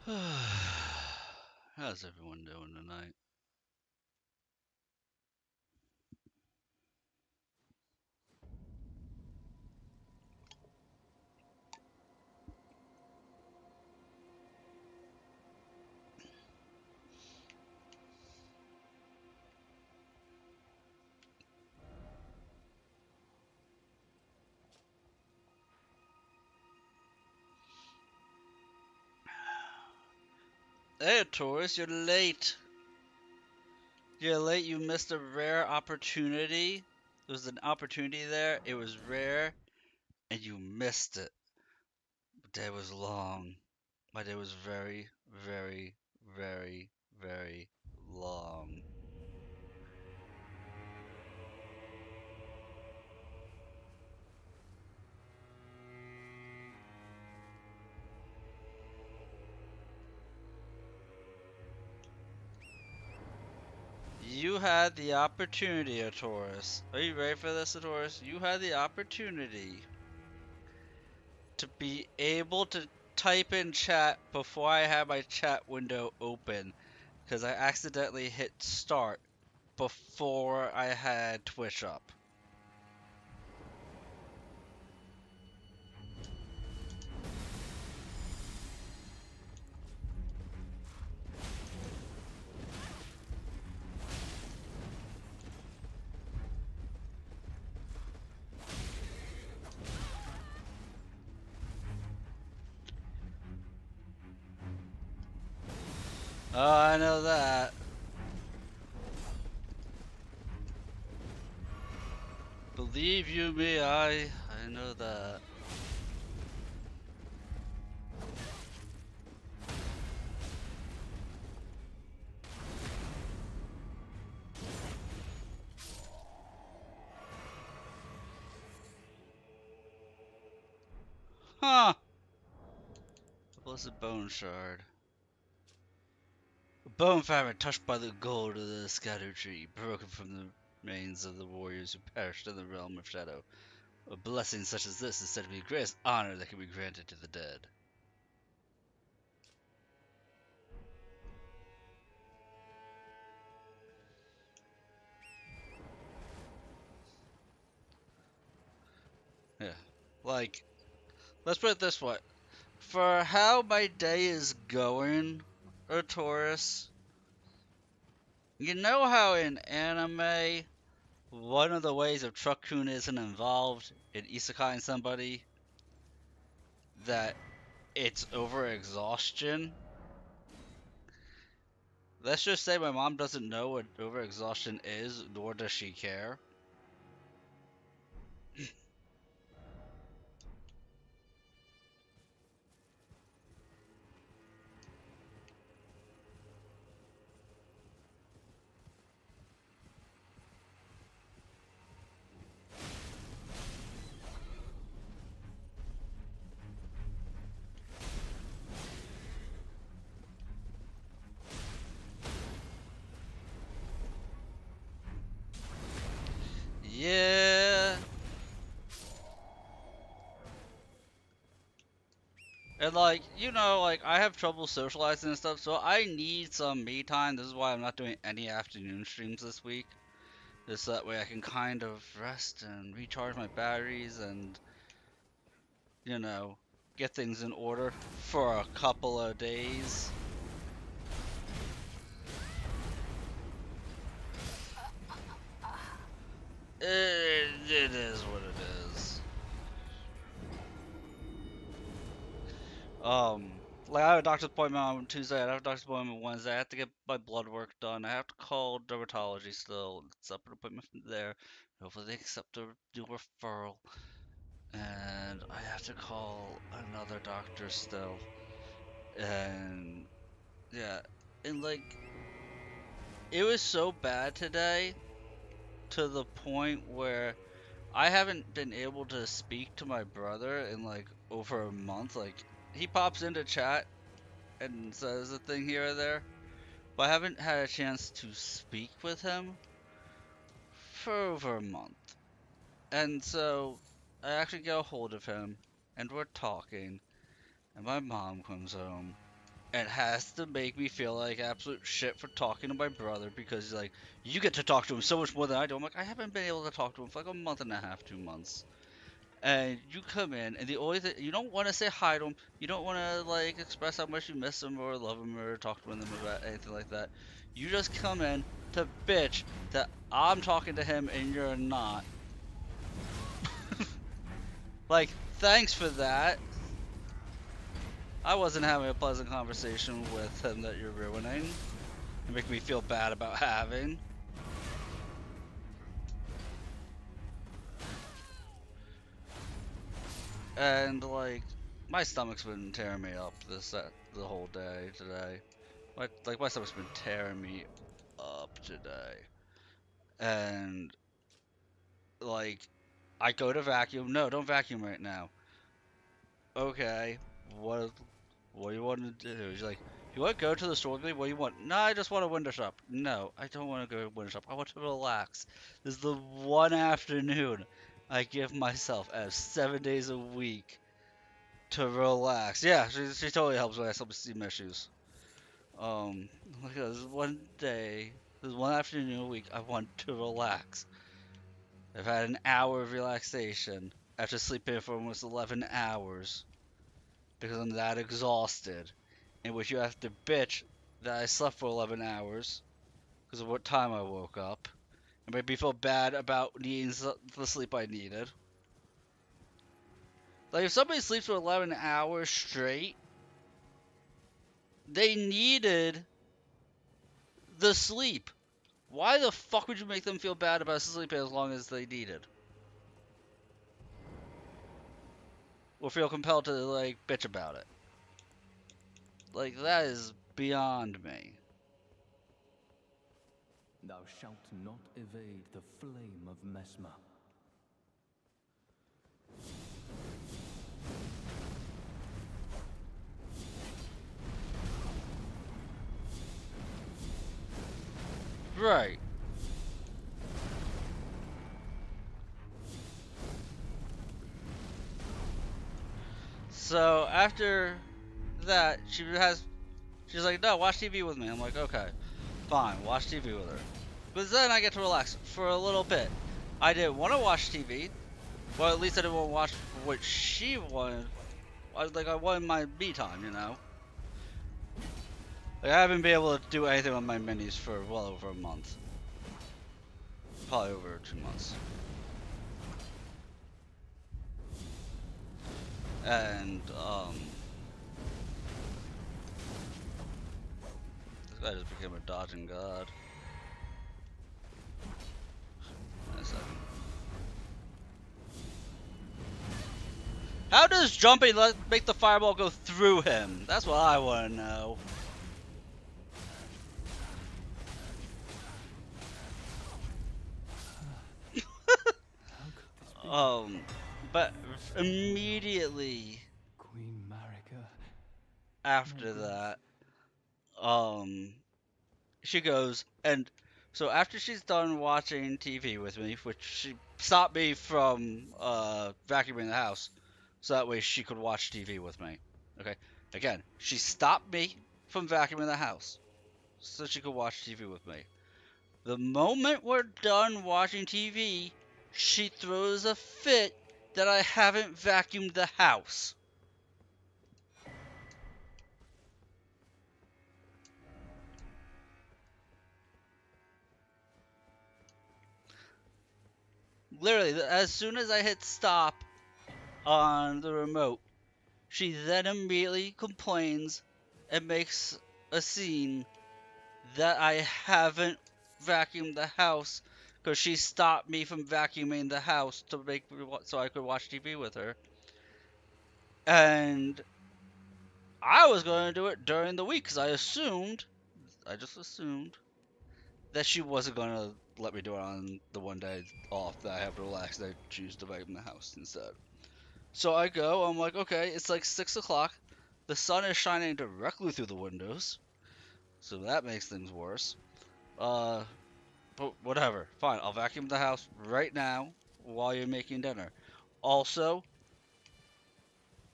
How's everyone doing tonight? Hey, Taurus, you're late. You're late. You missed a rare opportunity. There was an opportunity there. It was rare, and you missed it. The day was long. My day was very, very, very, very long. You had the opportunity, Taurus. Are you ready for this, Taurus? You had the opportunity to be able to type in chat before I had my chat window open because I accidentally hit start before I had Twitch up. Oh, I know that. Believe you me, I know that. Huh. The blessed bone shard. A bone fragment touched by the gold of the scatter tree, broken from the remains of the warriors who perished in the realm of shadow. A blessing such as this is said to be the greatest honor that can be granted to the dead. Yeah. Like, let's put it this way. For how my day is going, a Taurus, you know how in anime, one of the ways of Truck-kun isn't involved in isekaiing somebody, that it's overexhaustion? Let's just say my mom doesn't know what overexhaustion is, nor does she care. Yeah. And like, like I have trouble socializing and stuff, so I need some me time. This is why I'm not doing any afternoon streams this week. Just that way I can kind of rest and recharge my batteries and, you know, get things in order for a couple of days. It is what it is. Um, like I have a doctor's appointment on Tuesday, I have a doctor's appointment on Wednesday, I have to get my blood work done, I have to call dermatology still, set up an appointment from there. Hopefully they accept a new referral. And I have to call another doctor still. And yeah, and like it was so bad today to the point where I haven't been able to speak to my brother in like over a month. Like he pops into chat and says a thing here or there, but I haven't had a chance to speak with him for over a month. And so I actually get a hold of him and we're talking and my mom comes home and has to make me feel like absolute shit for talking to my brother because he's like, you get to talk to him so much more than I do. I'm like, I haven't been able to talk to him for like a month and a half, 2 months. And you come in, and the only thing you don't want to say hi to him, you don't want to like express how much you miss him or love him or talk to him about anything like that. You just come in to bitch that I'm talking to him and you're not. Like, thanks for that. I wasn't having a pleasant conversation with him that you're ruining and making me feel bad about having. And like, my stomach's been tearing me up the whole day today. My stomach's been tearing me up today. And like, I go to vacuum. No, don't vacuum right now. Okay, what what do you want to do? He's like, you want to go to the store with me? What do you want? No, I just want to window shop. No, I don't want to go window shop. I want to relax. This is the one afternoon I give myself out of 7 days a week to relax. Yeah, she totally helps when I have self-esteem issues. Um, like this one day, this one afternoon a week, I want to relax. I've had an hour of relaxation after sleeping for almost 11 hours because I'm that exhausted. In which you have to bitch that I slept for 11 hours because of what time I woke up. And make me feel bad about needing the sleep I needed. Like, if somebody sleeps for 11 hours straight, they needed the sleep. Why the fuck would you make them feel bad about sleeping as long as they needed? Or feel compelled to, like, bitch about it? Like, that is beyond me. Thou shalt not evade the flame of Mesmer. Right. So, after that, she's like, no, watch TV with me. I'm like, okay, fine, watch TV with her. But then I get to relax for a little bit. I didn't want to watch TV. Well, at least I didn't want to watch what she wanted. I wanted my me time, you know? Like, I haven't been able to do anything with my minis for well over a month. Probably over 2 months. And, this guy just became a dodging god. Wait a second. How does jumping make the fireball go through him? That's what I want to know. Um, but immediately Queen Marika. after that, um, she goes and so after she's done watching TV with me, which she stopped me from vacuuming the house, so that way she could watch TV with me. Okay, again, she stopped me from vacuuming the house so she could watch TV with me. The moment we're done watching TV, she throws a fit that I haven't vacuumed the house. Literally, as soon as I hit stop on the remote, she then immediately complains and makes a scene that I haven't vacuumed the house because she stopped me from vacuuming the house to make so I could watch TV with her. And I was going to do it during the week because I just assumed that she wasn't going to let me do it on the one day off that I have to relax. I choose to vacuum the house instead. So I go, I'm like, okay, it's like 6 o'clock. The sun is shining directly through the windows, so that makes things worse. Uh, but whatever. Fine, I'll vacuum the house right now while you're making dinner. Also,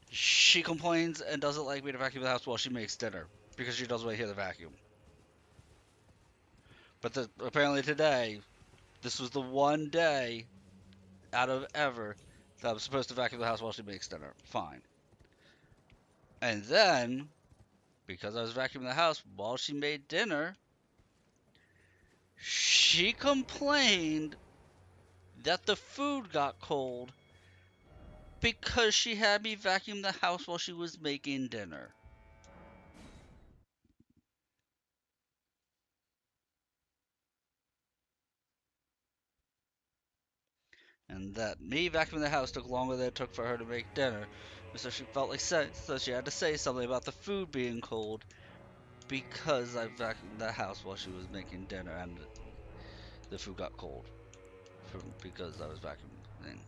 she complains and doesn't like me to vacuum the house while she makes dinner. because she doesn't want to hear the vacuum. But apparently today, this was the one day out of ever that I'm supposed to vacuum the house while she makes dinner. Fine. And then, because I was vacuuming the house while she made dinner, she complained that the food got cold because she had me vacuum the house while she was making dinner. And that me vacuuming the house took longer than it took for her to make dinner. So she felt like so she had to say something about the food being cold because I vacuumed the house while she was making dinner and the food got cold because I was vacuuming.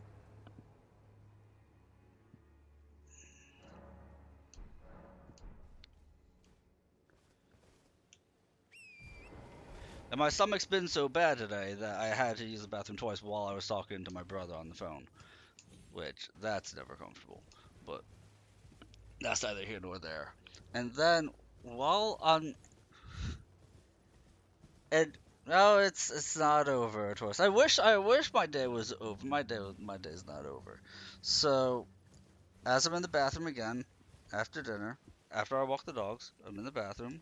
And my stomach's been so bad today that I had to use the bathroom twice while I was talking to my brother on the phone, which that's never comfortable. But that's neither here nor there. And then while on and no, it's not over, of course. I wish my day was over. My day's not over. So as I'm in the bathroom again after dinner, after I walk the dogs, I'm in the bathroom,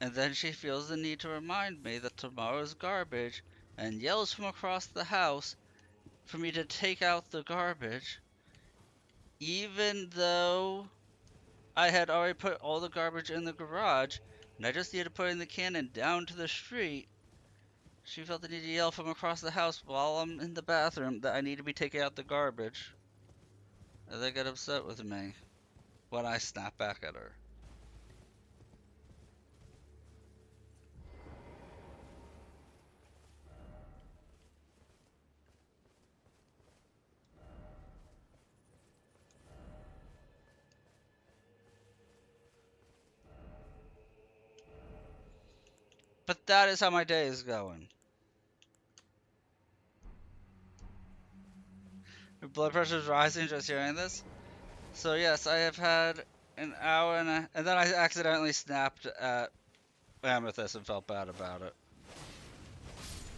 and then she feels the need to remind me that tomorrow's garbage and yells from across the house for me to take out the garbage, even though I had already put all the garbage in the garage and I just needed to put in the can and down to the street. She felt the need to yell from across the house while I'm in the bathroom that I need to be taking out the garbage. And they get upset with me when I snap back at her. But that is how my day is going. Your blood pressure is rising just hearing this. So yes, I have had an hour and then I accidentally snapped at Amethyst and felt bad about it.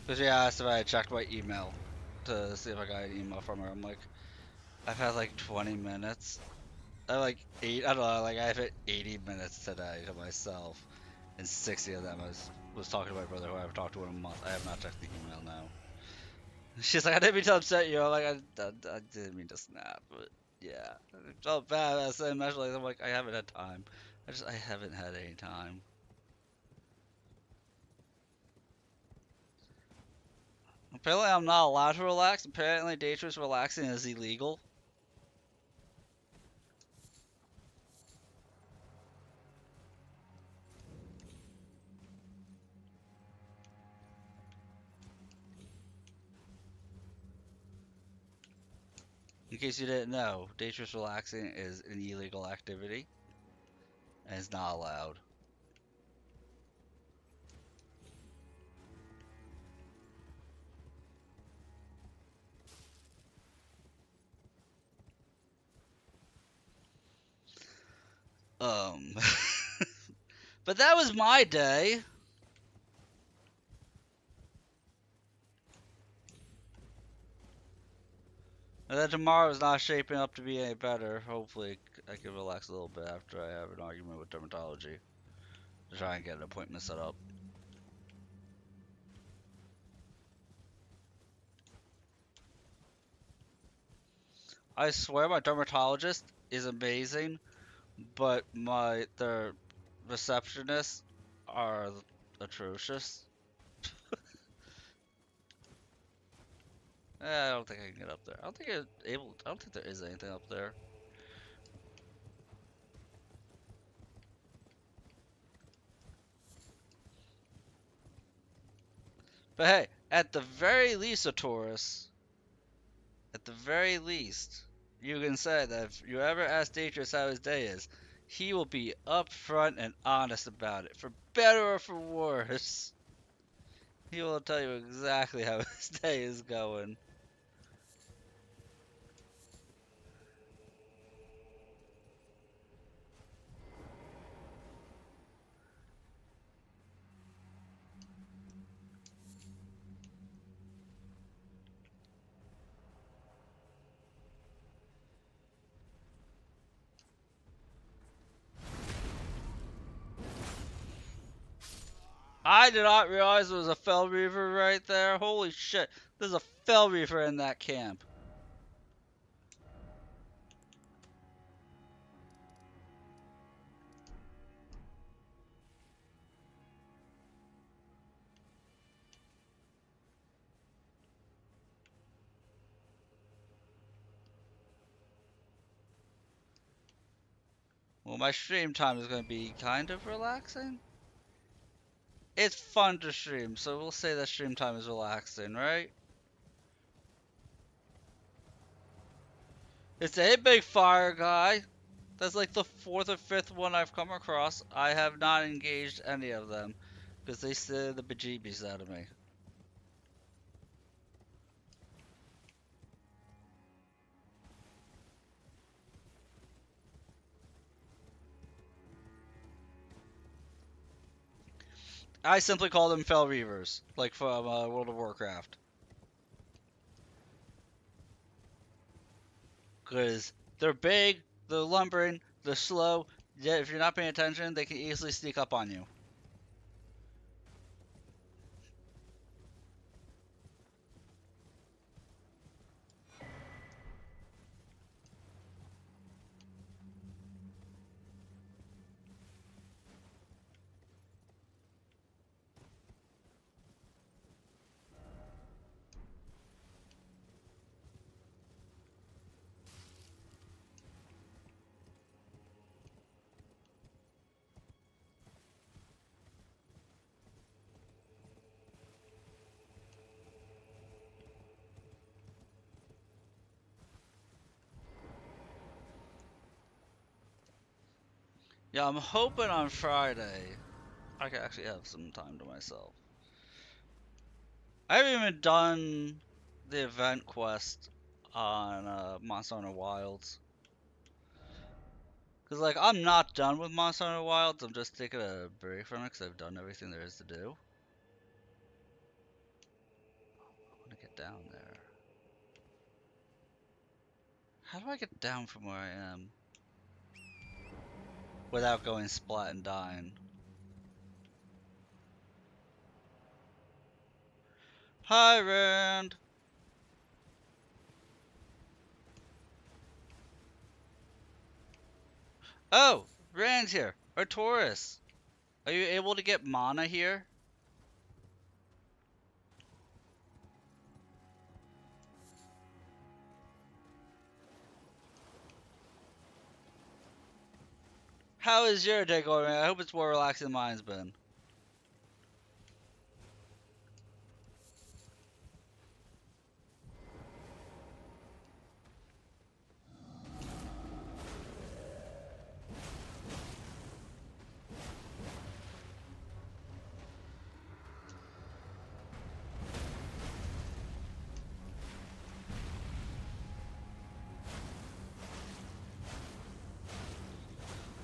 Because she asked if I had checked my email to see if I got an email from her. I'm like, I've had like 20 minutes. I don't know, like I've had 80 minutes today to myself. And 60 of them was talking to my brother who I haven't talked to in a month. I have not checked the email now. She's like, I didn't mean to upset you. I'm like, I didn't mean to snap, but yeah. I felt bad. I said, imagine, I'm like, I haven't had time. I haven't had any time. Apparently, I'm not allowed to relax. Apparently, dangerous relaxing is illegal. In case you didn't know, dangerous relaxing is an illegal activity and it's not allowed. Um, but that was my day. And then tomorrow's not shaping up to be any better. Hopefully, I can relax a little bit after I have an argument with dermatology to try and get an appointment set up. I swear my dermatologist is amazing, but their receptionists are atrocious. I don't think I can get up there. I don't think you're able. I don't think there is anything up there. But hey, at the very least, a Taurus. At the very least, you can say that if you ever ask Detrius how his day is, he will be upfront and honest about it, for better or for worse. He will tell you exactly how his day is going. I did not realize there was a Fell Reaver right there. Holy shit. There's a Fell Reaver in that camp. Well, my stream time is going to be kind of relaxing. It's fun to stream, so we'll say that stream time is relaxing, right? It's a big fire guy. That's like the fourth or fifth one I've come across. I have not engaged any of them because they scare the bejeebies out of me. I simply call them Fell Reavers, like from World of Warcraft. Because they're big, they're lumbering, they're slow. Yeah, if you're not paying attention, they can easily sneak up on you. Yeah, I'm hoping on Friday I can actually have some time to myself. I haven't even done the event quest on Monster Hunter Wilds. Cause like I'm not done with Monster Hunter Wilds. I'm just taking a break from it because I've done everything there is to do. I want to get down there. How do I get down from where I am without going splat and dying? Hi, Rand. Oh, Rand's here. Artoris. Are you able to get mana here? How is your day going, man? I hope it's more relaxing than mine's been.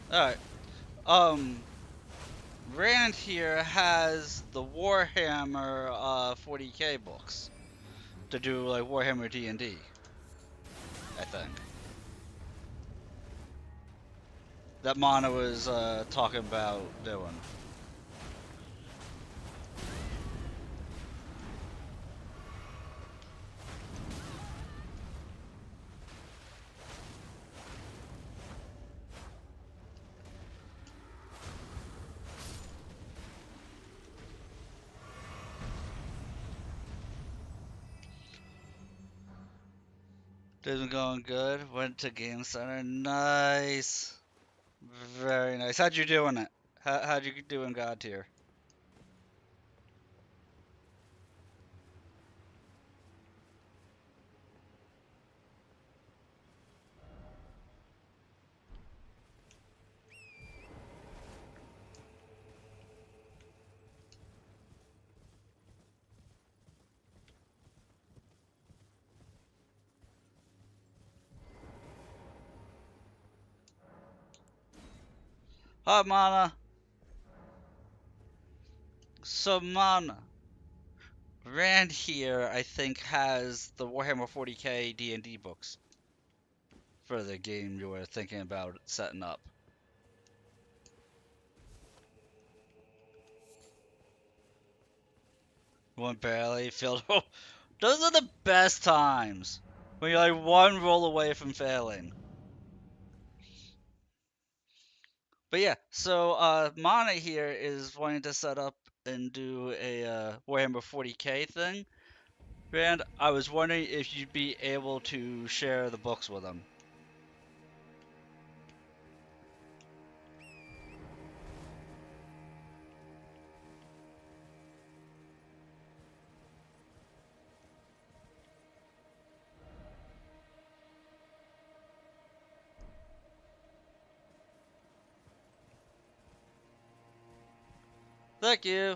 Alright. Um, Rand here has the Warhammer 40k books to do like Warhammer D&D, I think. That Mana was talking about doing. Day's been going good. Went to Game Center. Nice. Very nice. How'd you doing it? How'd you do in God tier? Hi, Mana. So, Mana. Rand here, I think, has the Warhammer 40k D&D books for the game you were thinking about setting up. One barely failed. Those are the best times when you're like one roll away from failing. But yeah, so Mana here is wanting to set up and do a Warhammer 40k thing. And I was wondering if you'd be able to share the books with him. Thank you.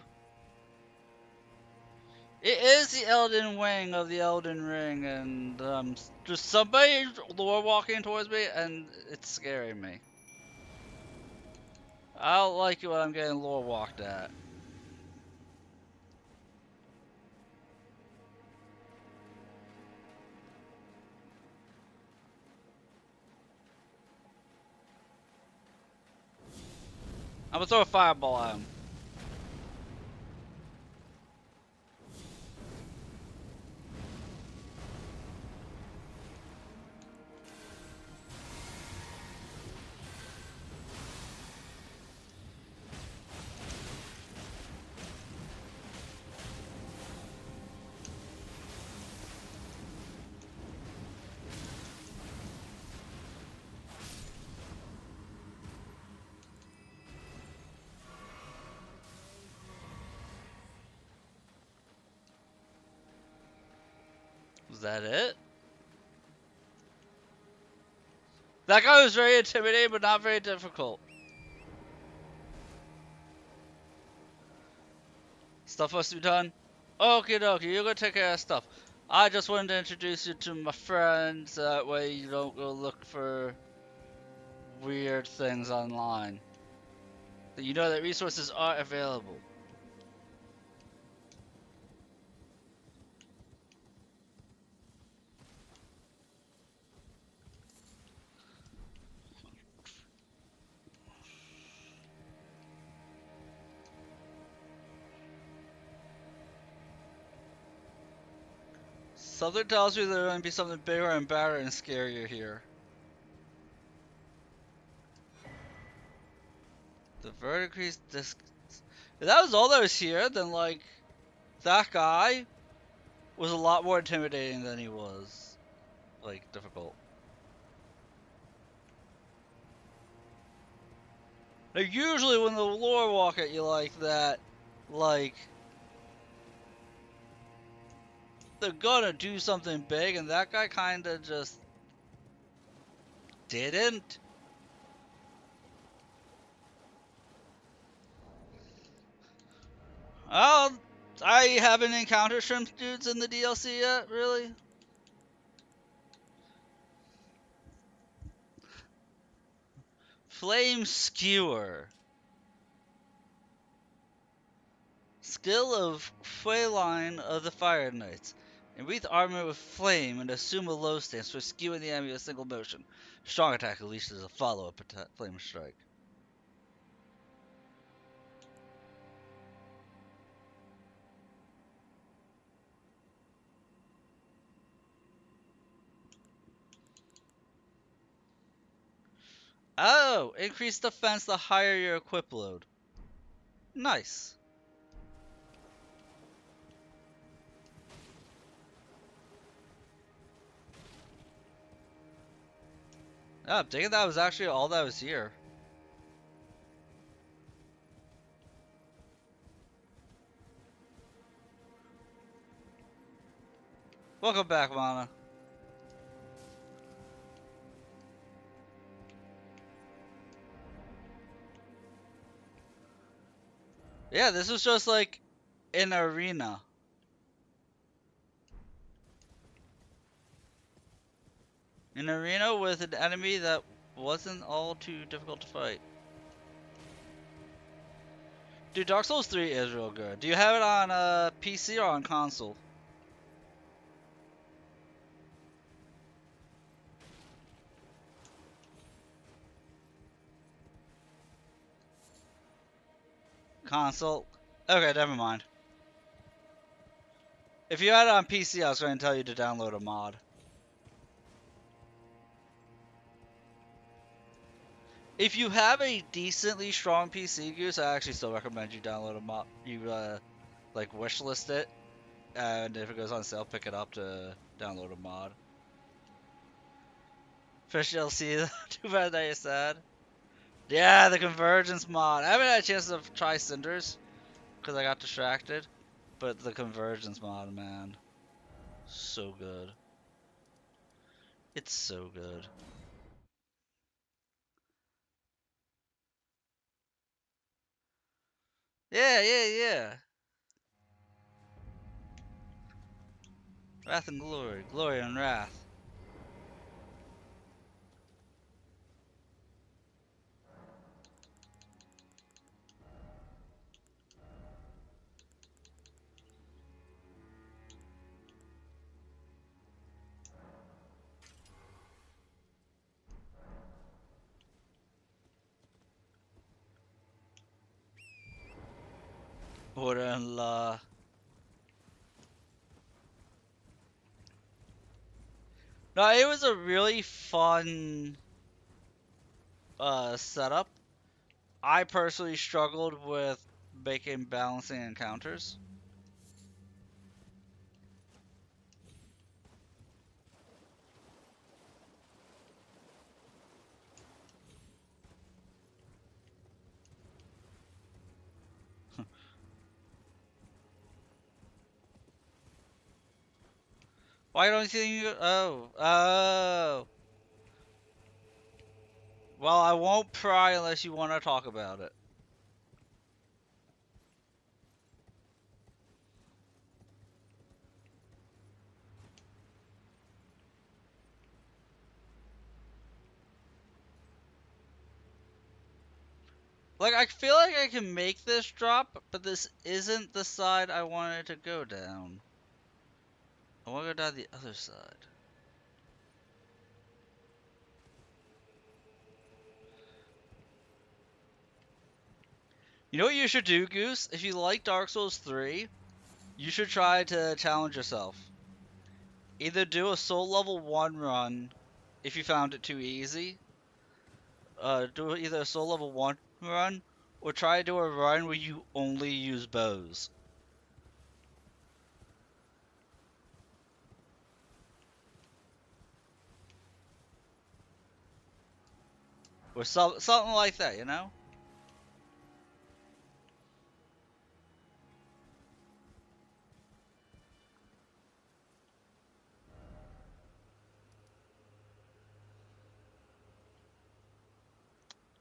It is the Elden Wing of the Elden Ring, and just somebody lore walking towards me, and it's scaring me. I don't like it when I'm getting lore walked at. I'm gonna throw a fireball at him. Is that it? That guy was very intimidating, but not very difficult. Stuff must be done. Okie dokie, you're gonna take care of stuff. I just wanted to introduce you to my friends, that way you don't go look for weird things online. That you know that resources are available. Something tells me there's gonna be something bigger and badder and scarier here. The verdigris disc. If that was all that was here, then like that guy was a lot more intimidating than he was like difficult. Now usually when the lore walk at you like that, like they're gonna do something big, and that guy kinda just didn't. Oh, I haven't encountered shrimp dudes in the DLC yet, really. Flame Skewer. Skill of Feyline of the Fire Knights. Enwreath armor with flame and assume a low stance for skewing the enemy with a single motion. Strong attack unleashes a follow-up flame strike. Oh, increase defense the higher your equip load. Nice. Oh, dang it, that was actually all that was here. Welcome back, Mana. Yeah, this was just like an arena. An arena with an enemy that wasn't all too difficult to fight. Dude, Dark Souls 3 is real good. Do you have it on PC or on console? Console? Okay, never mind. If you had it on PC, I was going to tell you to download a mod. If you have a decently strong PC, Goose, I actually still recommend you download a mod. You like wishlist it, and if it goes on sale, pick it up to download a mod. Fish LC, too bad that you're sad. Yeah, the Convergence mod. I haven't had a chance to try Cinders because I got distracted, but the Convergence mod, man, so good. It's so good. Yeah, yeah, yeah. Wrath and glory, glory and wrath. Order and law. No, it was a really fun setup. I personally struggled with making balancing encounters. Why don't you think you? Oh. Well, I won't pry unless you want to talk about it. Like, I feel like I can make this drop, but this isn't the side I wanted to go down. I want to go down the other side. You know what you should do, Goose? If you like Dark Souls 3, you should try to challenge yourself. Either do a soul level 1 run if you found it too easy. Do either a soul level 1 run, or try to do a run where you only use bows. Or something like that, you know?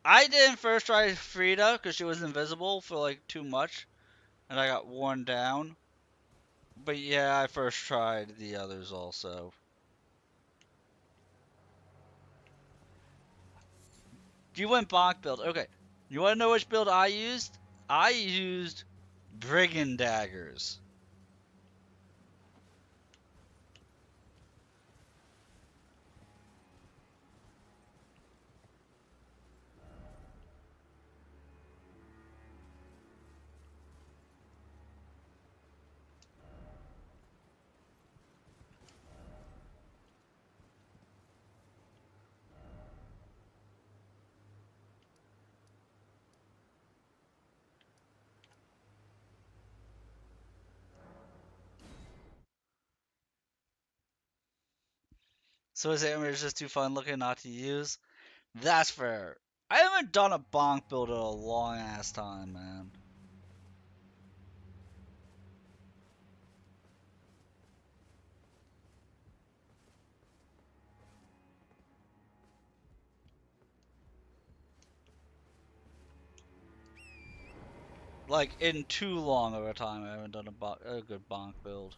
I didn't first try Frida because she was invisible for like too much, and I got worn down. But yeah, I first tried the others also. You went bonk build. Okay. You want to know which build I used? I used Brigand Daggers. So his hammer is just too fun looking not to use. That's fair. I haven't done a bonk build in a long ass time, man. Like, in too long of a time, I haven't done a good bonk build.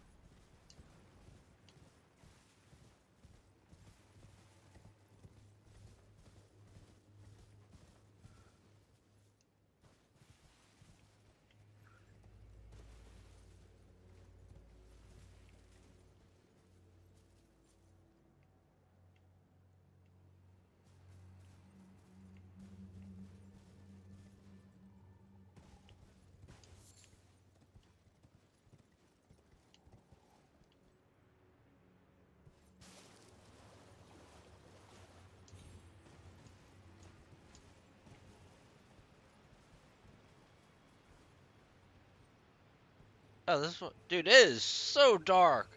Oh, this one, dude, it is so dark.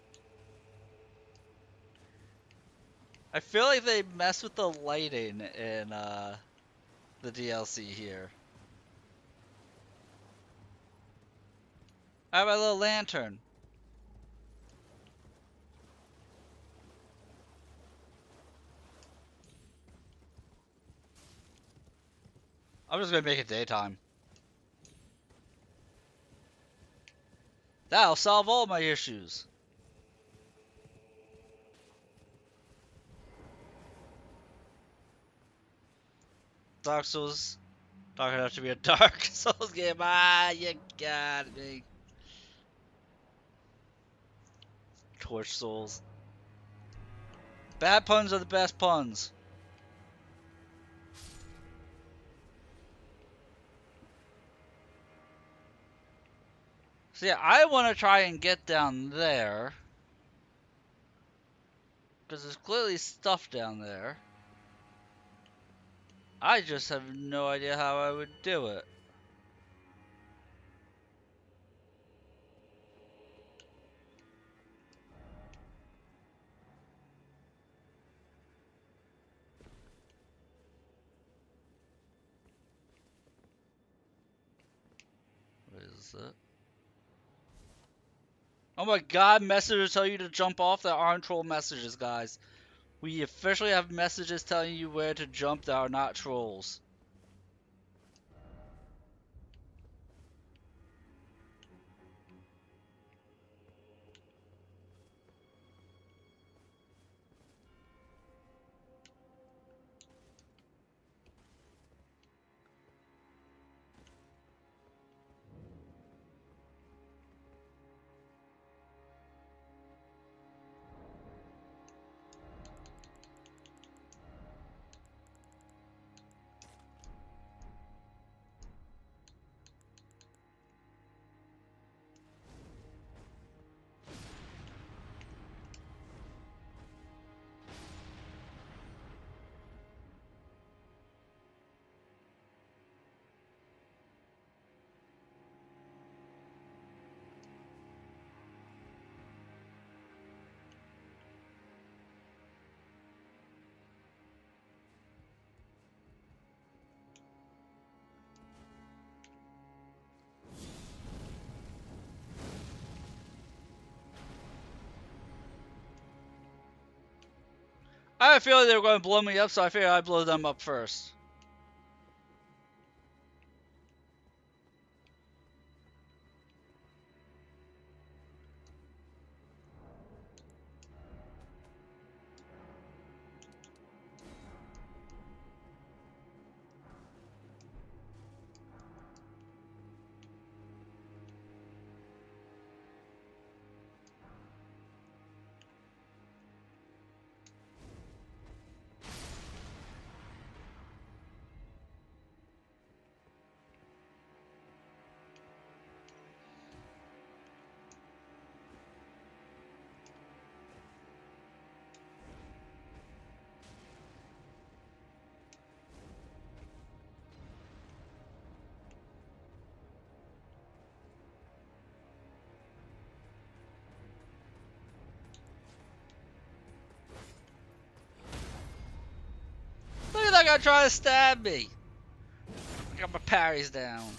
I feel like they mess with the lighting in the DLC here. I have a little lantern. I'm just gonna make it daytime. That'll solve all my issues. Dark Souls, dark enough to be a Dark Souls game. Ah, you got me. Torch Souls. Bad puns are the best puns. So yeah, I want to try and get down there. Because there's clearly stuff down there. I just have no idea how I would do it. What is it? Oh my god, messages tell you to jump off that aren't troll messages, guys. We officially have messages telling you where to jump that are not trolls. I have a feeling they were going to blow me up, so I figured I'd blow them up first. Look at that guy trying to stab me. I got my parries down.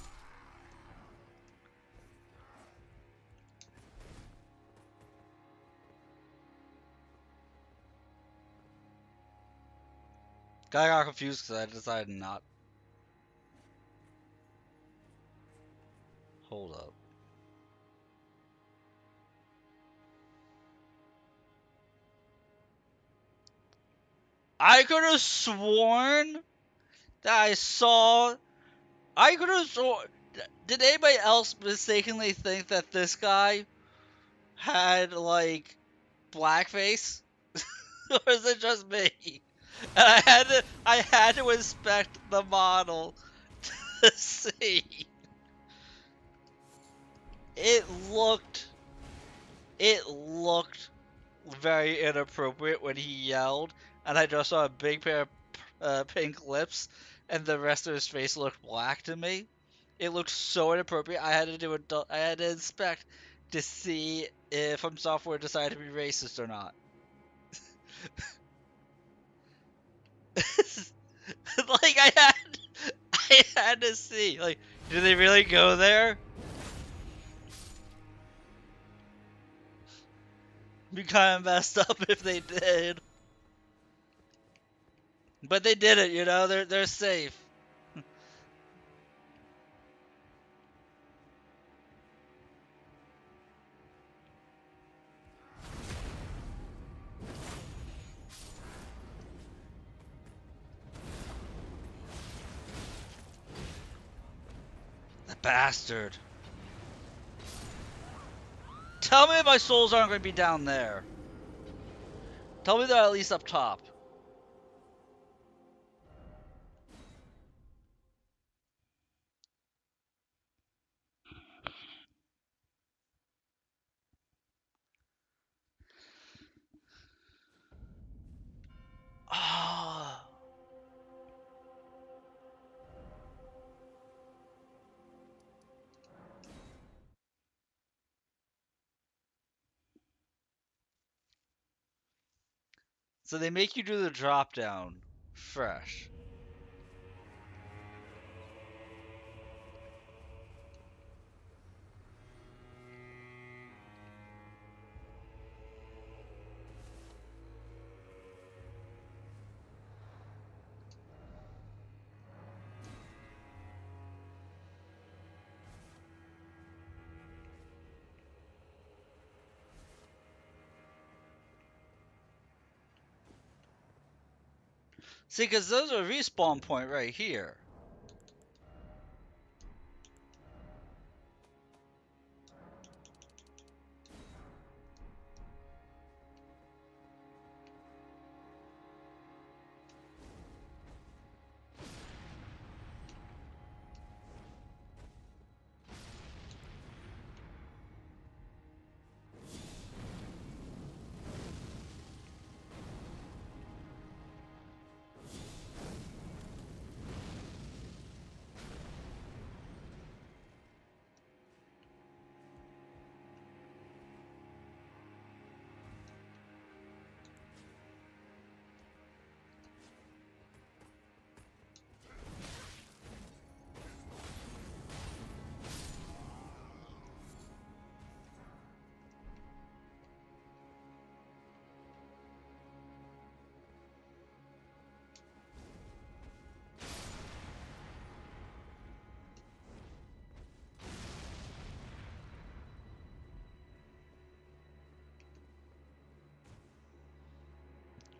Guy got confused because I decided not. Hold up. I could have sworn that I saw. I could have sworn. Did anybody else mistakenly think that this guy had, like, blackface? Or is it just me? And I had to inspect the model to see. It looked it looked very inappropriate when he yelled, and I just saw a big pair of pink lips, and the rest of his face looked black to me. It looked so inappropriate. I had to inspect to see if From Software decided to be racist or not. Like I had to see. Like, do they really go there? Be kind of messed up if they did. But they did it, you know. They're safe. The bastard. Tell me my souls aren't going to be down there. Tell me they're at least up top. Ah. So they make you do the drop down fresh. See, because those are respawn point right here.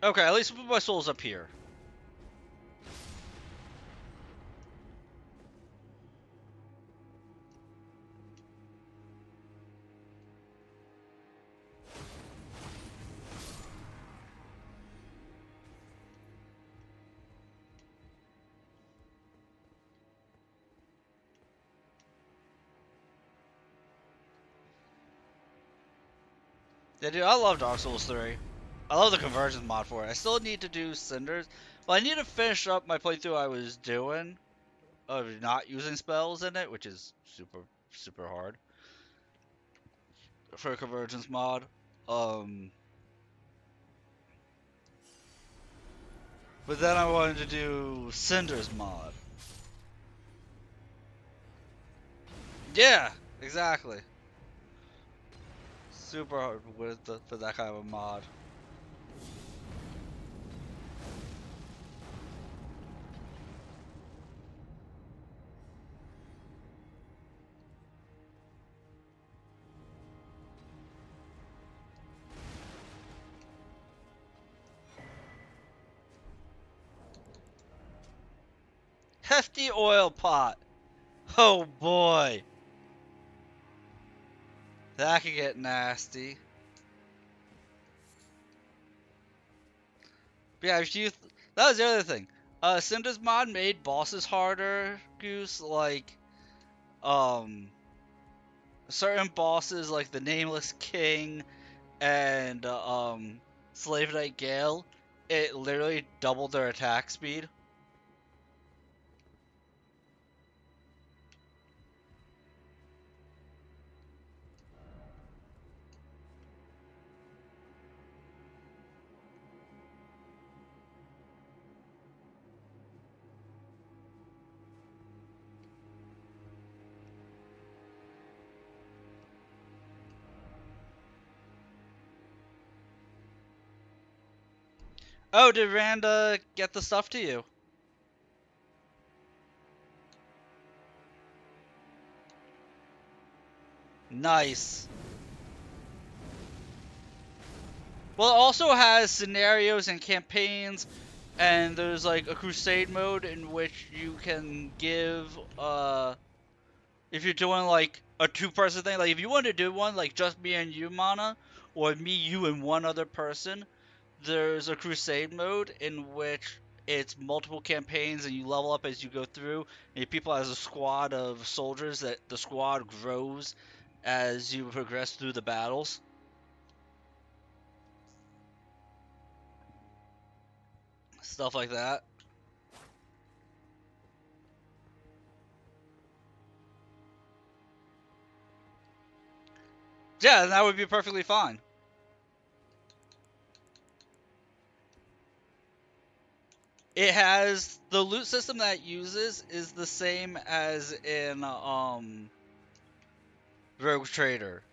Okay, at least put my souls up here. Yeah, dude, I love Dark Souls 3. I love the convergence mod for it. I still need to do Cinders. Well, I need to finish up my playthrough I was doing of not using spells in it, which is super hard for a convergence mod. Um, but then I wanted to do Cinders mod. Yeah, exactly. Super hard with for that kind of a mod. Hefty oil pot. Oh boy, that could get nasty. But yeah, if you that was the other thing. Cinders mod made bosses harder, Goose. Like, um, certain bosses like the Nameless King and Slave Knight Gale, it literally doubled their attack speed. Oh, did Randa get the stuff to you? Nice. Well, it also has scenarios and campaigns, and there's like a crusade mode in which you can give if you're doing like a two-person thing, like if you want to do one like just me and you, Mana, or me, you, and one other person, there's a crusade mode in which it's multiple campaigns and you level up as you go through, and your people as a squad of soldiers that the squad grows as you progress through the battles, stuff like that. Yeah, that would be perfectly fine. It has the loot system that it uses is the same as in Rogue Trader.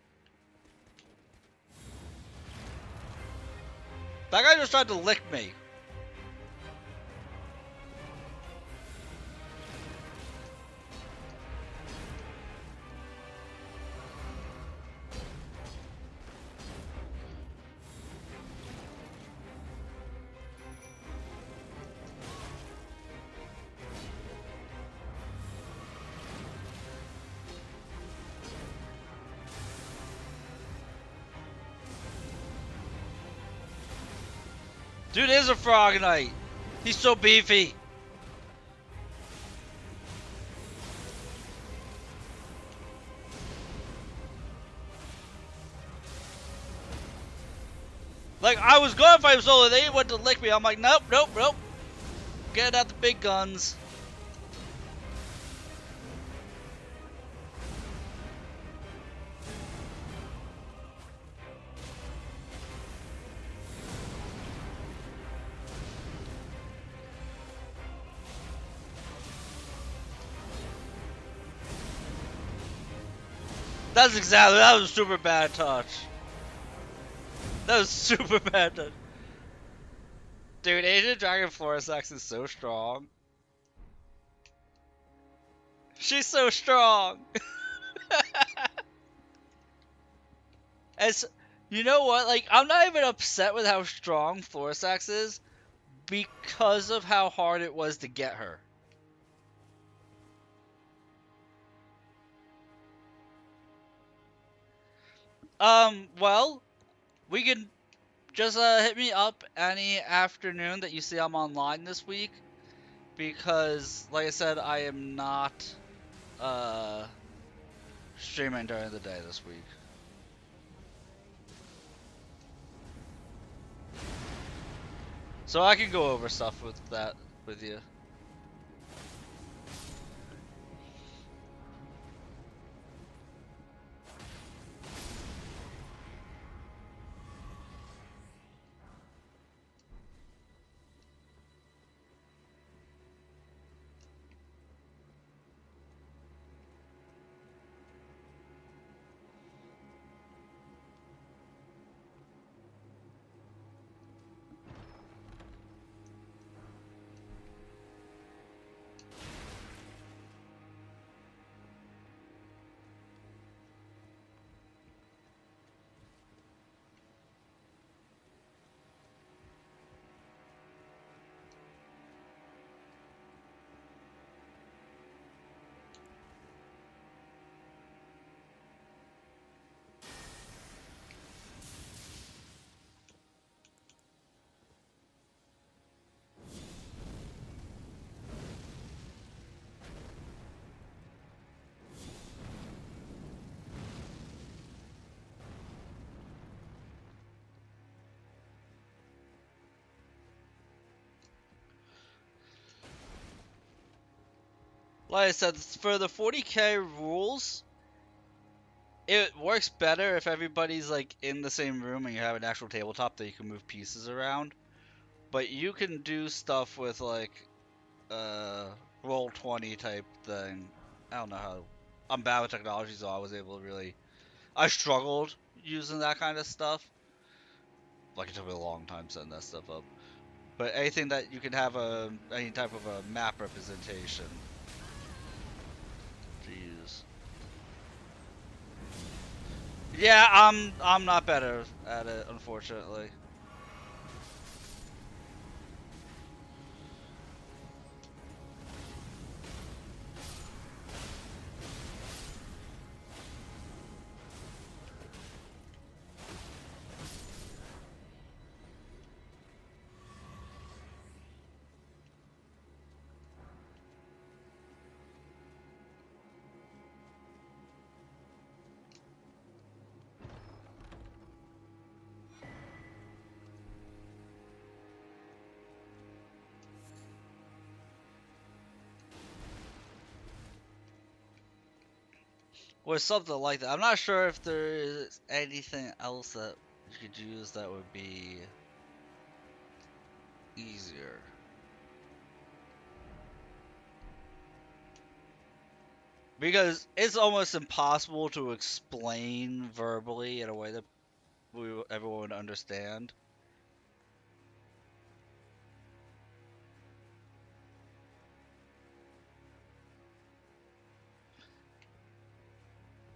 That guy just tried to lick me. Dude is a Frog Knight. He's so beefy. Like, I was going to fight him solo, they went to lick me. I'm like, nope, nope, nope. Get out the big guns. That was a super bad touch. That was super bad touch. Dude, Agent Dragon Force X is so strong. She's so strong. As you know what, like I'm not even upset with how strong Florisax is because of how hard it was to get her. Well, we can just hit me up any afternoon that you see I'm online this week because, like I said, I am not uh streaming during the day this week. So I can go over stuff with that with you. Like I said, for the 40k rules, it works better if everybody's like in the same room and you have an actual tabletop that you can move pieces around. But you can do stuff with like uh roll 20 type thing. I don't know how. I'm bad with technology, so I was able to really. I struggled using that kind of stuff. Like it took me a long time setting that stuff up. But anything that you can have any type of a map representation to use. Yeah, I'm not better at it, unfortunately. Or something like that. I'm not sure if there is anything else that you could use that would be easier. Because it's almost impossible to explain verbally in a way that everyone would understand.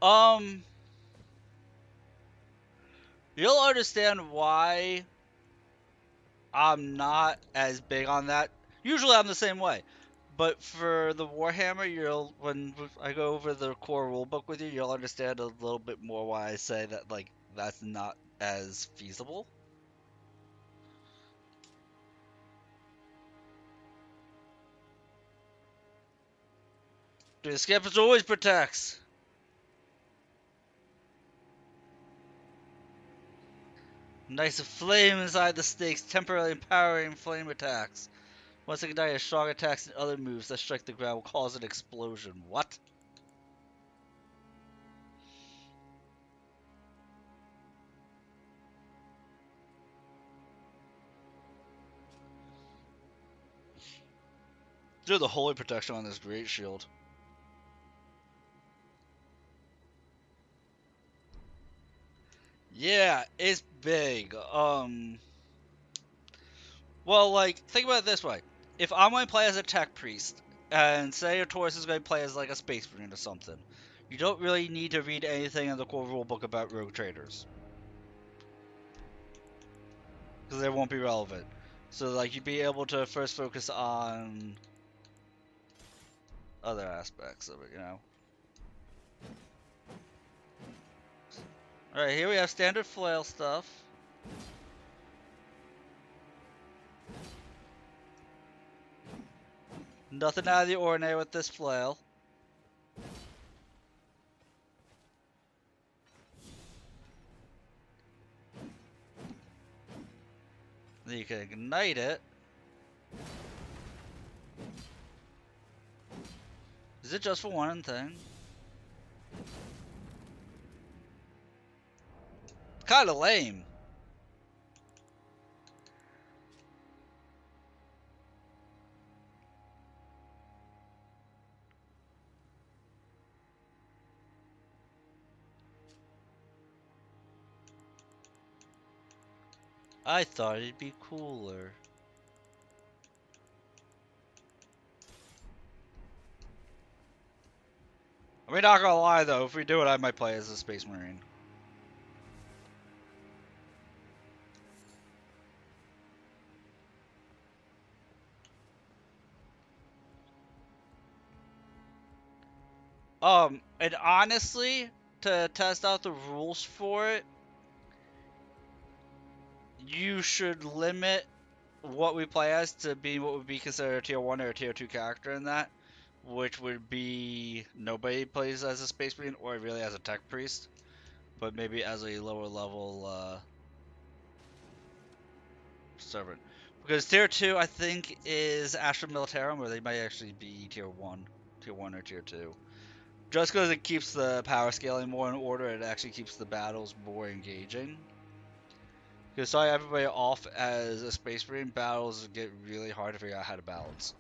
Um, you'll understand why I'm not as big on that. Usually I'm the same way. But for the Warhammer, when I go over the core rulebook with you, you'll understand a little bit more why I say that like that's not as feasible. The Skeptic always protects. Nice flame inside the stakes, temporarily empowering flame attacks. Once ignited, strong attacks and other moves that strike the ground will cause an explosion. What? Do the holy protection on this great shield. Yeah, it's big. Well, like, think about it this way. If I'm going to play as a tech priest, and say your Taurus is going to play as like a space marine or something, you don't really need to read anything in the core rulebook about rogue traders. Because they won't be relevant. So, like, you'd be able to first focus on other aspects of it, you know? Alright, here we have standard flail stuff. Nothing out of the ordinary with this flail. Then you can ignite it. Is it just for one thing? Kinda lame. I thought it'd be cooler. I mean, not gonna lie though, if we do it, I might play as a Space Marine. And honestly, to test out the rules for it, you should limit what we play as to be what would be considered a tier 1 or a tier 2 character in that, which would be nobody plays as a Space Marine or really as a Tech Priest, but maybe as a lower level servant. Because tier 2, I think, is Astra Militarum, or they might actually be tier 1 or tier 2. Just because it keeps the power scaling more in order, it actually keeps the battles more engaging. Because starting everybody off as a Space Marine, battles get really hard to figure out how to balance.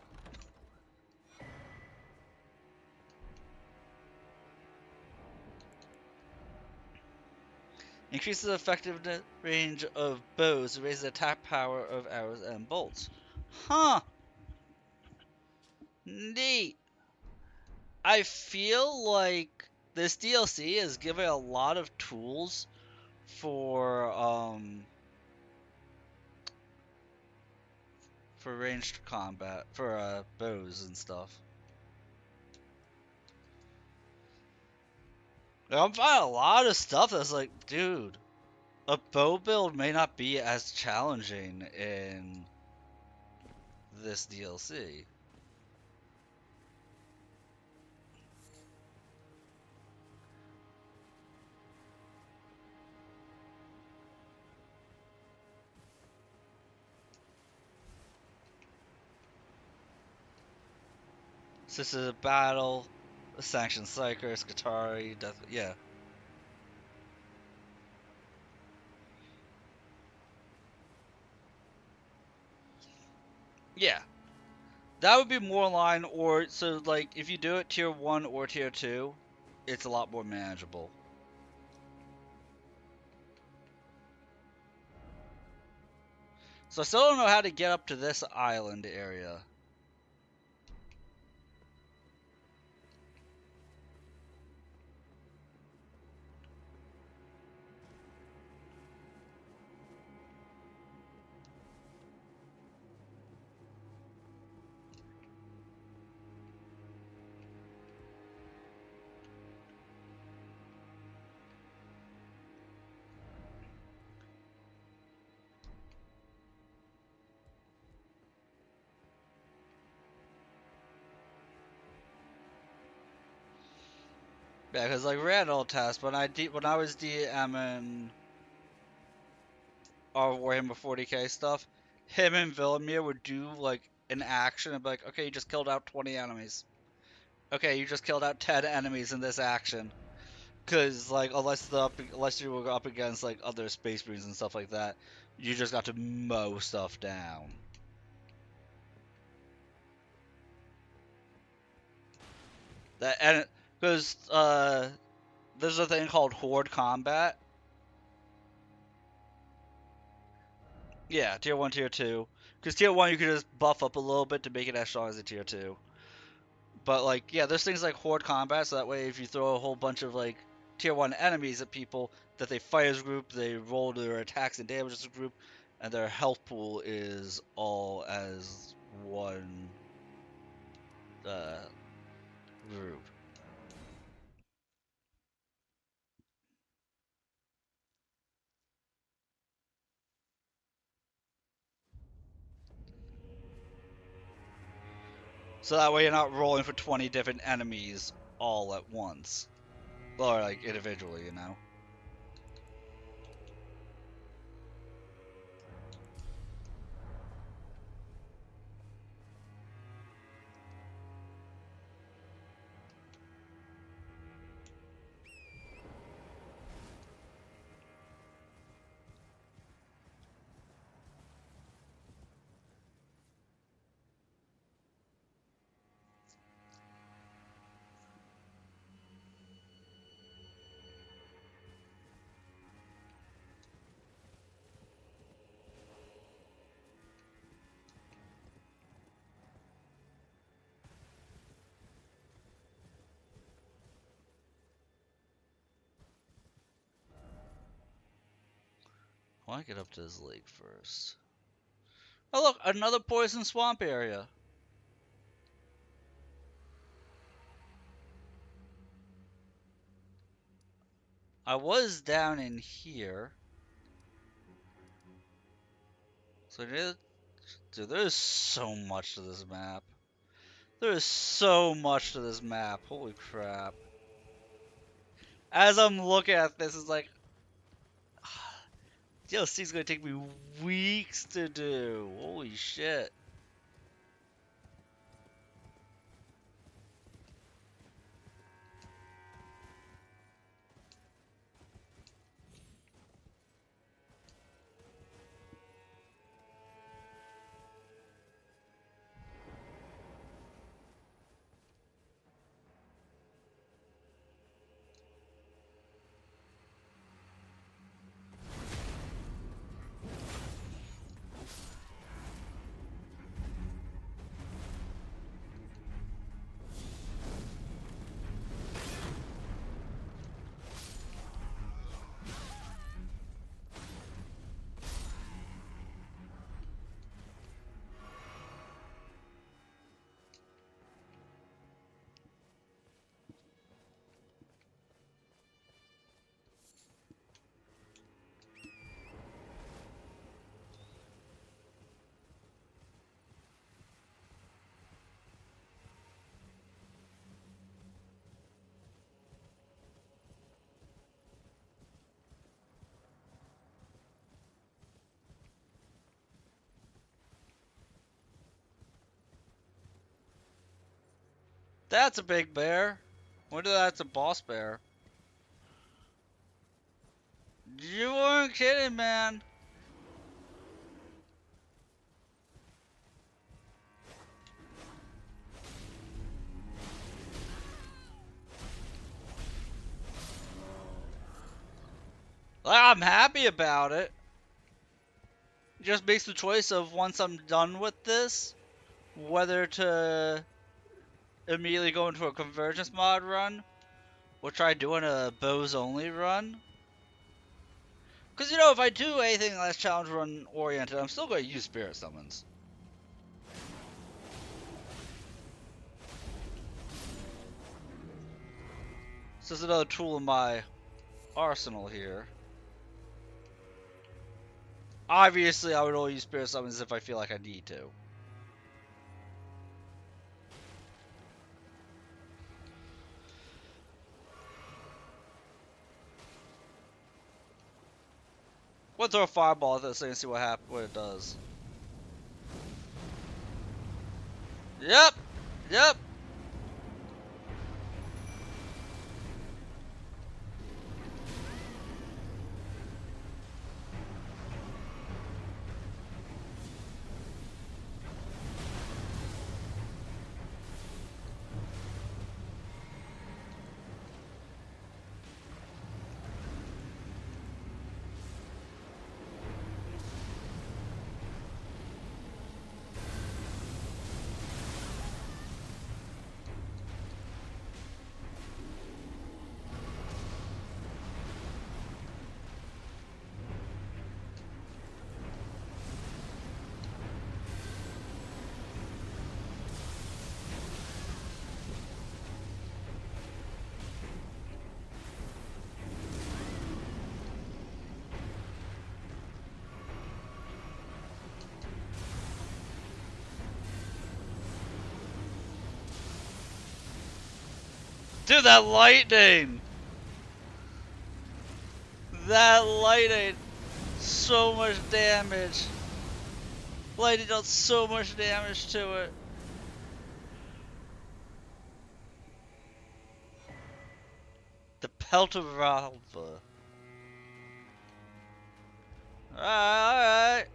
Increases the effective range of bows, raises the attack power of arrows and bolts. Huh. Neat. I feel like this DLC is giving a lot of tools for ranged combat, for bows and stuff. Like, I'm finding a lot of stuff that's like, dude, a bow build may not be as challenging in this DLC. So this is a battle, a sanctioned psyker, Skatari, death, yeah. Yeah. That would be more in line, or so like if you do it tier 1 or tier 2, it's a lot more manageable. So I still don't know how to get up to this island area. Yeah, because like Randall test when when I was DMing our Warhammer 40k stuff, him and Villamir would do like an action and be like, okay, you just killed out 20 enemies. Okay, you just killed out 10 enemies in this action. Cause like unless you were up against like other Space Marines and stuff like that, you just got to mow stuff down. That and because there's a thing called Horde Combat. Yeah, tier 1, tier 2. Because tier 1 you can just buff up a little bit to make it as strong as a tier 2. But like, yeah, there's things like Horde Combat, so that way if you throw a whole bunch of like tier 1 enemies at people, that they fight as a group, they roll their attacks and damage as a group, and their health pool is all as one uh, group. So that way you're not rolling for 20 different enemies all at once. Or like individually, you know? I want to get up to this lake first. Oh look, another poison swamp area. I was down in here. So dude, there's so much to this map. There is so much to this map. Holy crap. As I'm looking at this, it's like, DLC is gonna take me weeks to do. Holy shit. That's a big bear. Wonder that's a boss bear. You weren't kidding, man. I'm happy about it. Just makes the choice of once I'm done with this, whether to immediately go into a convergence mod run or try doing a bows only run. Because, you know, if I do anything less challenge run oriented, I'm still going to use spirit summons. This is another tool in my arsenal here. Obviously, I would only use spirit summons if I feel like I need to. We'll throw a fireball at this thing and see what it does. Yep! Yep! Dude, that lightning! That lightning! So much damage! Lightning does so much damage to it. The Pelt of Ralva. Alright.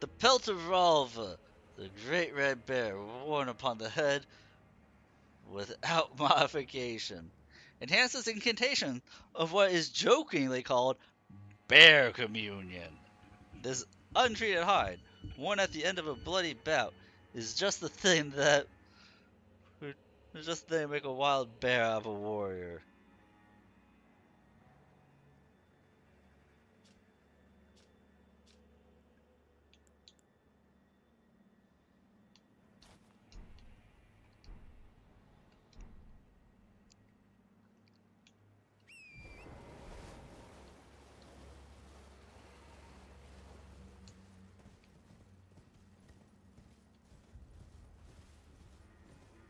The Pelt of Ralva, the great red bear worn upon the head without modification. Enhances incantation of what is jokingly called Bear Communion. This untreated hide, worn at the end of a bloody bout, is just the thing that make a wild bear out of a warrior.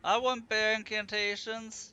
I want bear incantations.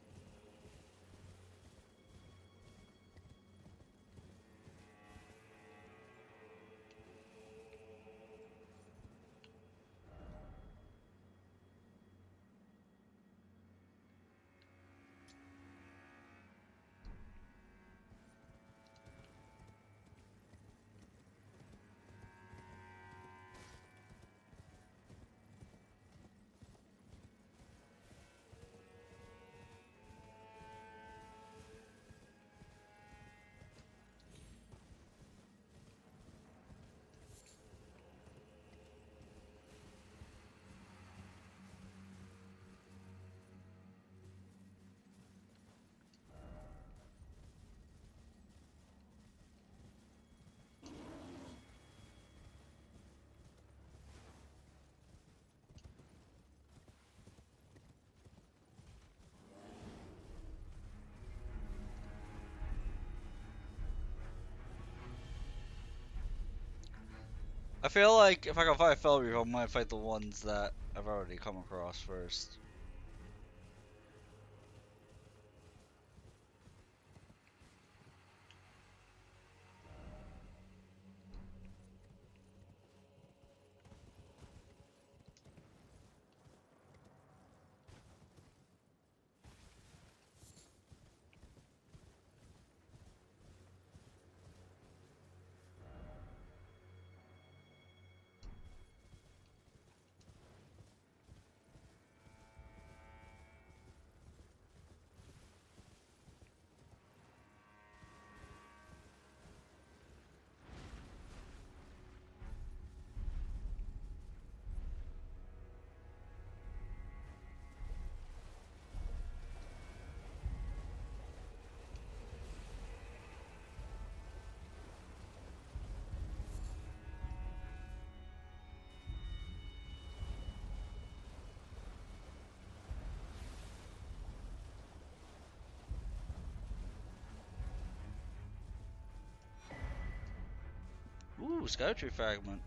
I feel like if I can fight Felreaf, I might fight the ones that I've already come across first. Ooh, Skytree fragment.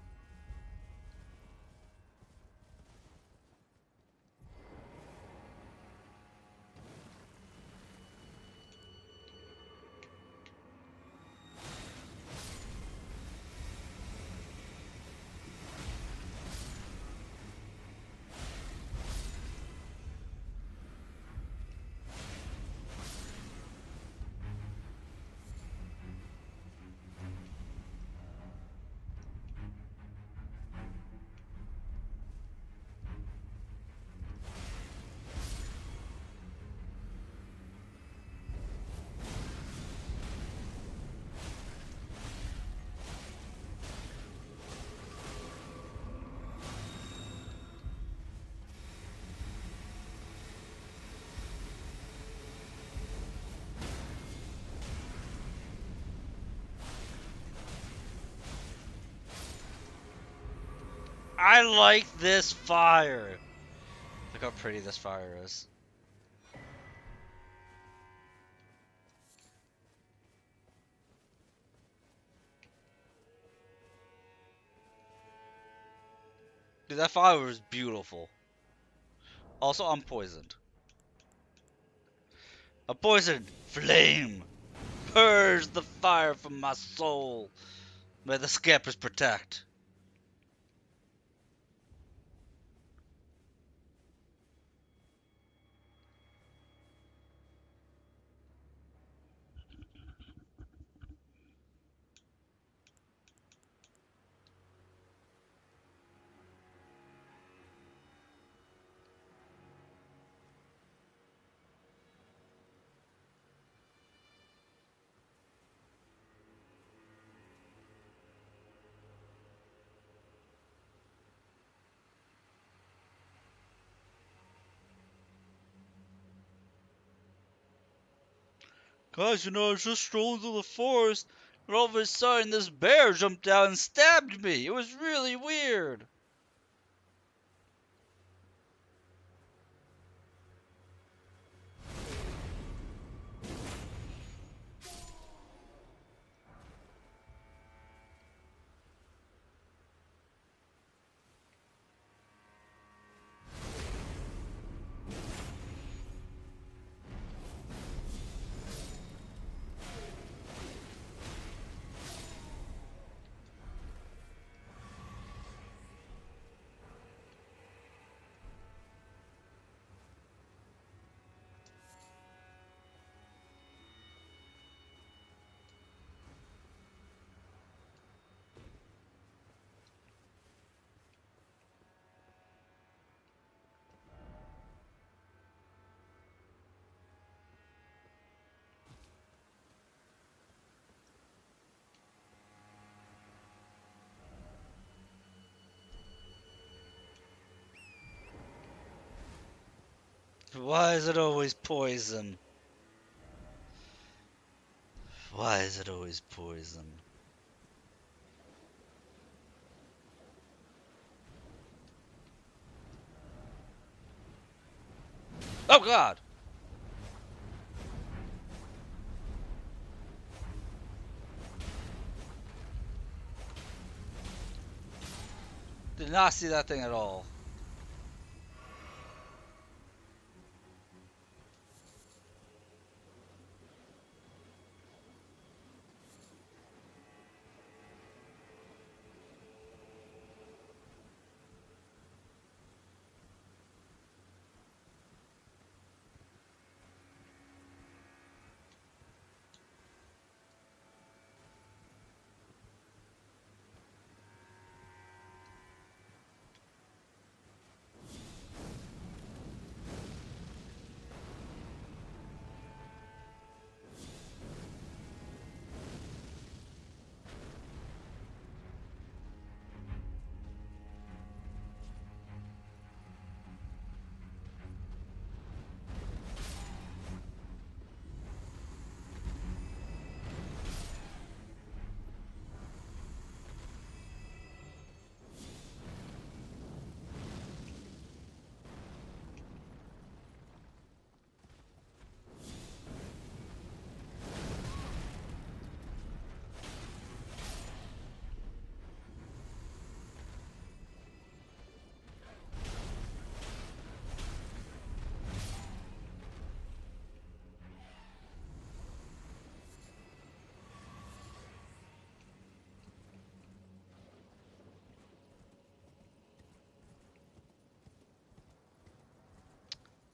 I like this fire. Look how pretty this fire is. Dude, that fire is beautiful. Also, I'm poisoned. A poisoned flame. Purge the fire from my soul. May the Scampers protect. Guys, I was just strolling through the forest, and all of a sudden this bear jumped out and stabbed me. It was really weird. Why is it always poison? Why is it always poison? Oh god! Did not see that thing at all.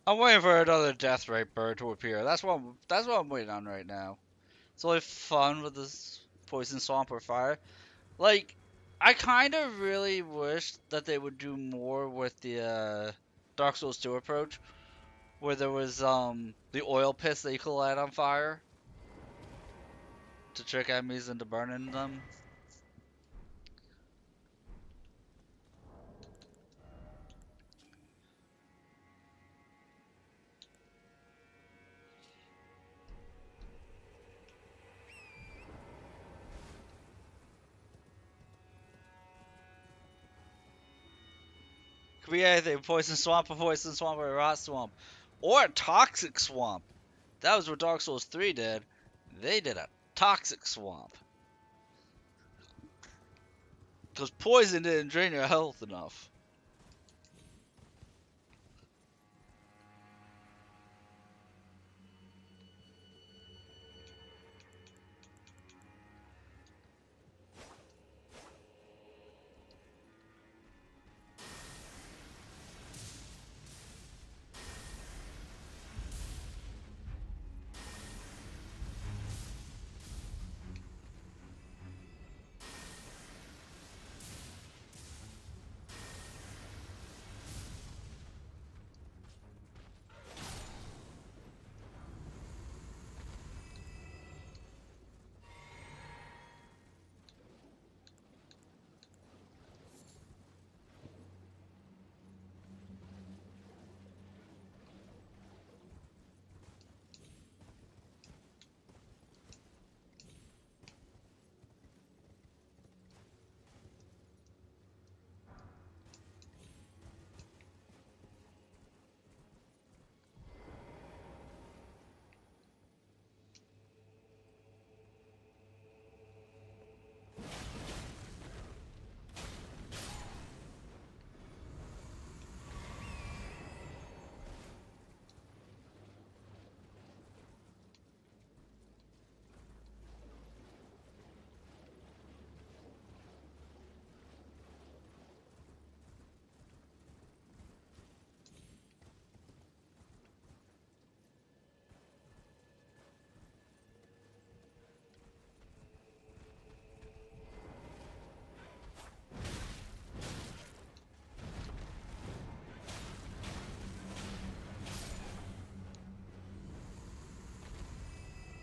I'm waiting for another death ray bird to appear. That's what I'm waiting on right now. It's only fun with this poison swamp or fire. Like, I kind of really wish that they would do more with the Dark Souls 2 approach, where there was the oil pits that you could light on fire to trick enemies into burning them. Could be anything: a poison swamp, or a rot swamp, or a toxic swamp. That was what Dark Souls 3 did. They did a toxic swamp. Because poison didn't drain your health enough.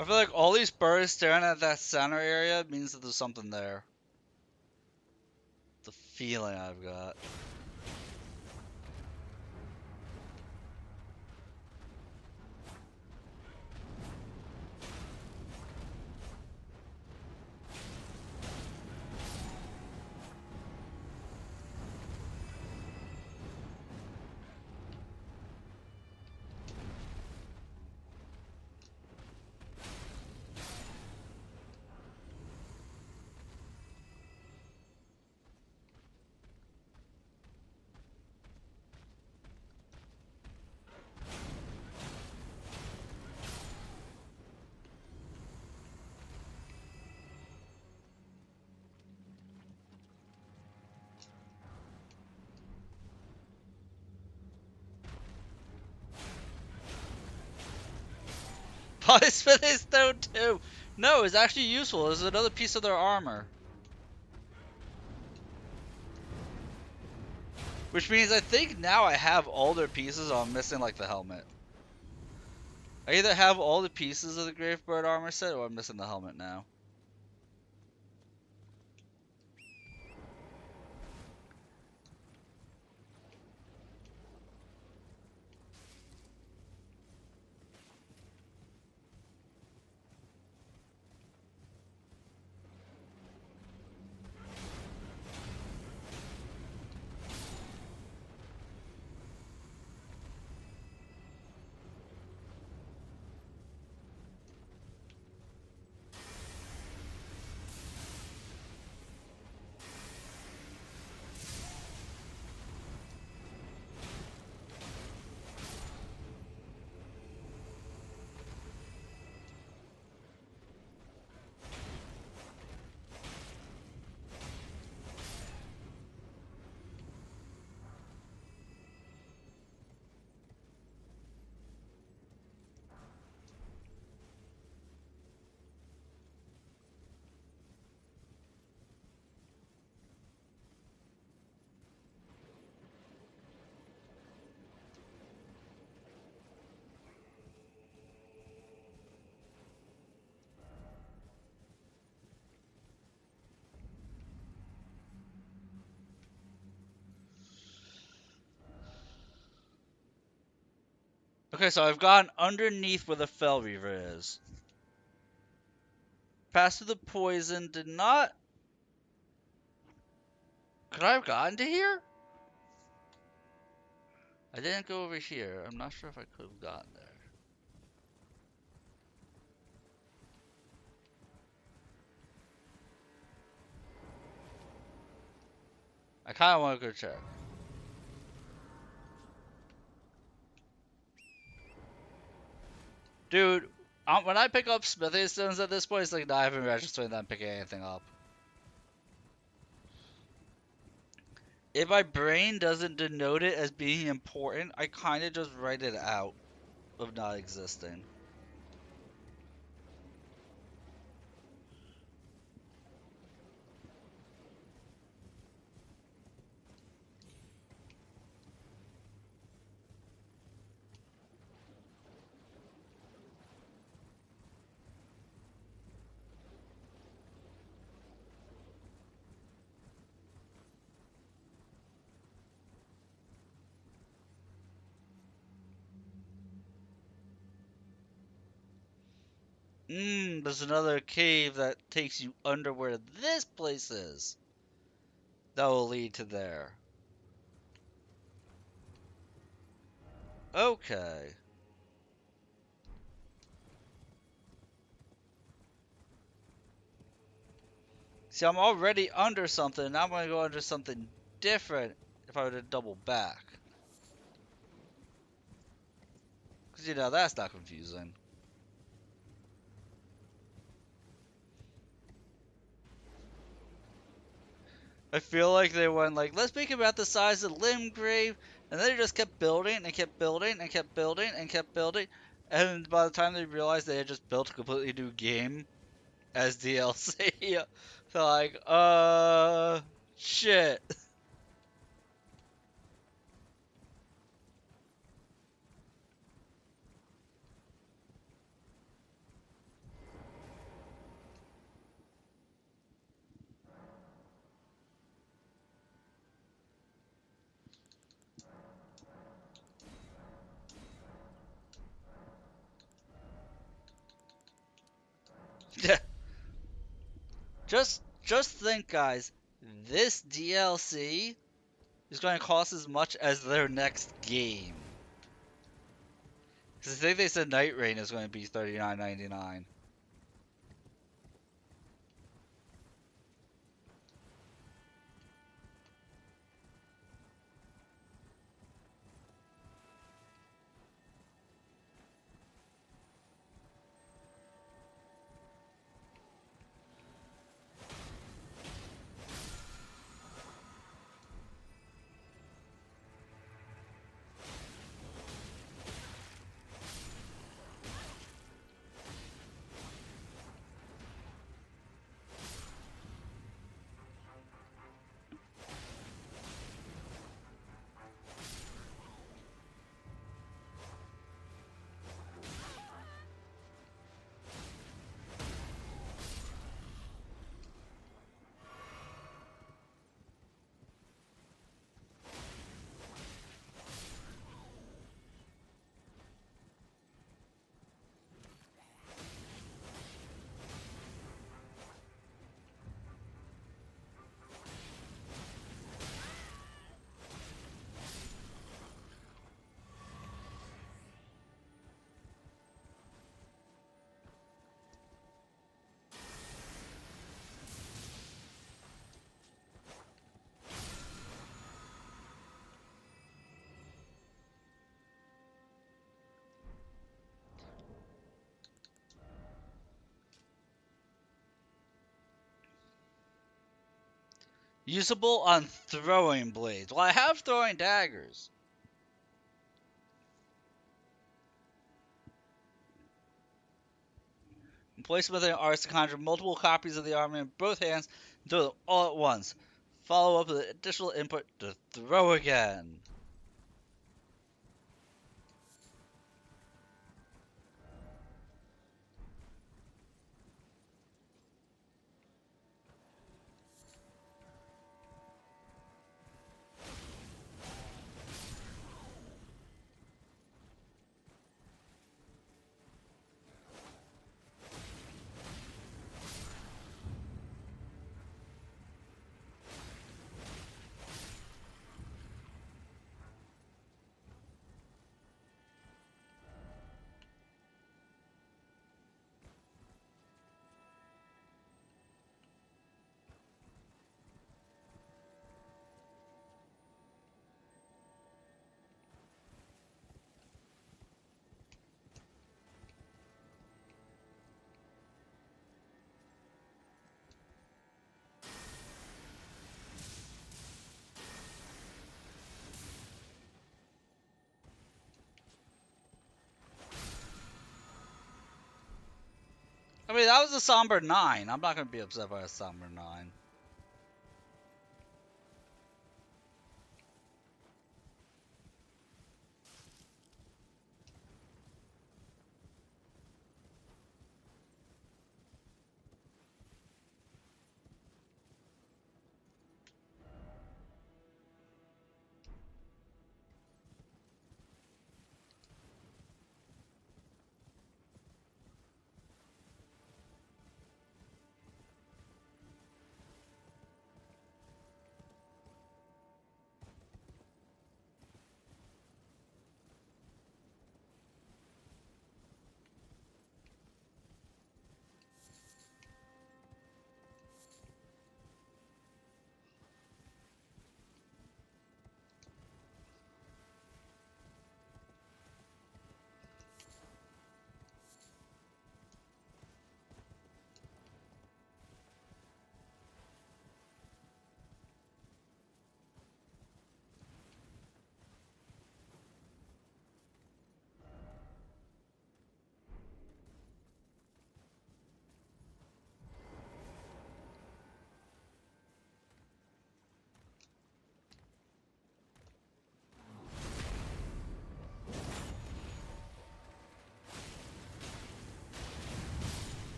I feel like all these birds staring at that center area means that there's something there. The feeling I've got. Punishment is stone too. No, it's actually useful. It's another piece of their armor. Which means I think now I have all their pieces, or I'm missing like the helmet. I either have all the pieces of the Gravebird armor set, or I'm missing the helmet now. Okay, so I've gone underneath where the Fel Reaver is. Passed through the poison, did not... Could I have gotten to here? I didn't go over here. I'm not sure if I could have gotten there. I kind of want to go check. Dude, when I pick up smithing stones at this point, it's like not even registering that I'm picking anything up. If my brain doesn't denote it as being important, I kind of just write it out of not existing. There's another cave that takes you under where this place is. That will lead to there. Okay. See, I'm already under something. Now I'm going to go under something different if I were to double back. Because, you know, that's not confusing. I feel like they went like, let's make it about the size of Limgrave, and then they just kept building and kept building and kept building and kept building, and by the time they realized they had just built a completely new game as DLC, they're like, shit. Just think, guys, this DLC is going to cost as much as their next game. Because I think they said Night Rain is going to be $39.99. Usable on throwing blades. Well, I have throwing daggers. Place within arts to conjure multiple copies of the armor in both hands and throw them all at once. Follow up with additional input to throw again. I mean, that was a somber 9. I'm not gonna be upset by a somber 9.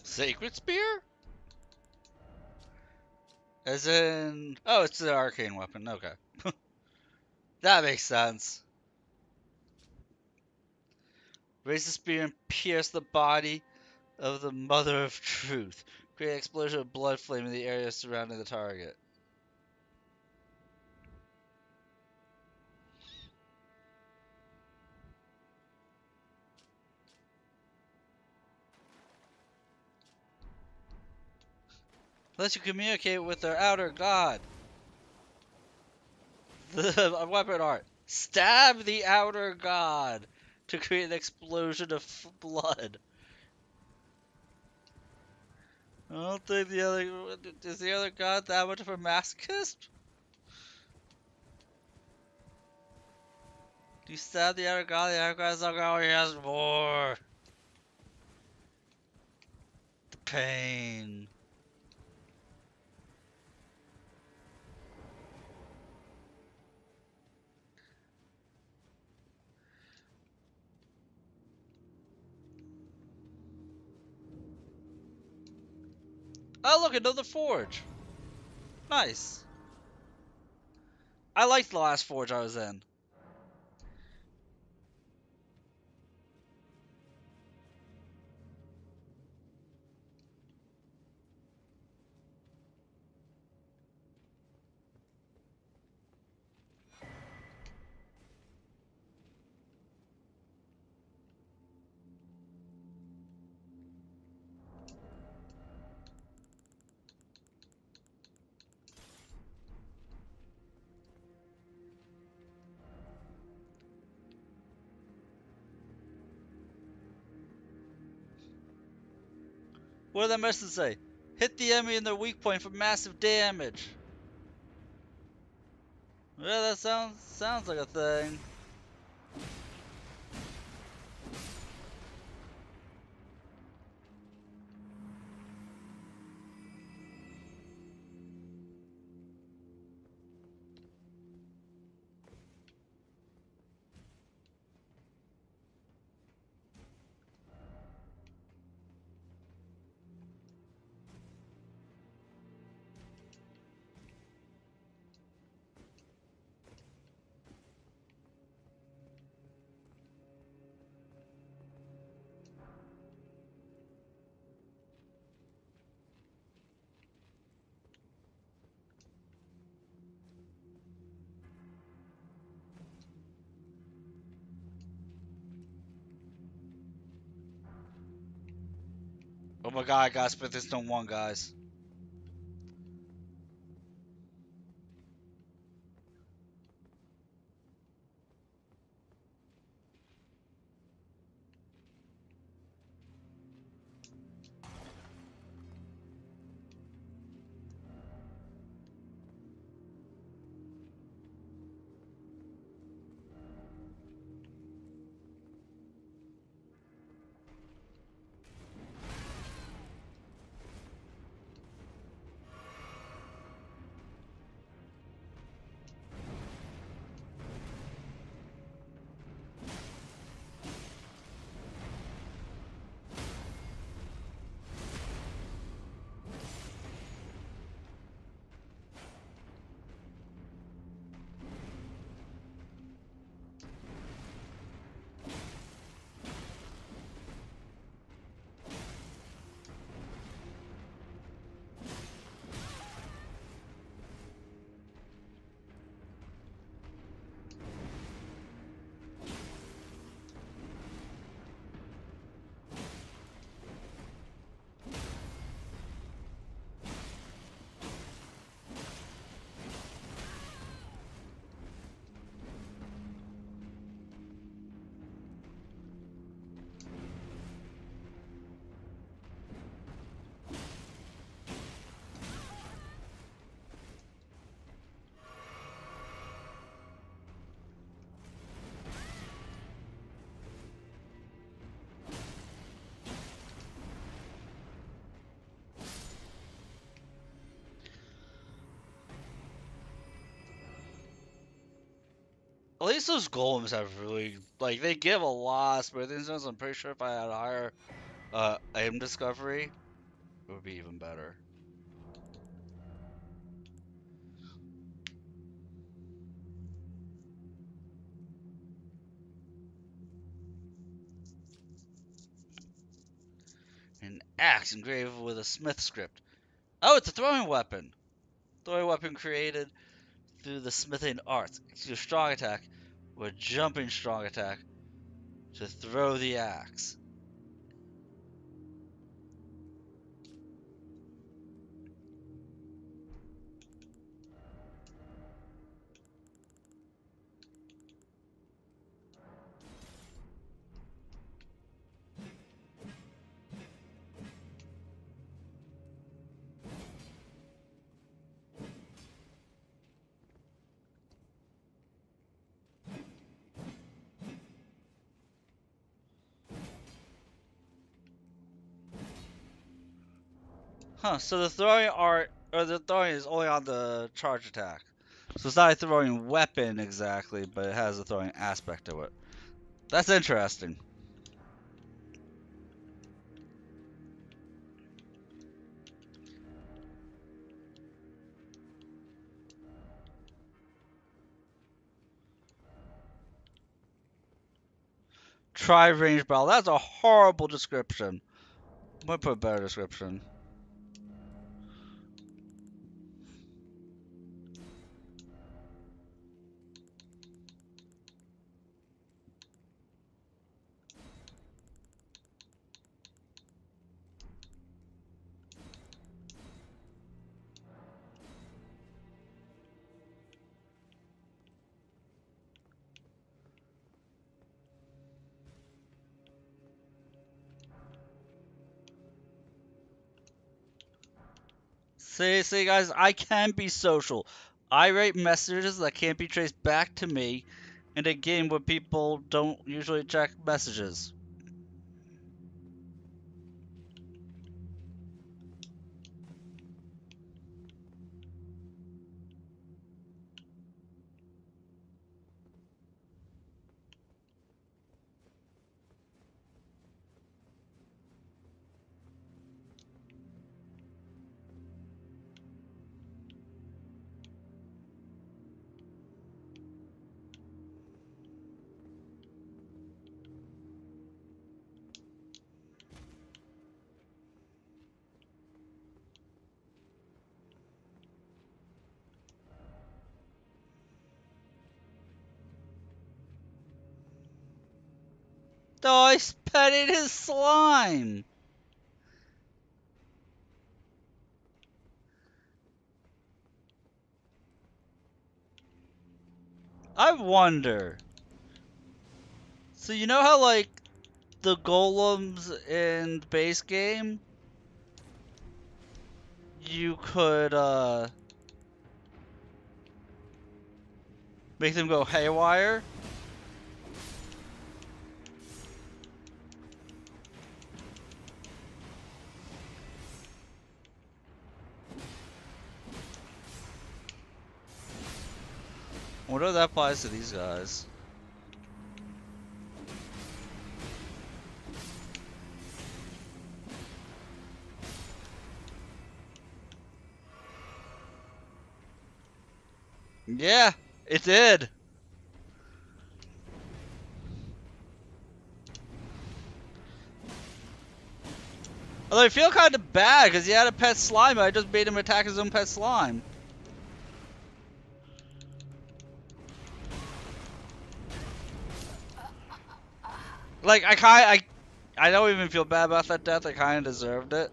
Sacred Spear? As in... Oh, it's the arcane weapon. Okay. That makes sense. Raise the spear and pierce the body of the Mother of Truth. Create an explosion of blood flame in the area surrounding the target. Lets you communicate with their outer god. The weapon art. Stab the outer god to create an explosion of blood. I don't think the other... Is the other god that much of a masochist? Do you stab the outer god? The outer god's like, oh, he has more. The pain. Oh, look, another forge. Nice. I liked the last forge I was in. What did that message say? Hit the enemy in their weak point for massive damage. Yeah, that sounds like a thing. Oh my god, I gotta spit this on one, guys. At least those golems have really like they give a lot of spirit instance. I'm pretty sure if I had a higher aim discovery, it would be even better. An axe engraved with a smith script. Oh, it's a throwing weapon. Throwing weapon created through the smithing arts. Use strong attack with jumping strong attack to throw the axe. Huh, so the throwing art or the throwing is only on the charge attack. So it's not a throwing weapon exactly, but it has a throwing aspect to it. That's interesting. Try range battle. That's a horrible description. I'm gonna put a better description. See, guys, I can be social. I write messages that can't be traced back to me in a game where people don't usually check messages. Oh, I petted his slime! I wonder. So you know how like the golems in the base game, you could make them go haywire? I wonder if that applies to these guys. Yeah, it did. Although I feel kind of bad because he had a pet slime, I just made him attack his own pet slime. Like I don't even feel bad about that death. I kind of deserved it.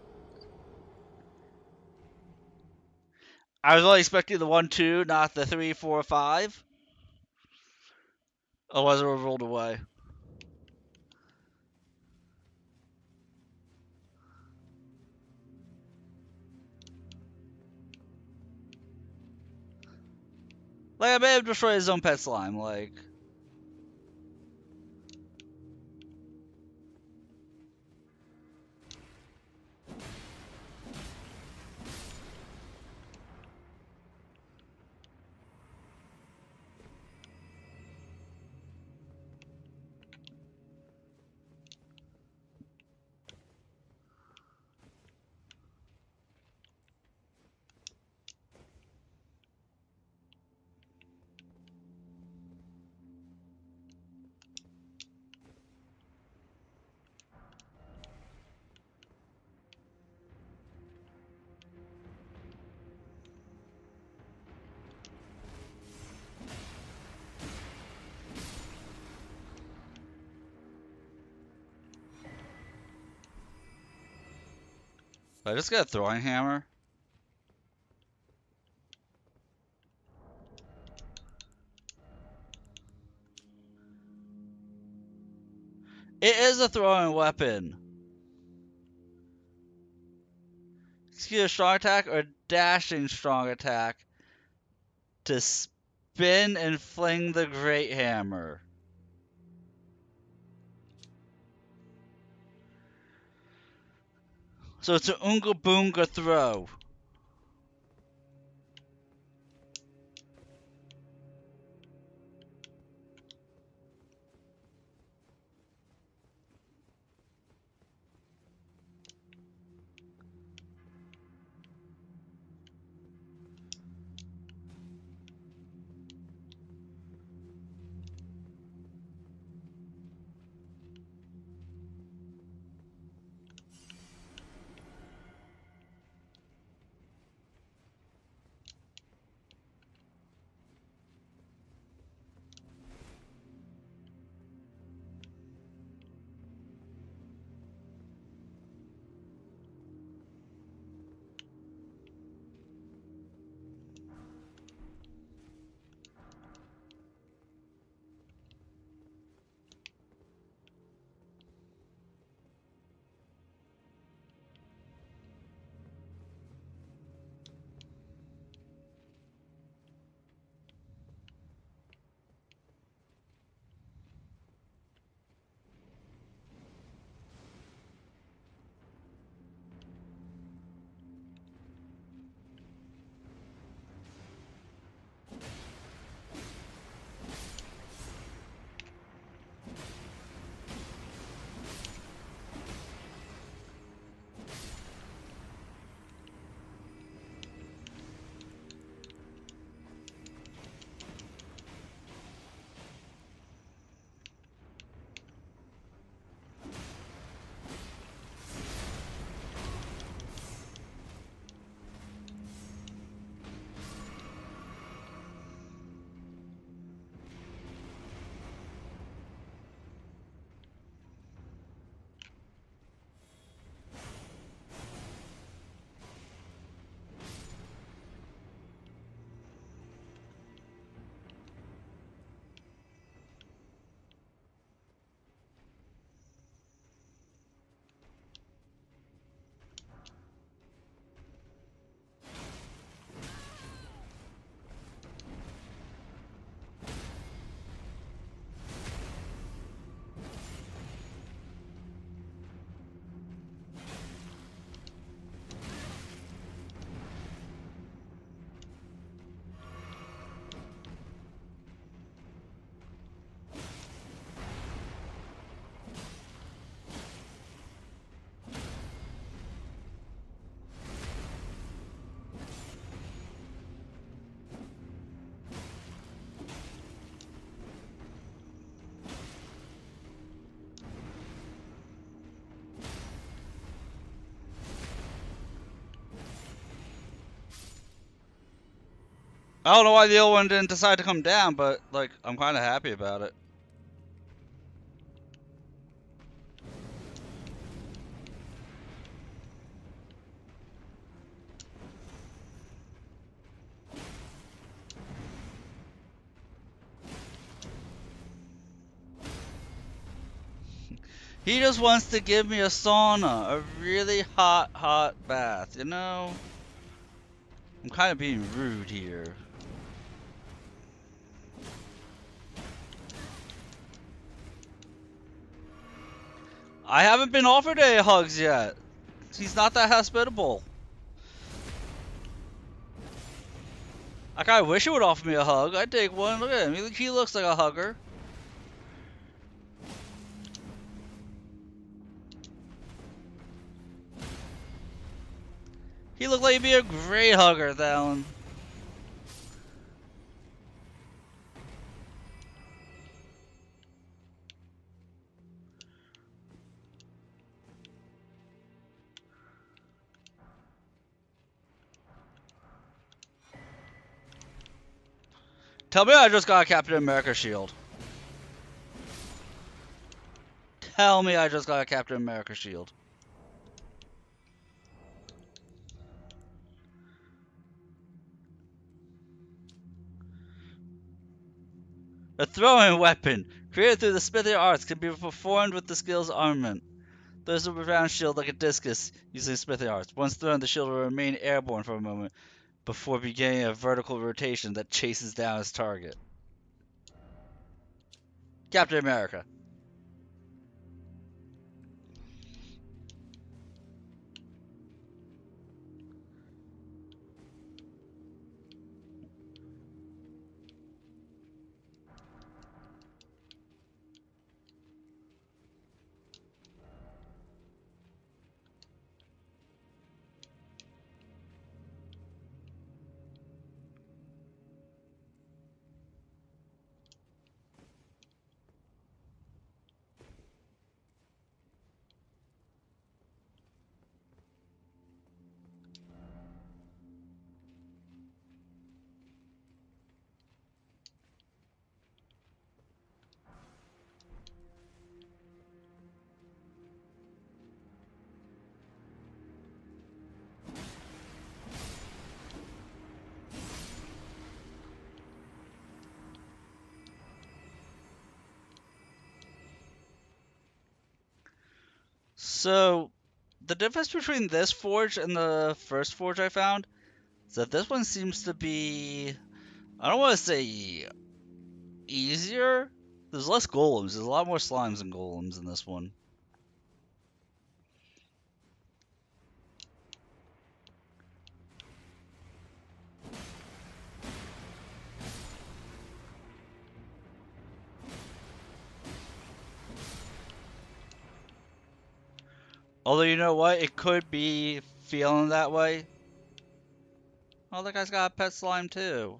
I was only expecting the 1-2, not the 3-4-5. Otherwise, I would have rolled away. Like I made him destroy his own pet slime. Like. I just got a throwing hammer. It is a throwing weapon. Excuse a strong attack or dashing strong attack to spin and fling the great hammer. So it's an Oonga Boonga throw. I don't know why the other one didn't decide to come down, but like I'm kind of happy about it. He just wants to give me a sauna, a really hot, hot bath, you know? I'm kind of being rude here. I haven't been offered any hugs yet. He's not that hospitable. I kinda wish he would offer me a hug. I'd take one. Look at him. He looks like a hugger. He looked like he'd be a great hugger, Thalen. Tell me I just got a Captain America shield. Tell me I just got a Captain America shield. A throwing weapon, created through the smithy arts, can be performed with the skill's armament. There's a round shield like a discus using smithy arts. Once thrown, the shield will remain airborne for a moment before beginning a vertical rotation that chases down its target. Captain America. So, the difference between this forge and the first forge I found is that this one seems to be, I don't want to say easier. There's less golems. There's a lot more slimes and golems in this one. Although, you know what? It could be feeling that way. Oh, that guy's got a pet slime too.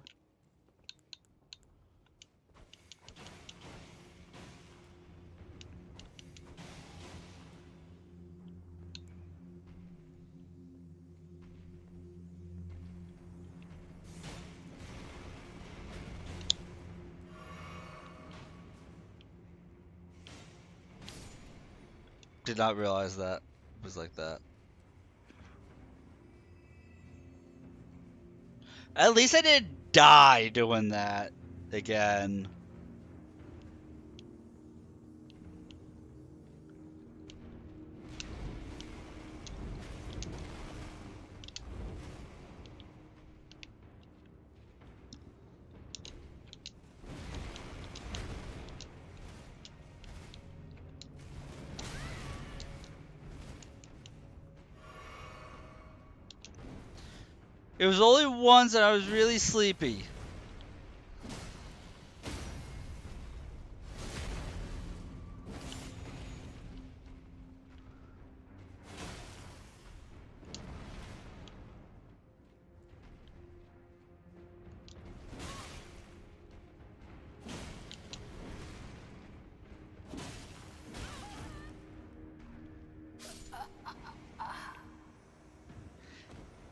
Did not realize that it was like that. At least I didn't die doing that again. It was only once and I was really sleepy.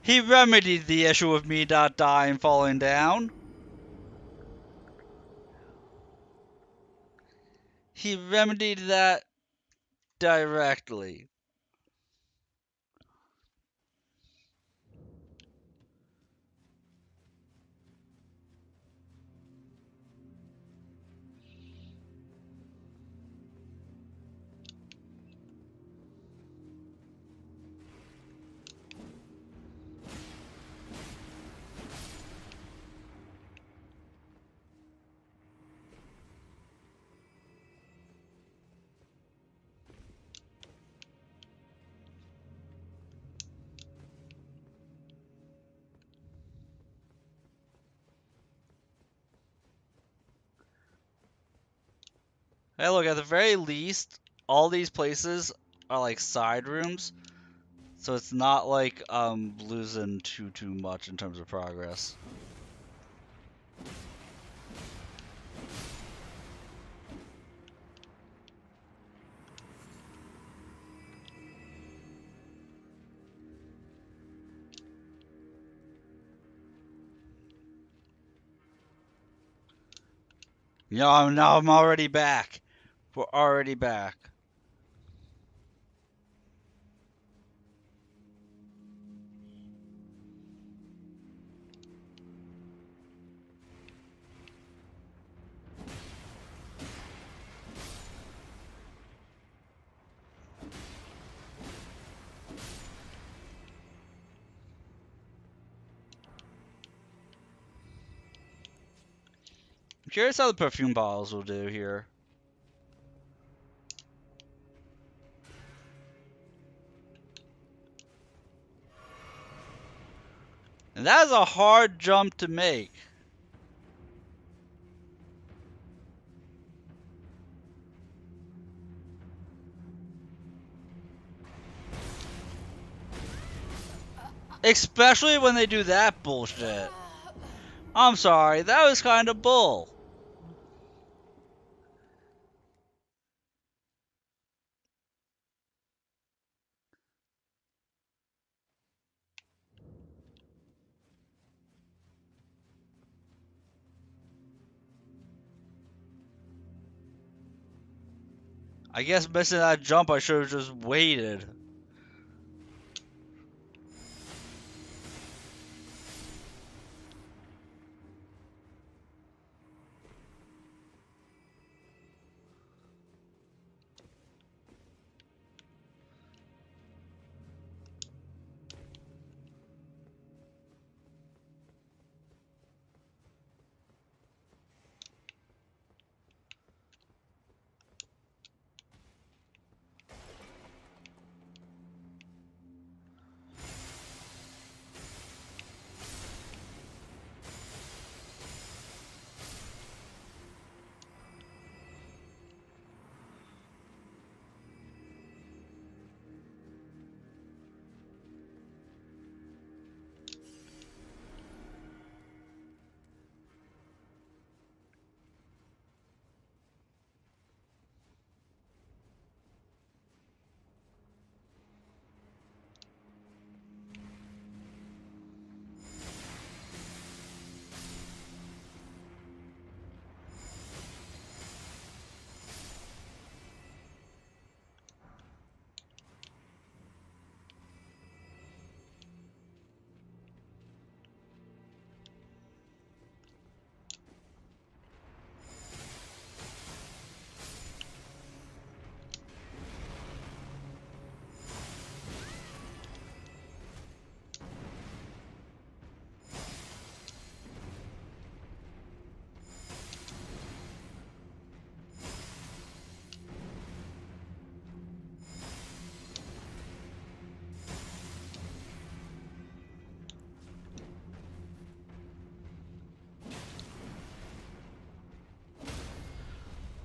He remedied the issue of me not dying falling down. He remedied that directly. Hey, look, at the very least, all these places are like side rooms, so it's not like losing too much in terms of progress. Now I'm already back. We're already back. I'm curious how the perfume bottles will do here. And that is a hard jump to make. Especially when they do that bullshit. I'm sorry, that was kind of bull. I guess missing that jump, I should have just waited.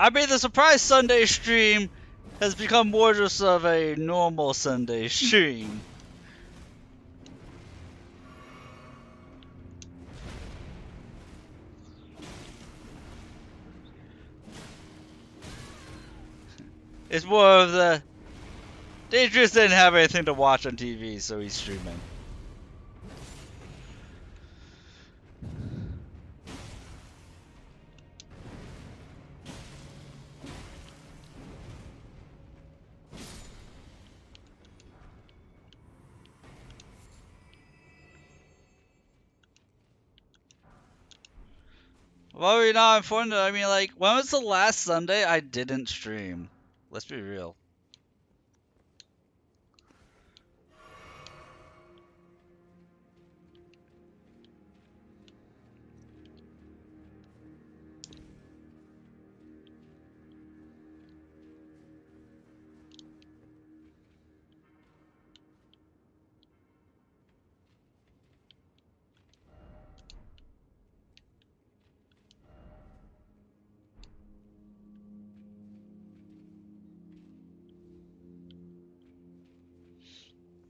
I mean, the surprise Sunday stream has become more just of a normal Sunday stream. It's more of the Dangerous didn't have anything to watch on TV, so he's streaming. Well, you know, I'm informed. I mean, like, when was the last Sunday I didn't stream? Let's be real.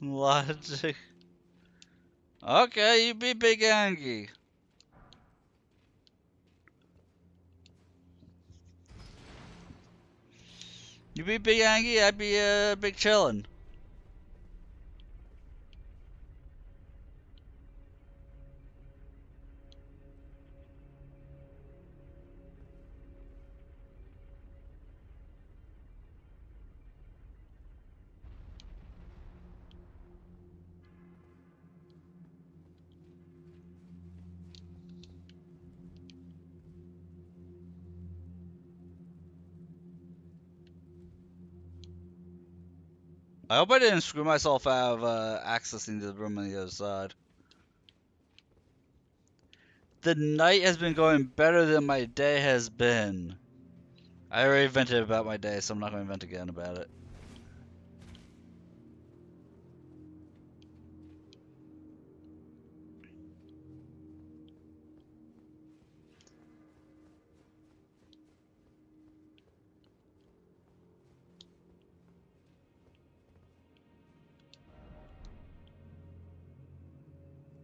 Logic. Okay, you be Big Angie. You be Big Angie, I'd be Big Chillin'. I hope I didn't screw myself out of accessing the room on the other side. The night has been going better than my day has been. I already vented about my day, so I'm not going to vent again about it.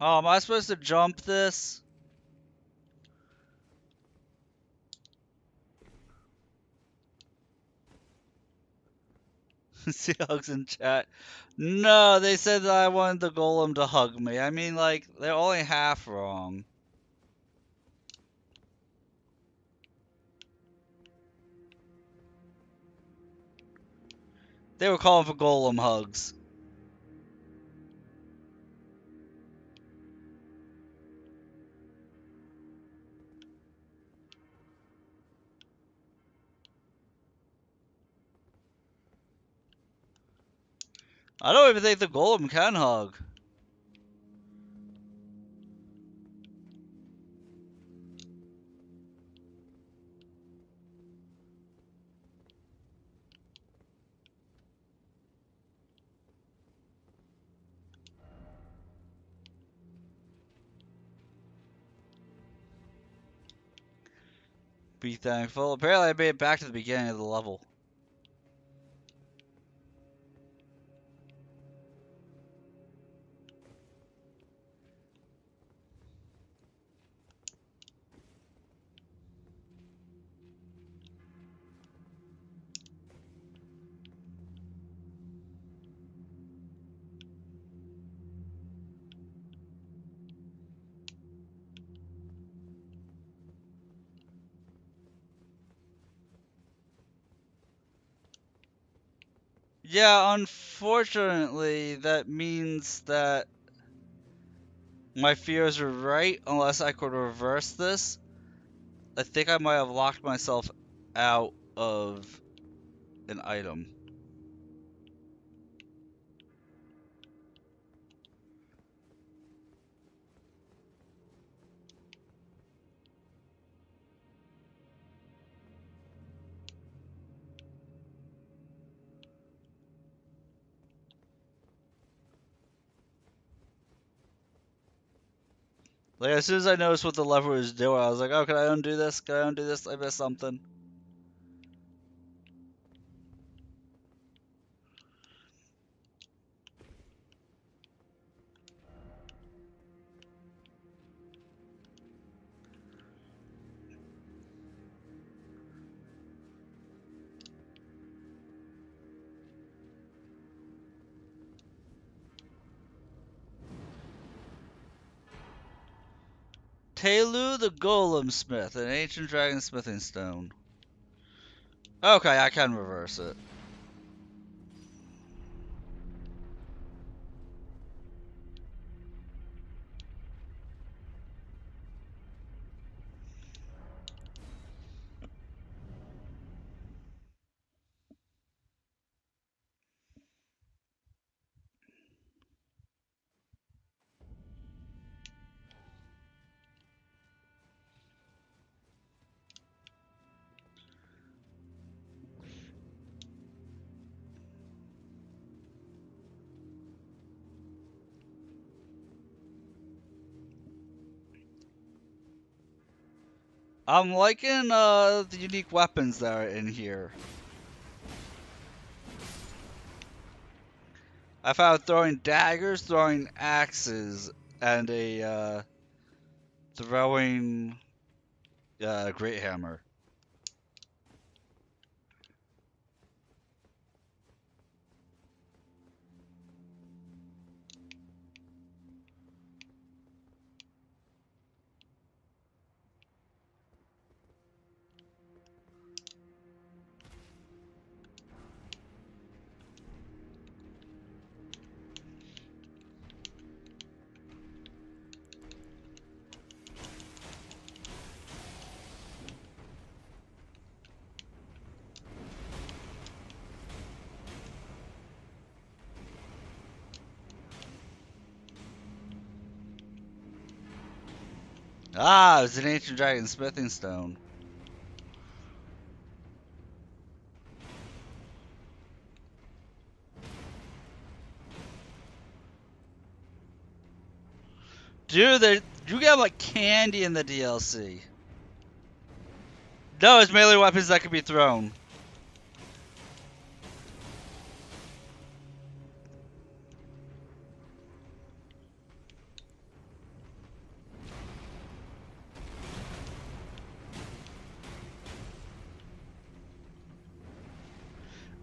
Oh, am I supposed to jump this? See hugs in chat. No, they said that I wanted the golem to hug me. I mean, like, they're only half wrong. They were calling for golem hugs. I don't even think the golem can hug. Be thankful. Apparently, I made it back to the beginning of the level. Yeah, unfortunately, that means that my fears are right, unless I could reverse this. I think I might have locked myself out of an item. Like, as soon as I noticed what the lever was doing, I was like, oh, can I undo this? Can I undo this? I missed something. Telu the Golem Smith, an ancient dragon smithing stone. Okay, I can reverse it. I'm liking the unique weapons that are in here. I found throwing daggers, throwing axes, and a throwing great hammer. Ah, it's an ancient dragon smithing stone. Dude, you get like candy in the DLC. No, it's melee weapons that can be thrown.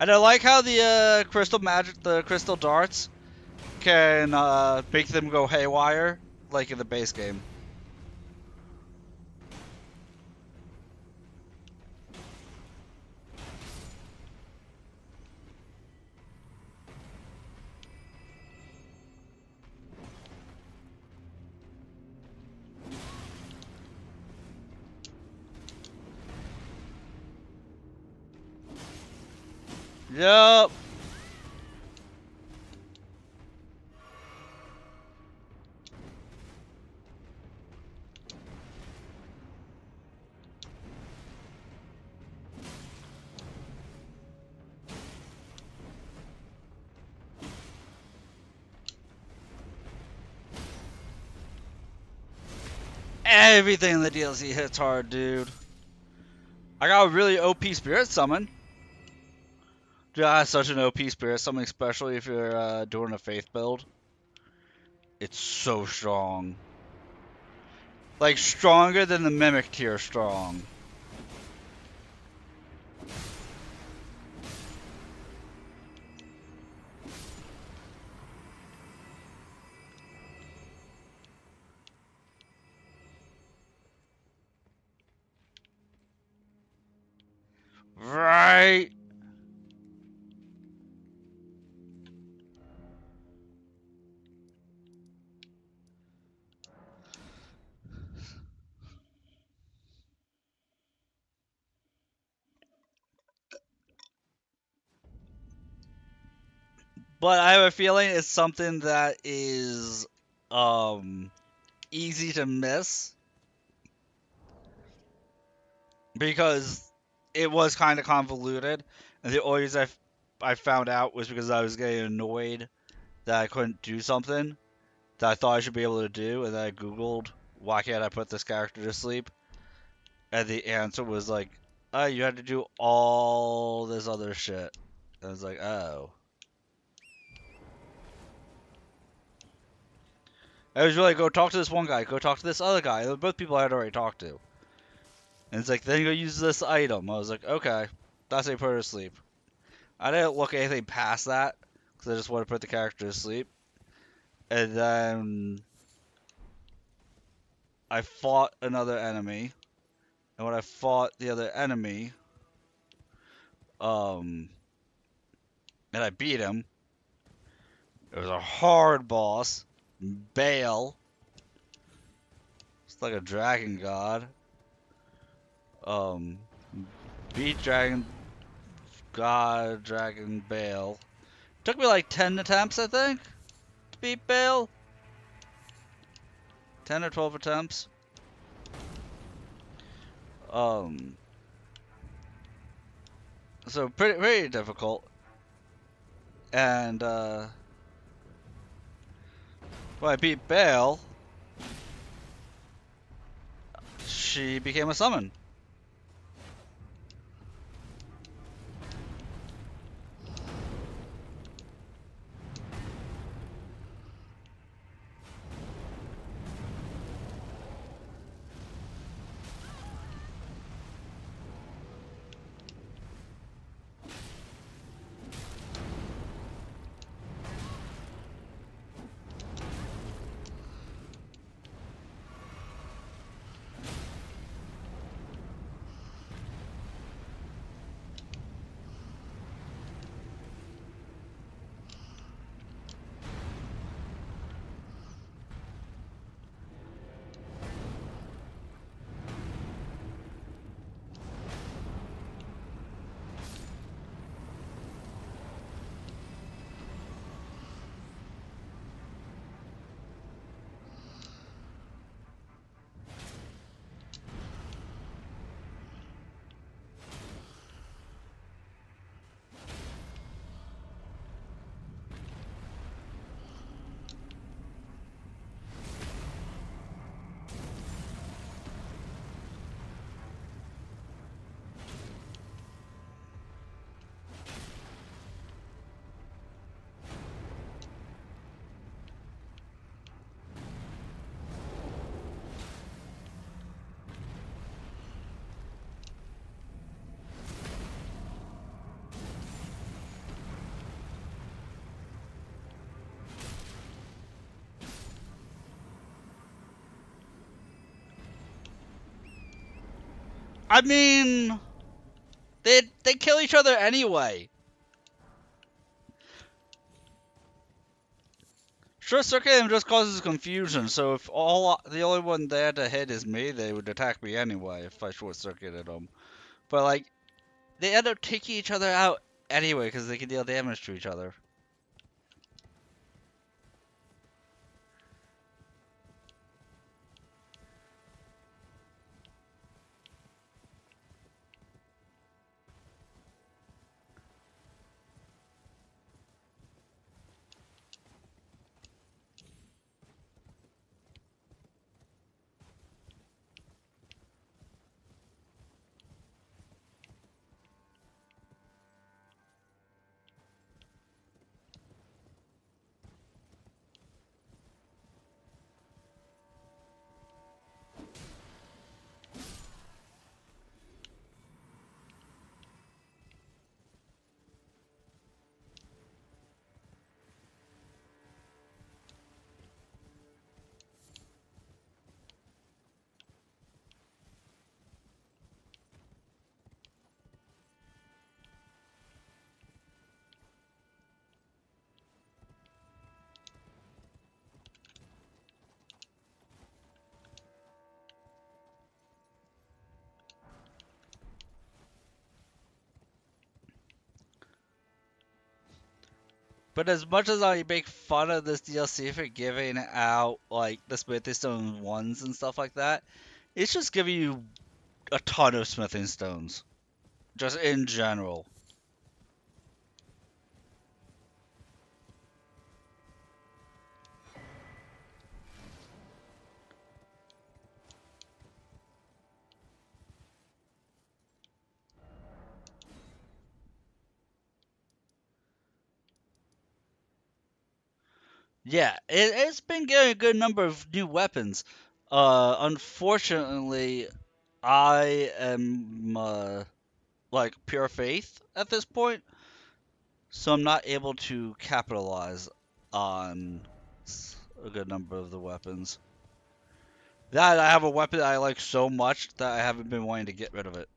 And I like how the crystal darts can make them go haywire, like in the base game. Yup. Everything in the DLC hits hard, dude. I got a really OP spirit summon. Dude, I have such an OP spirit summon, especially if you're doing a faith build. It's so strong. Like, stronger than the Mimic tier strong. Right? But I have a feeling it's something that is easy to miss because it was kind of convoluted, and the only reason I found out was because I was getting annoyed that I couldn't do something that I thought I should be able to do, and then I googled why can't I put this character to sleep, and the answer was like, oh, you had to do all this other shit. And I was like, oh. I was really go talk to this one guy, go talk to this other guy. They're both people I had already talked to. And it's like, then you go use this item. I was like, okay, that's a put her to sleep. I didn't look anything past that because I just want to put the character to sleep. And then I fought another enemy, and when I fought the other enemy, um, and I beat him, it was a hard boss, Bale. It's like a dragon god. Um, beat dragon god, dragon Bale. Took me like 10 attempts, I think, to beat Bale. 10 or 12 attempts. Um, so pretty difficult. And when I beat Bale, she became a summon. I mean, they kill each other anyway. Short circuit him just causes confusion. So if the only one there to hit is me, they would attack me anyway if I short circuited them. But like, they end up taking each other out anyway because they can deal damage to each other. But as much as I make fun of this DLC for giving out like the Smithing Stone ones and stuff like that, it's just giving you a ton of Smithing Stones, just in general. Yeah, it's been getting a good number of new weapons. Unfortunately, I am like pure faith at this point, so I'm not able to capitalize on a good number of the weapons. That I have a weapon I like so much that I haven't been wanting to get rid of it.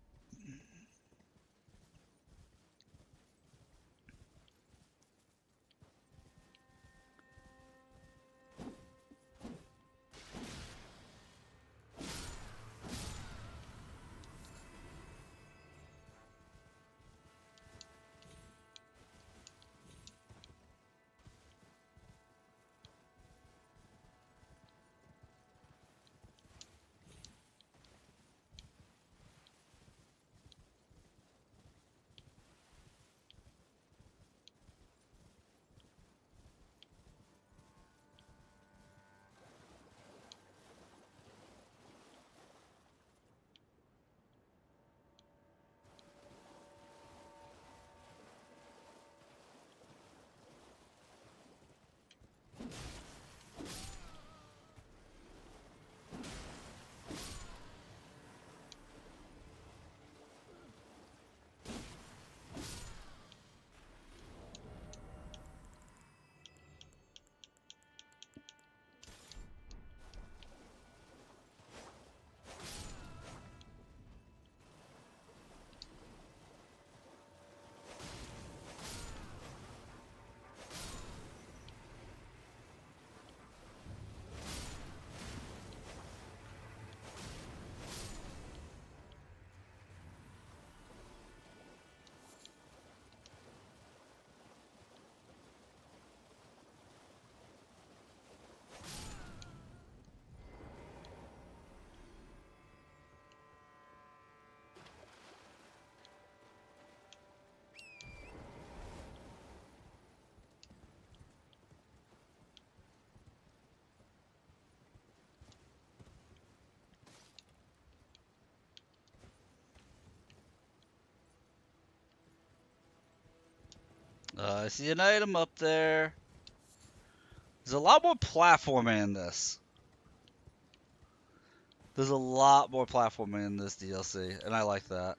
I see an item up there. There's a lot more platforming in this. There's a lot more platforming in this DLC, and I like that.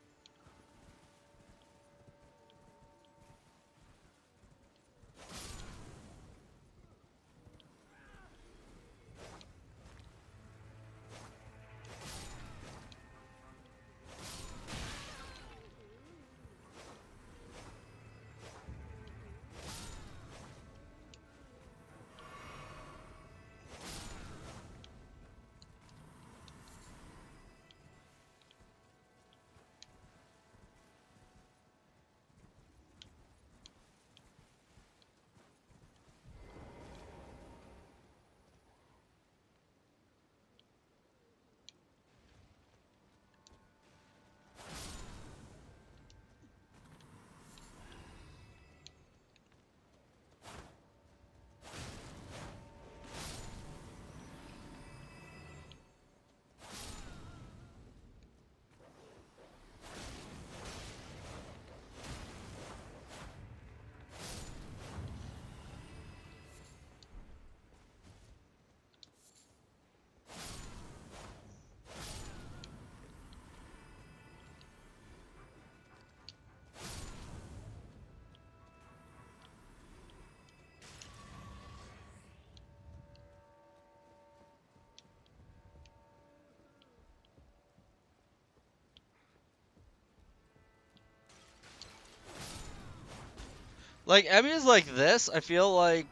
Like, enemies like this, I feel like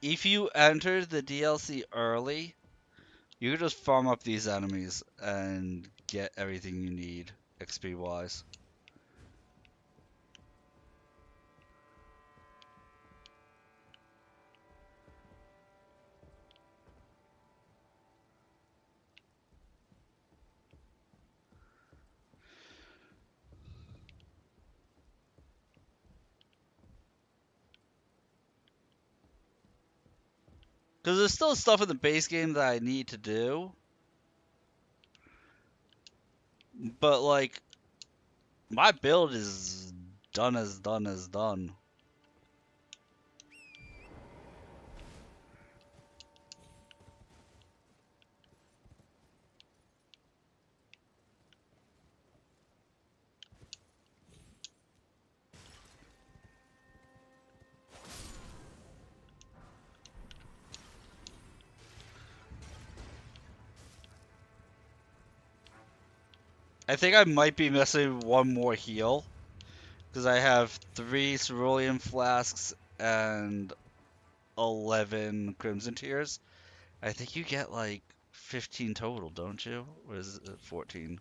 if you enter the DLC early, you can just farm up these enemies and get everything you need XP wise. Because there's still stuff in the base game that I need to do, but like, my build is done as done as done. I think I might be missing one more heal, because I have 3 cerulean flasks and 11 crimson tears. I think you get like 15 total, don't you? Or is it 14?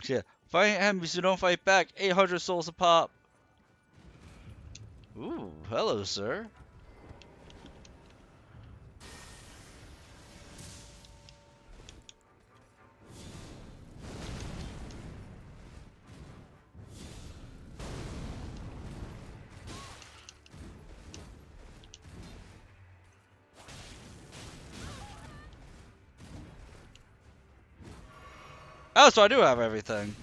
Yeah. Fighting enemies who don't fight back, 800 souls a pop. Ooh, hello, sir. Oh, so I do have everything.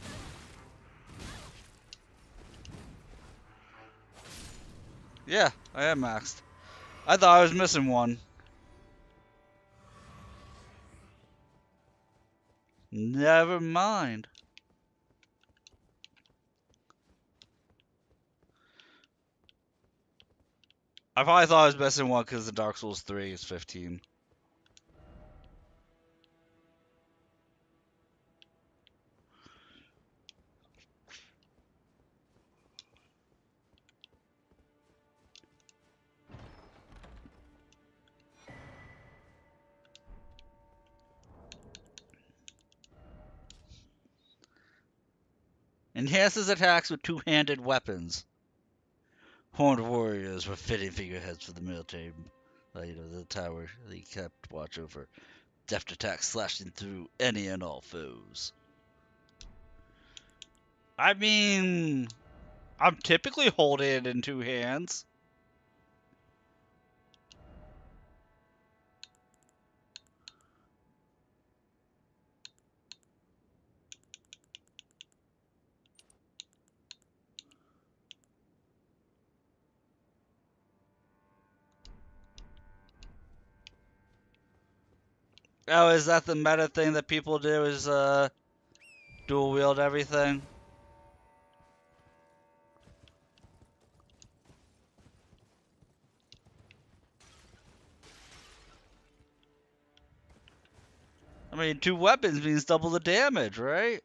Yeah, I am maxed. I thought I was missing one. Never mind. I probably thought I was missing one because the Dark Souls 3 is 15. Enhances attacks with two-handed weapons. Horned warriors were fitting figureheads for the military, the tower they kept watch over. Deft attacks slashing through any and all foes. I mean, I'm typically holding it in two hands. Oh, is that the meta thing that people do? Is dual wield everything? I mean, two weapons means double the damage, right?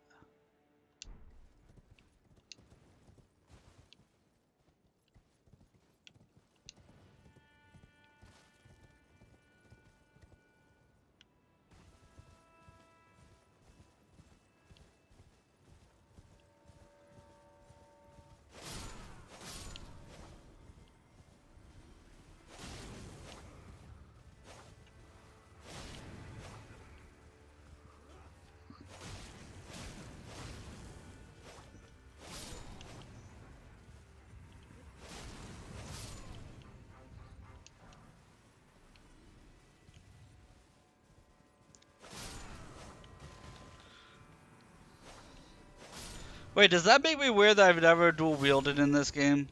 Wait, does that make me weird that I've never dual wielded in this game?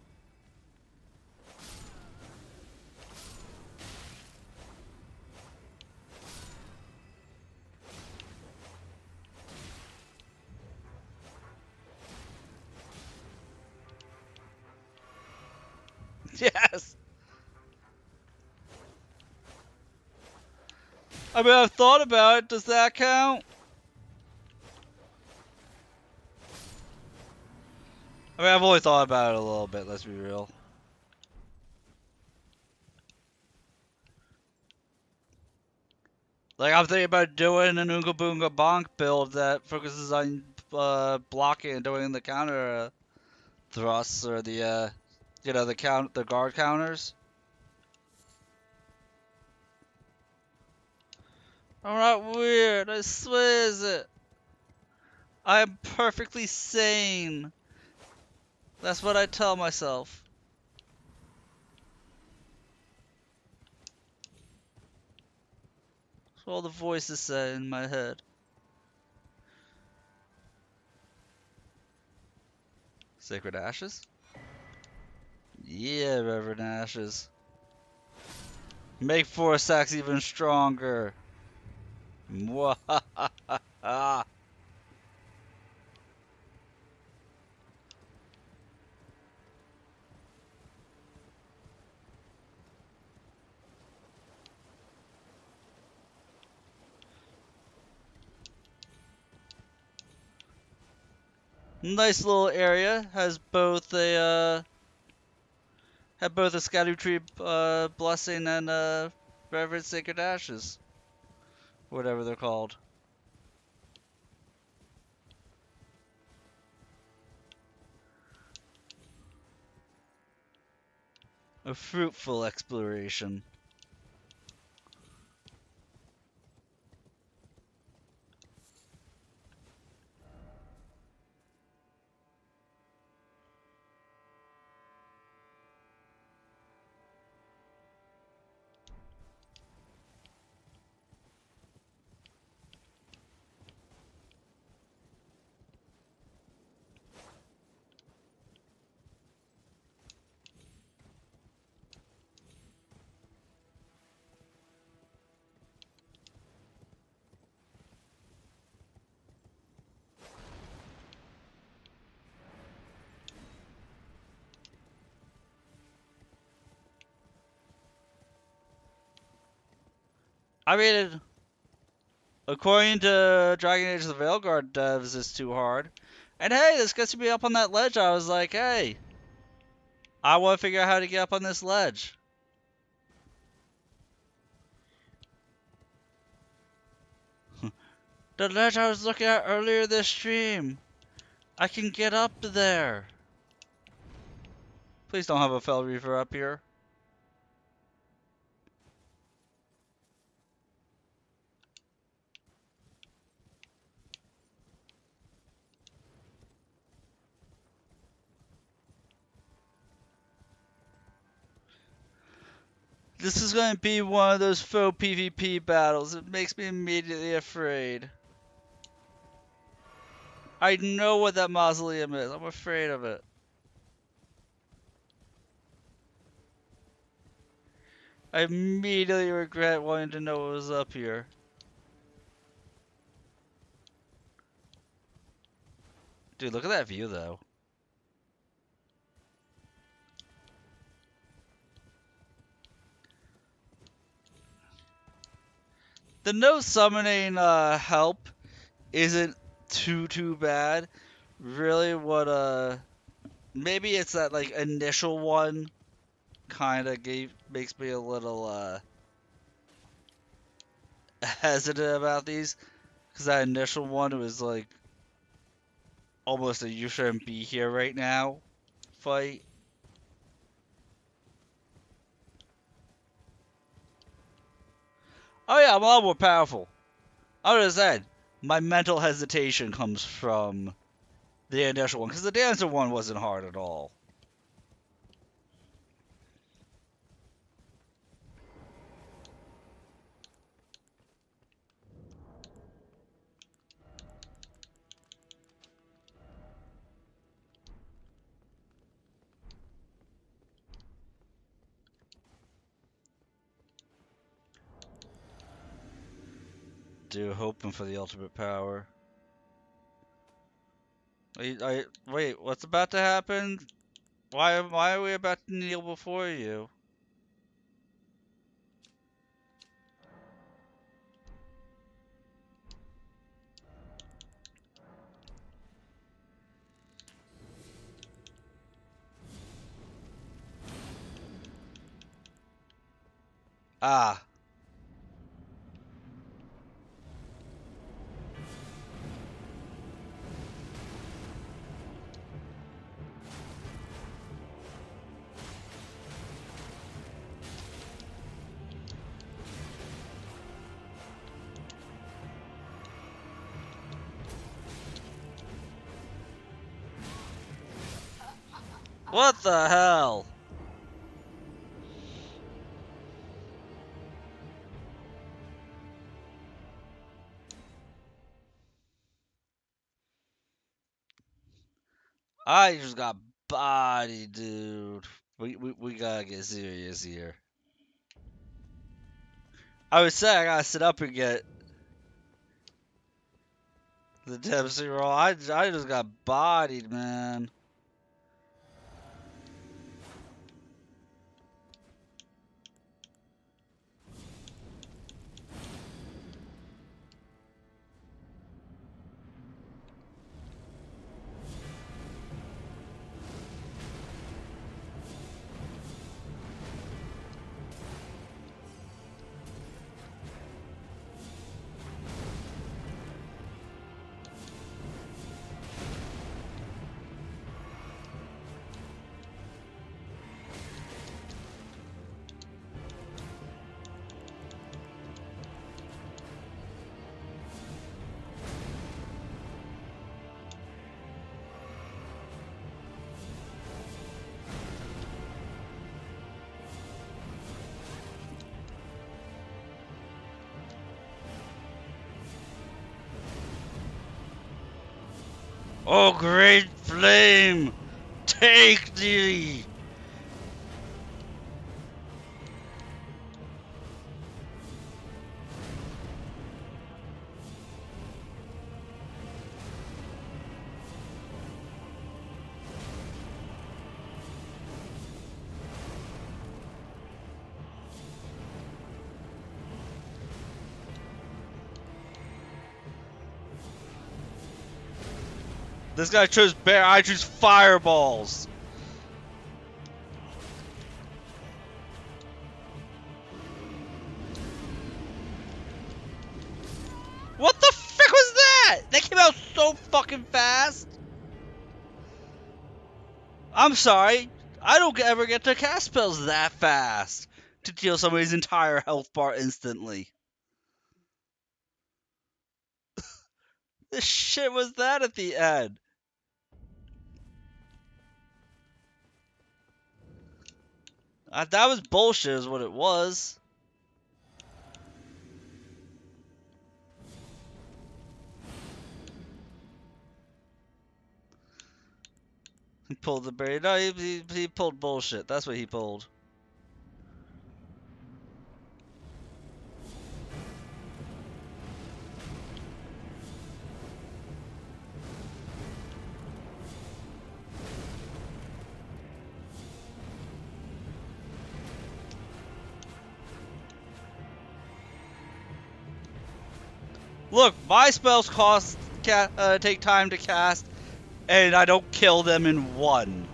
Yes. I mean, I've thought about it. Does that count? I mean, I've only thought about it a little bit, let's be real. Like, I'm thinking about doing an Oonga Boonga Bonk build that focuses on blocking and doing the counter thrusts or the, the guard counters. I'm not weird, I swear it. I am perfectly sane. That's what I tell myself. That's what all the voices say in my head. Sacred Ashes? Yeah, Reverend Ashes. Make Force Axe even stronger. Mwahahaha. Nice little area. Has both a Scadutree blessing and Reverend Sacred Ashes. Whatever they're called. A fruitful exploration. I mean, according to Dragon Age: The Veilguard devs, it's too hard. And hey, this gets me up on that ledge. I was like, hey, I want to figure out how to get up on this ledge. The ledge I was looking at earlier this stream. I can get up there. Please don't have a Fel Reaver up here. This is going to be one of those faux PvP battles. It makes me immediately afraid. I know what that mausoleum is. I'm afraid of it. I immediately regret wanting to know what was up here. Dude, look at that view, though. The no summoning help isn't too bad. Really, what maybe it's that like initial one kind of makes me a little hesitant about these, because that initial one was like almost a you shouldn't be here right now fight. Oh yeah, I'm a lot more powerful. I just said my mental hesitation comes from the initial one, because the dancer one wasn't hard at all. Dude, hoping for the ultimate power. Wait, what's about to happen? Why are we about to kneel before you? Ah. What the hell? I just got bodied, dude. We gotta get serious here. I would say I gotta sit up and get the Dempsey roll. I just got bodied, man. Oh, great flame! Take thee! This guy chose bear, I choose fireballs! What the frick was that? That came out so fucking fast! I'm sorry, I don't ever get to cast spells that fast to deal somebody's entire health bar instantly. This shit was that at the end. That was bullshit, is what it was. He pulled the berry. No, he pulled bullshit. That's what he pulled. Look, my spells take time to cast, and I don't kill them in one.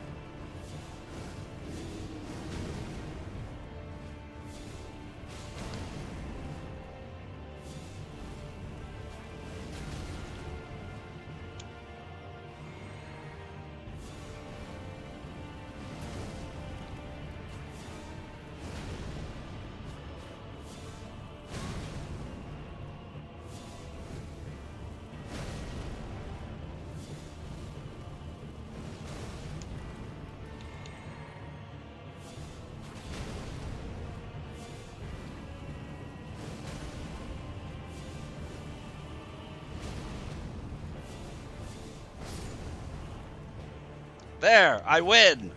There, I win.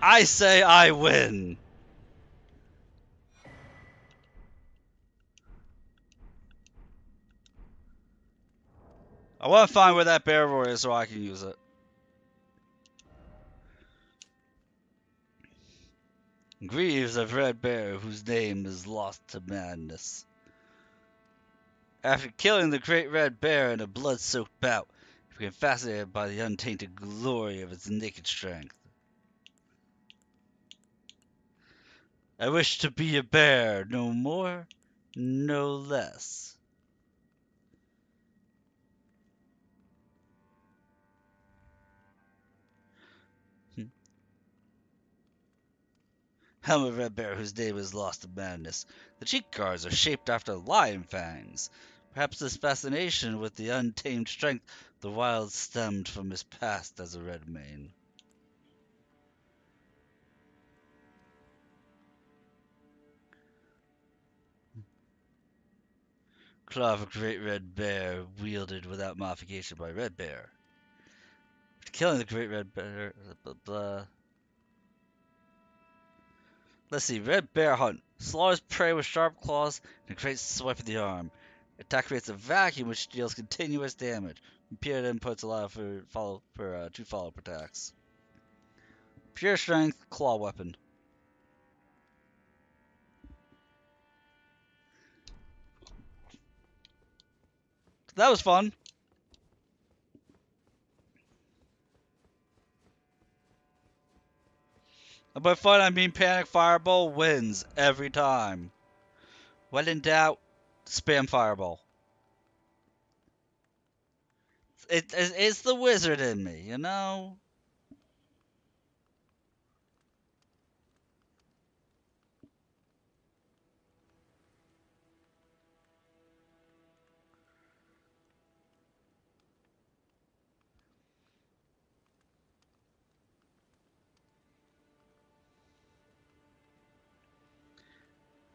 I say I win. I want to find where that bear roar is so I can use it. Grieves of Red Bear, whose name is lost to madness. After killing the great red bear in a blood-soaked bout, he became fascinated by the untainted glory of its naked strength. I wish to be a bear, no more, no less. Helmet Red Bear, whose name is lost to madness. The cheek guards are shaped after lion fangs. Perhaps this fascination with the untamed strength of the wild stemmed from his past as a Redmane. Claw of a great red bear, wielded without modification by Red Bear. Killing the great red bear. Blah, blah. Let's see. Red bear hunt. Slaughters prey with sharp claws and a great swipe of the arm. Attack creates a vacuum which deals continuous damage. Repeated inputs allow for two follow-up attacks. Pure strength claw weapon. That was fun. By fun, I mean Panic Fireball wins every time. When in doubt, spam Fireball. It's the wizard in me, you know?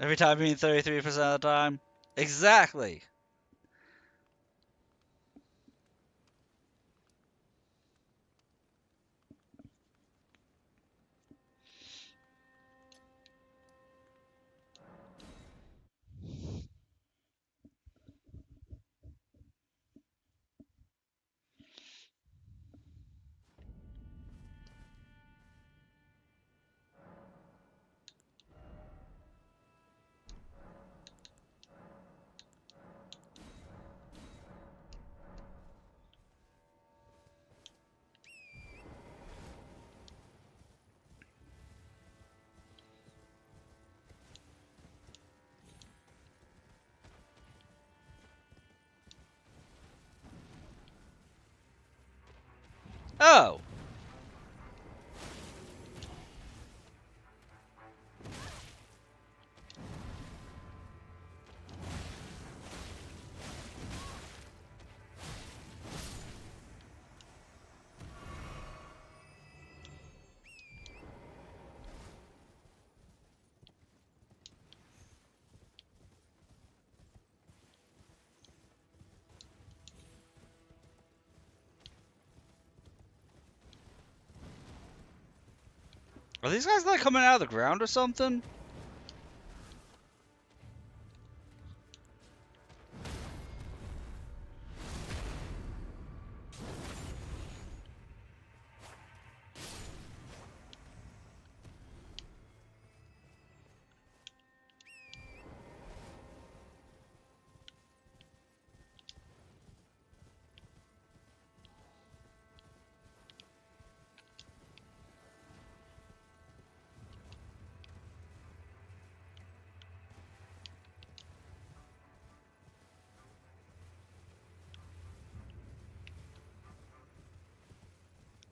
Every time, I mean 33% of the time. Exactly. Oh! Are these guys like coming out of the ground or something?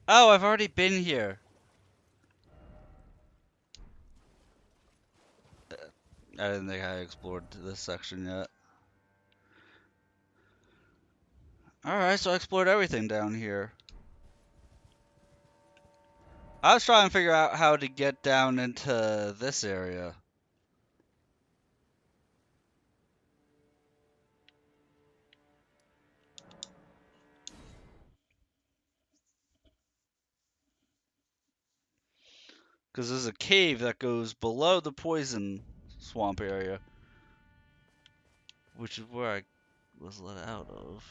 Oh, I've already been here. I didn't think I explored this section yet. Alright, so I explored everything down here. I was trying to figure out how to get down into this area. Because there's a cave that goes below the poison swamp area. Which is where I was let out of.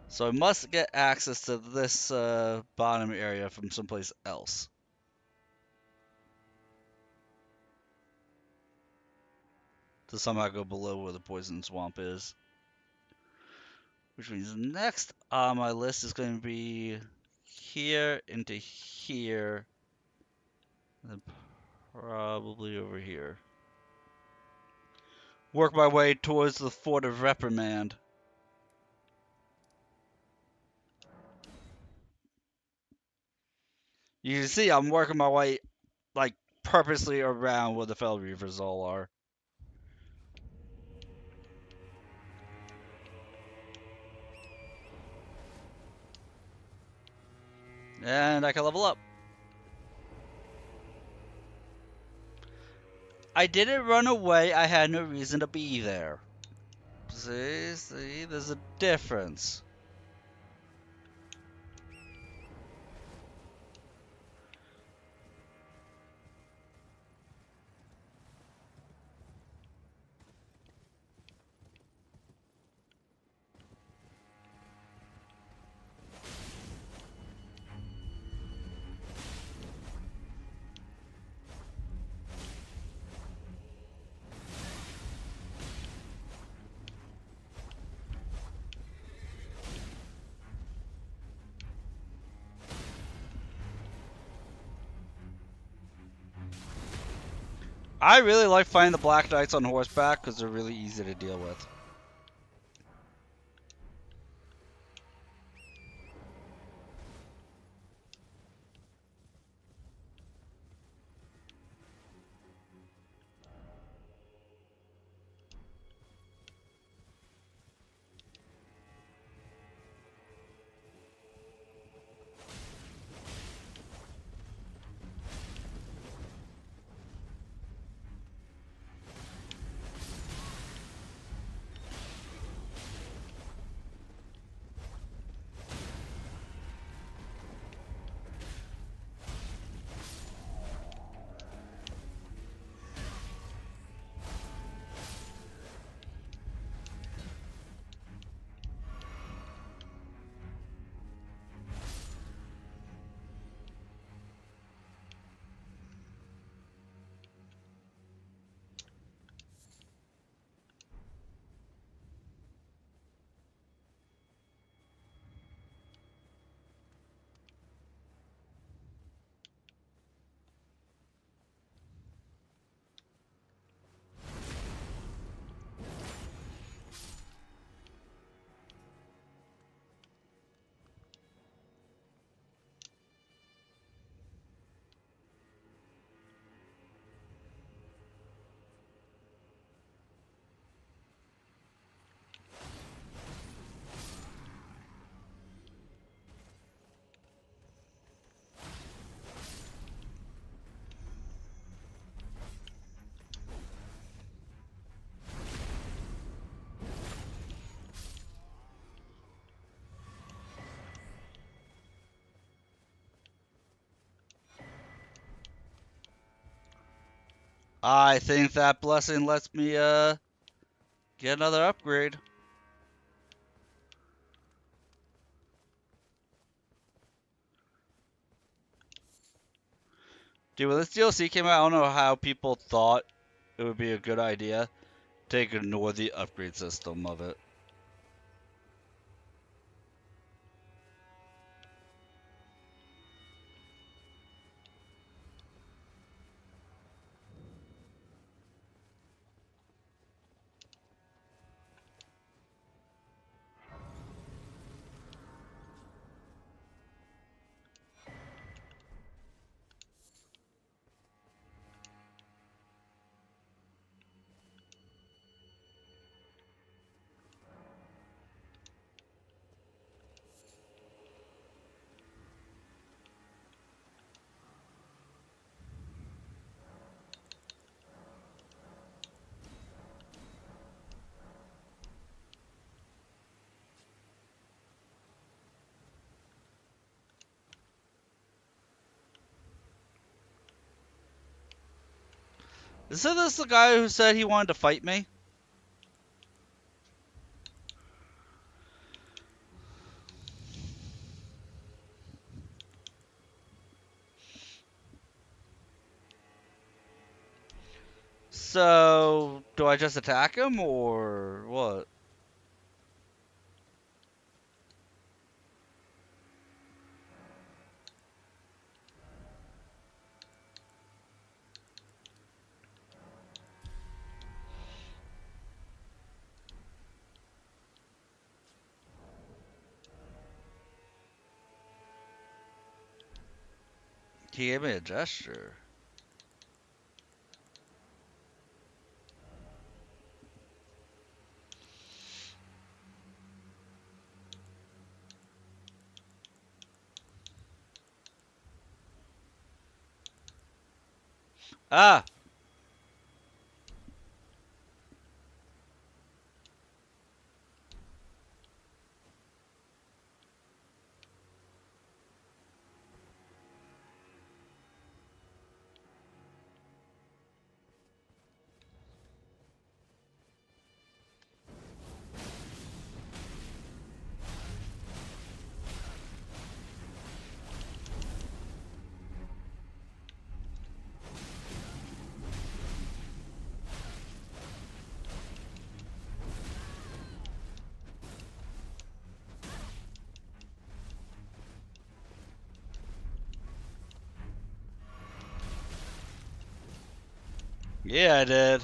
So I must get access to this bottom area from someplace else. To somehow go below where the poison swamp is. Which means next on my list is going to be here into here. And then probably over here. Work my way towards the Fort of Reprimand. You can see I'm working my way, like, purposely around where the Fel Reavers all are. And I can level up. I didn't run away, I had no reason to be there. See, there's a difference. I really like fighting the Black Knights on horseback because they're really easy to deal with. I think that blessing lets me get another upgrade. Dude, when this DLC came out, I don't know how people thought it would be a good idea to ignore the upgrade system of it. Isn't this the guy who said he wanted to fight me? So, do I just attack him or what? He gave me a gesture. Ah! Yeah, I did.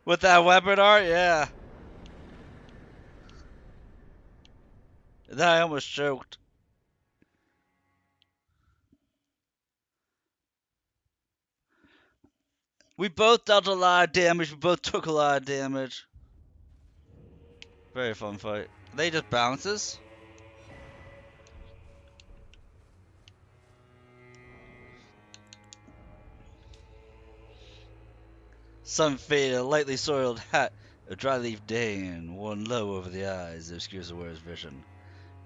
With that weapon art, yeah. Then I almost choked. We both dealt a lot of damage. We both took a lot of damage. Very fun fight. They just bounces. Sun faded, a lightly soiled hat of dry leaf Dane worn low over the eyes that obscures the wearer's vision.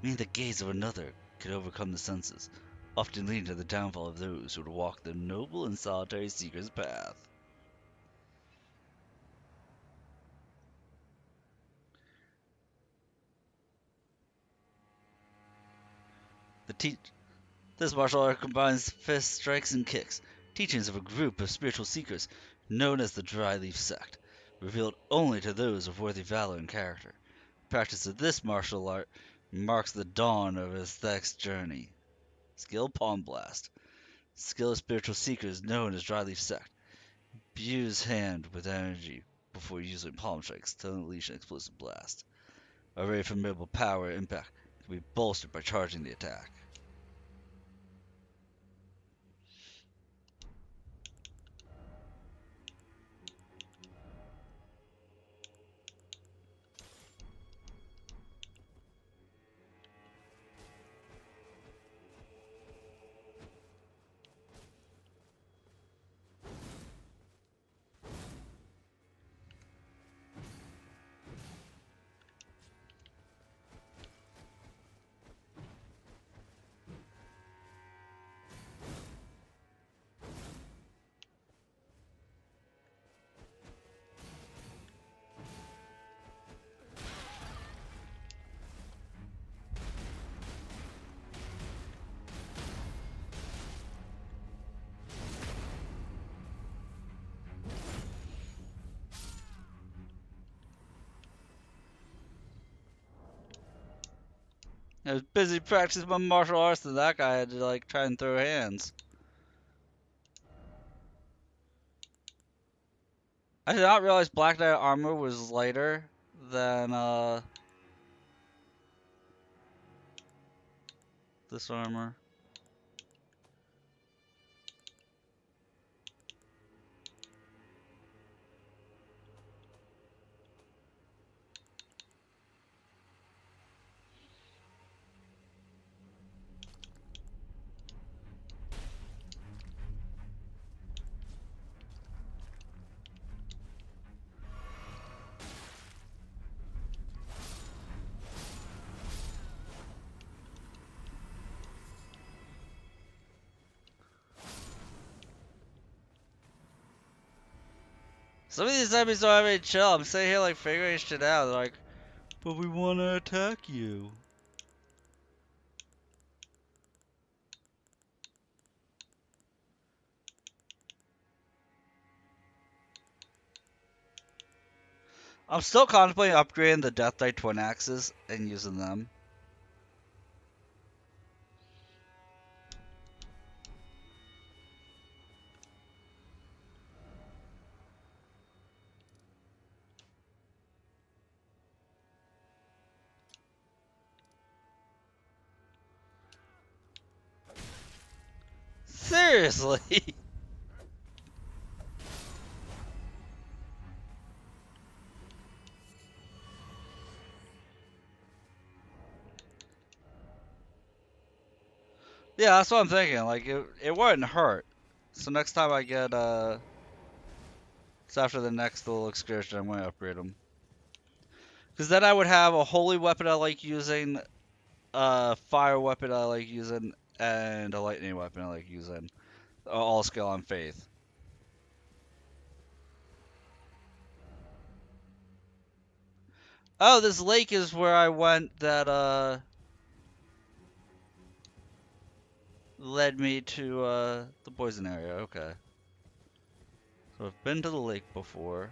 Meaning the gaze of another could overcome the senses, often leading to the downfall of those who would walk the noble and solitary seeker's path. The This martial art combines fists, strikes, and kicks, teachings of a group of spiritual seekers known as the Dry Leaf Sect, revealed only to those of worthy valor and character. Practice of this martial art marks the dawn of Aesthetic's journey. Skill Palm Blast. Skill of spiritual seekers known as Dry Leaf Sect. Use hand with energy before using palm strikes to unleash an explosive blast. A very formidable power impact can be bolstered by charging the attack. I was busy practicing my martial arts and that guy had to like try and throw hands. I did not realize Black Knight armor was lighter than this armor. Some of these enemies don't have any chill. I'm sitting here like figuring shit out. They're like, but we want to attack you. I'm still contemplating upgrading the Death Knight twin axes and using them. Seriously? Yeah, that's what I'm thinking. Like, it wouldn't hurt. So next time I get, it's after the next little excursion, I'm going to upgrade them. Because then I would have a holy weapon I like using, a fire weapon I like using, and a lightning weapon I like using. All skill on faith. Oh, this lake is where I went that, led me to, the poison area. Okay. So I've been to the lake before.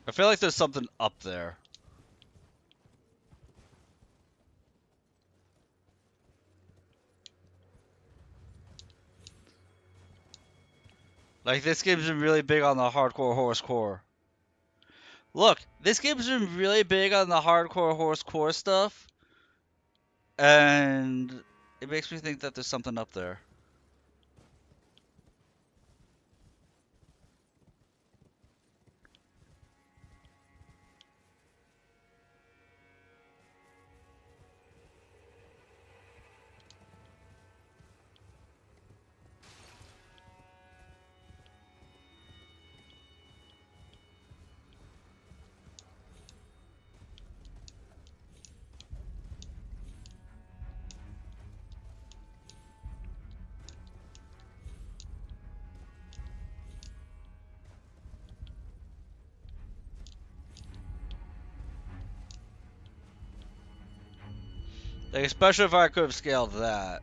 I feel like there's something up there. Like, this game's been really big on the hardcore horse core. Look, this game's been really big on the hardcore horse core stuff. And it makes me think that there's something up there. Like, especially if I could have scaled that.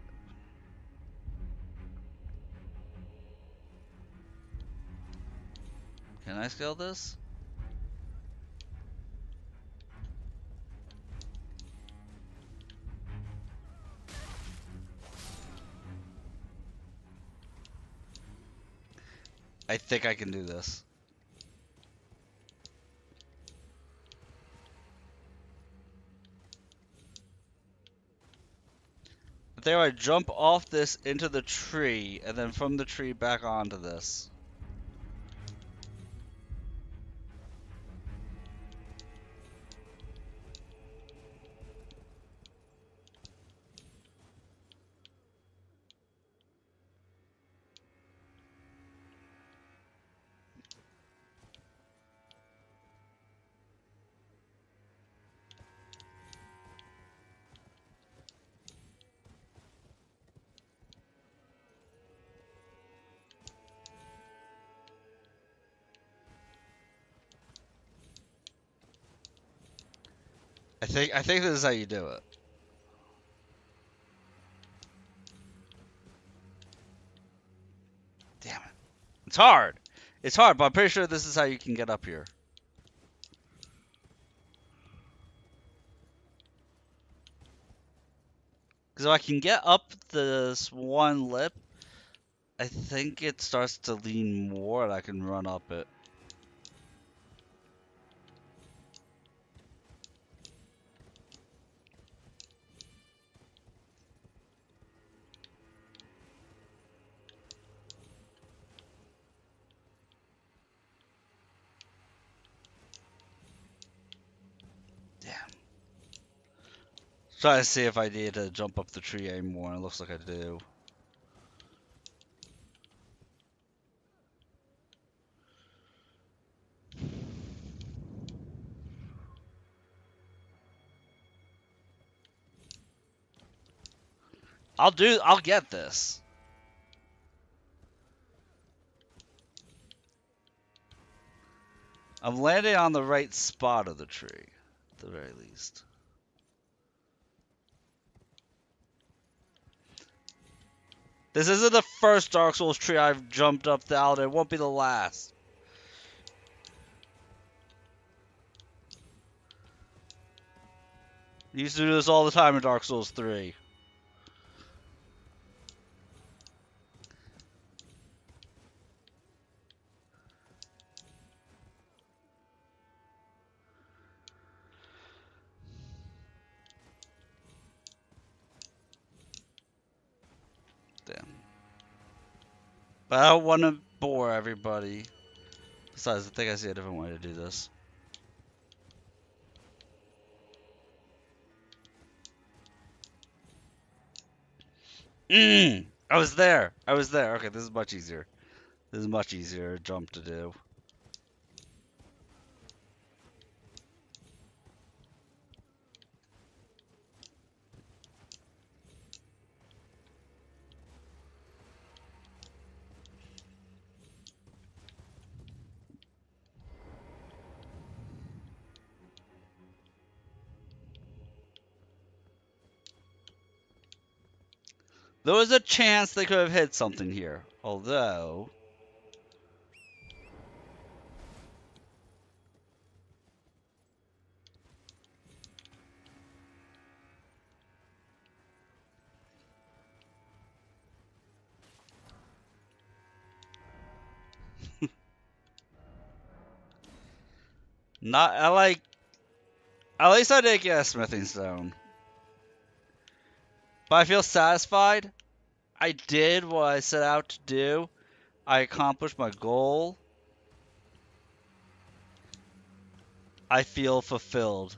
Can I scale this? I think I can do this. I think I jump off this into the tree, and then from the tree back onto this. I think this is how you do it. Damn it. It's hard. It's hard, but I'm pretty sure this is how you can get up here. Because if I can get up this one lip, I think it starts to lean more and I can run up it. Damn. Try to see if I need to jump up the tree anymore, and it looks like I do. I'll get this. I'm landing on the right spot of the tree, at the very least. This isn't the first Dark Souls tree I've jumped up down, it won't be the last. You used to do this all the time in Dark Souls 3. Damn. But I don't want to bore everybody. Besides, I think I see a different way to do this. I was there. I was there. Okay, this is much easier. This is much easier jump to do. There was a chance they could have hit something here. Although... Not, I like... At least I did get a smithing stone. But I feel satisfied. I did what I set out to do. I accomplished my goal. I feel fulfilled.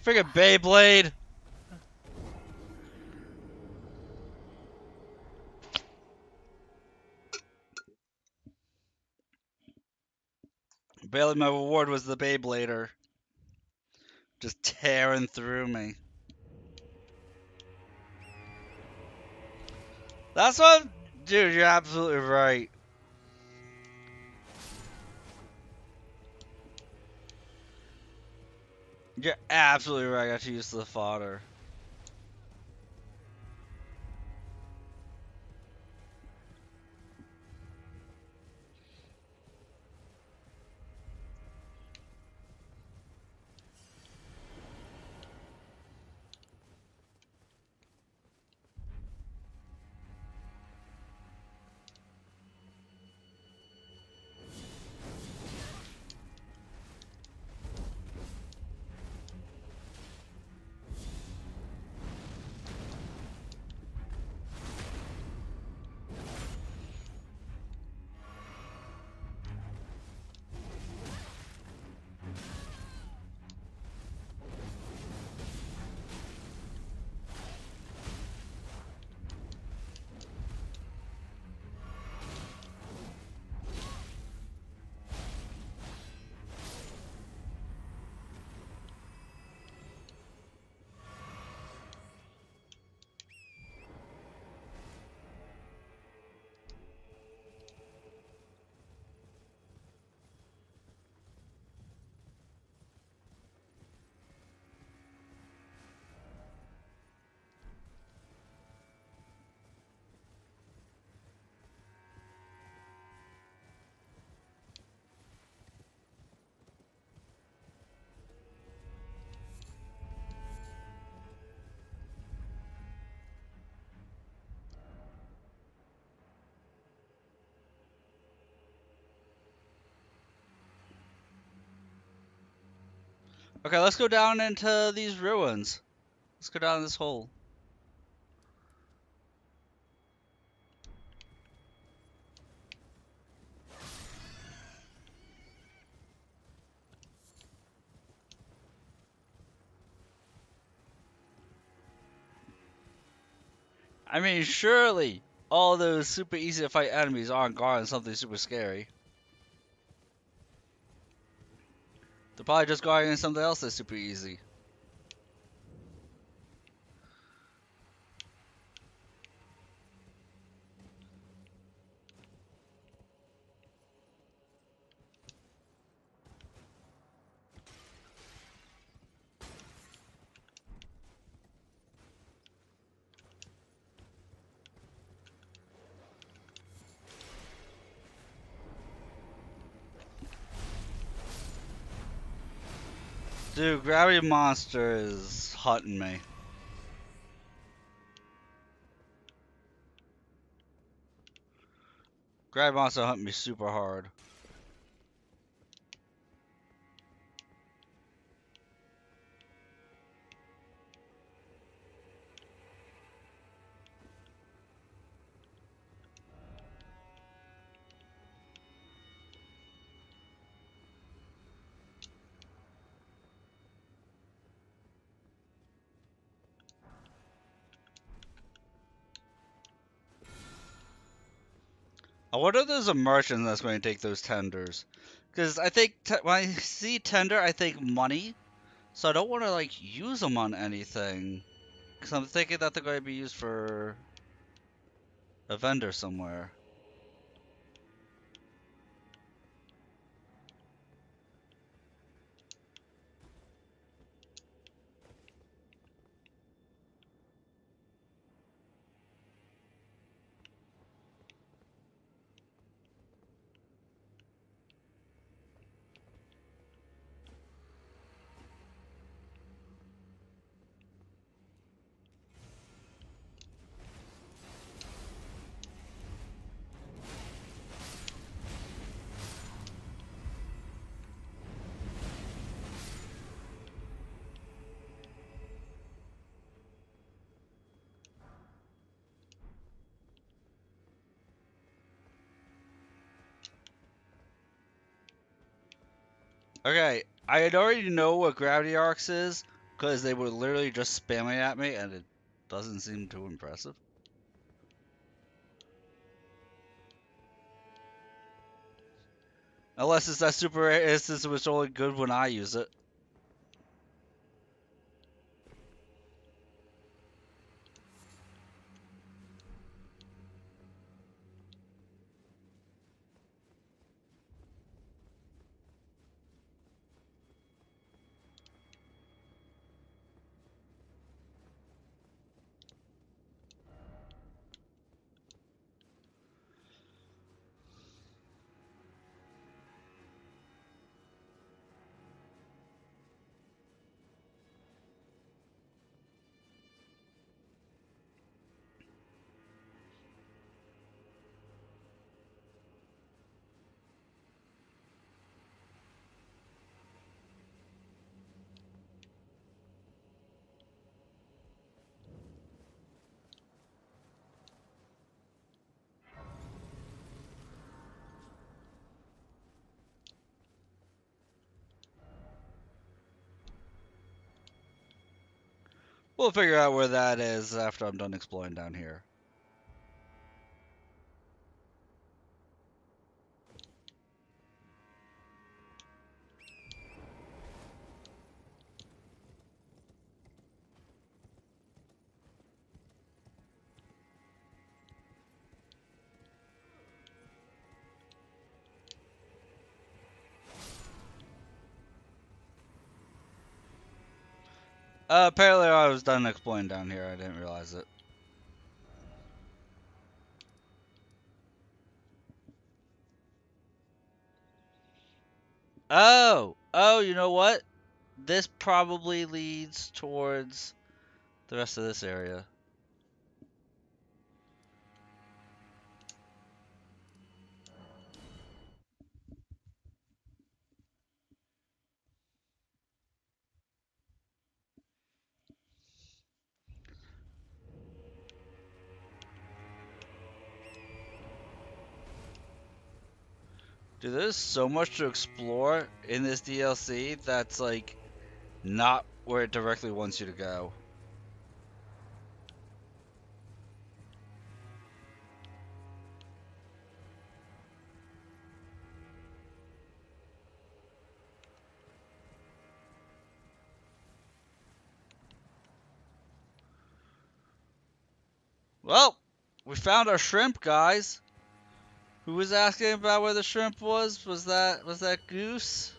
Friggin' Beyblade! Barely my reward was the Beyblader. Just tearing through me. That's what... Dude, you're absolutely right. You're absolutely right. I got to use the fodder. Okay, let's go down into these ruins. Let's go down this hole. I mean, surely all those super easy to fight enemies aren't guarding something super scary. They're probably just guarding something else that's super easy. Dude, Gravity Monster is hunting me. Gravity Monster hunting me super hard. I wonder if there's a merchant that's going to take those tenders. Because I think when I see tender, I think money. So I don't want to like use them on anything. Because I'm thinking that they're going to be used for a vendor somewhere. Okay, I already know what Gravity Arcs is, because they were literally just spamming at me, and it doesn't seem too impressive. Unless it's that super rare instance which only good when I use it. We'll figure out where that is after I'm done exploring down here. Apparently I was done exploring down here. I didn't realize it. Oh, you know what? This probably leads towards the rest of this area. Dude, there's so much to explore in this DLC that's like not where it directly wants you to go. Well, we found our shrimp, guys. Who was asking about where the shrimp was? Was that Goose?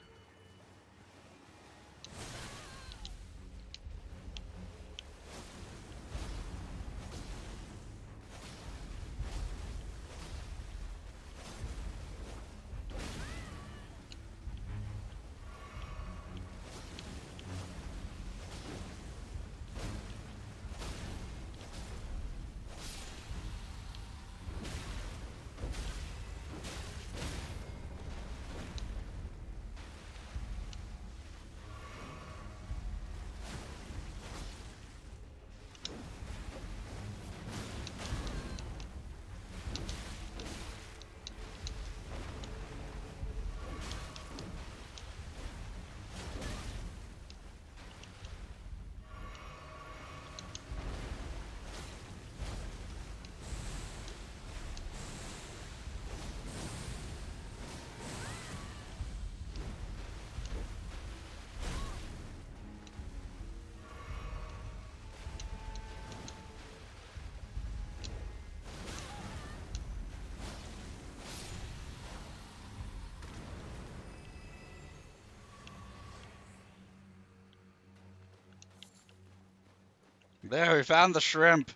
There, we found the shrimp.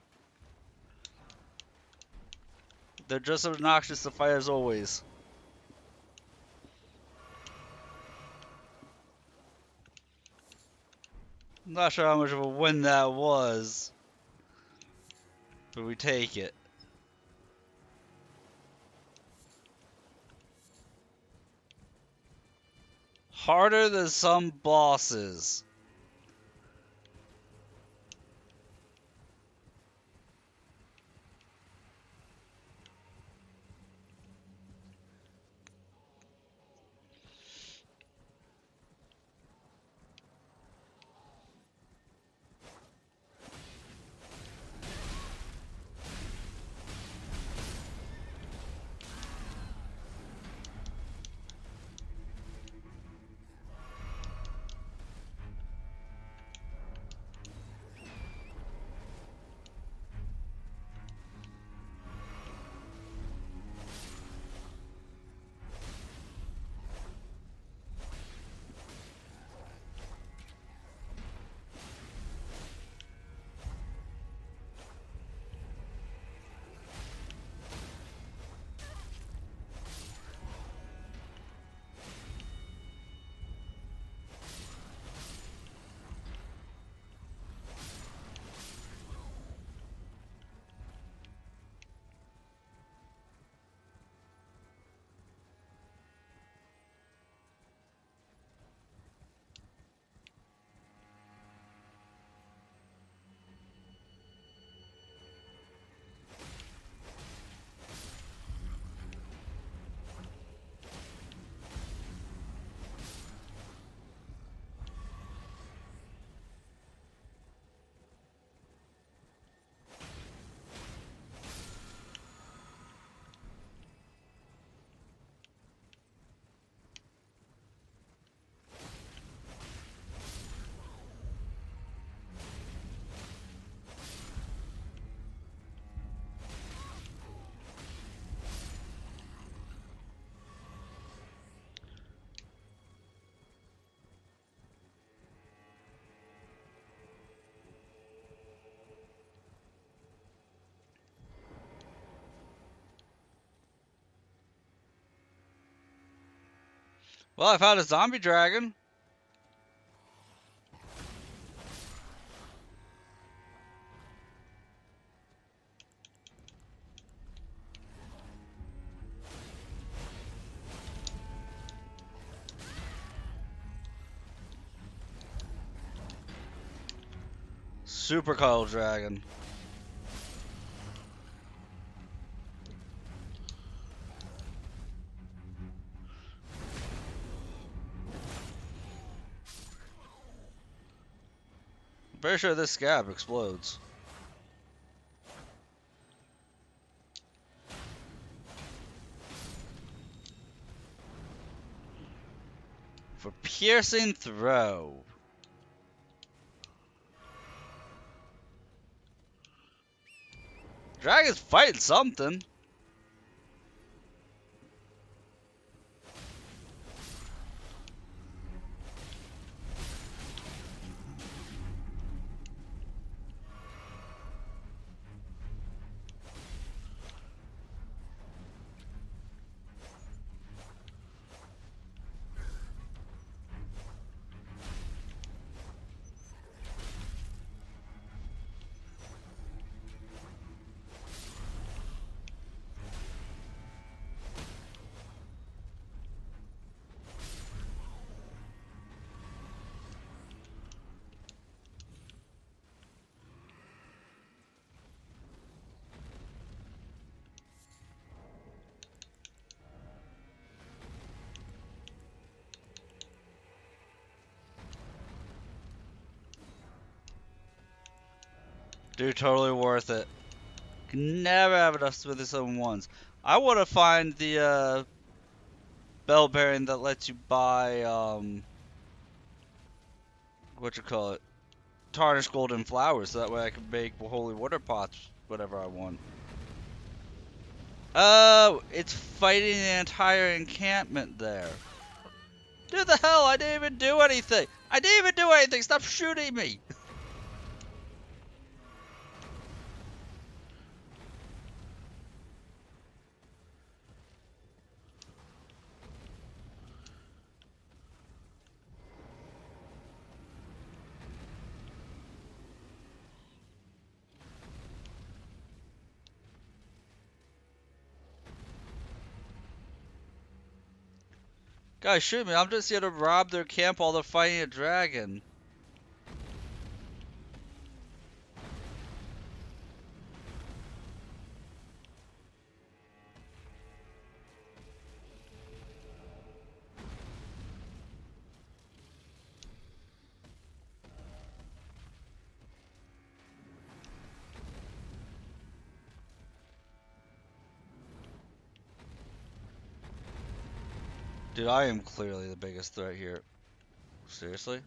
They're just as obnoxious to fight as always. I'm not sure how much of a win that was, but we take it. Harder than some bosses. Well, I found a zombie dragon. Super coil dragon. I'm pretty sure this scab explodes. For piercing throw. Dragon's fighting something. Dude, totally worth it. Can never have enough Smithy 7-1s. I want to find the bell bearing that lets you buy what you call it, tarnished golden flowers. So that way I can make holy water pots whatever I want. Oh, it's fighting the entire encampment there. Dude, the hell! I didn't even do anything. I didn't even do anything. Stop shooting me. Guys, shoot me. I'm just here to rob their camp while they're fighting a dragon. Dude, I am clearly the biggest threat here. Seriously?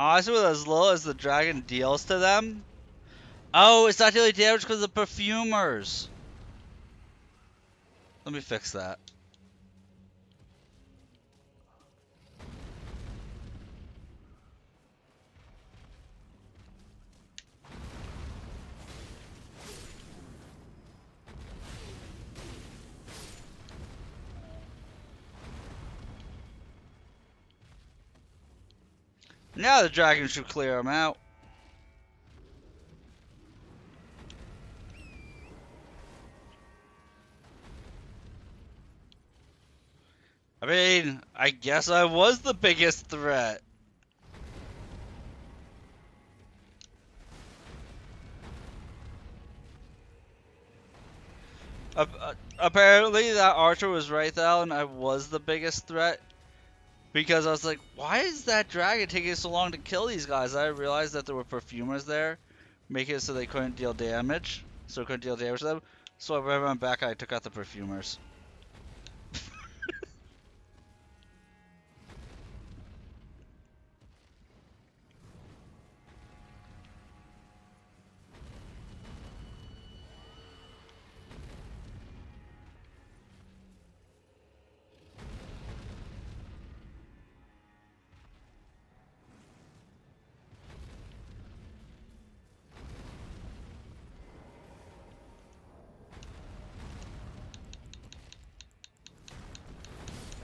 Honestly, with as little as the dragon deals to them. Oh, it's not dealing damage because of perfumers. Let me fix that. Now the dragon should clear them out. I mean, I guess I was the biggest threat. Apparently that archer was right, Alan. I was the biggest threat. Because I was like, why is that dragon taking so long to kill these guys? I realized that there were perfumers there, making it so they couldn't deal damage. So I couldn't deal damage to them. So I went back and I took out the perfumers.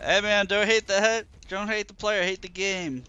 Hey man, don't hate the head. Don't hate the player, hate the game.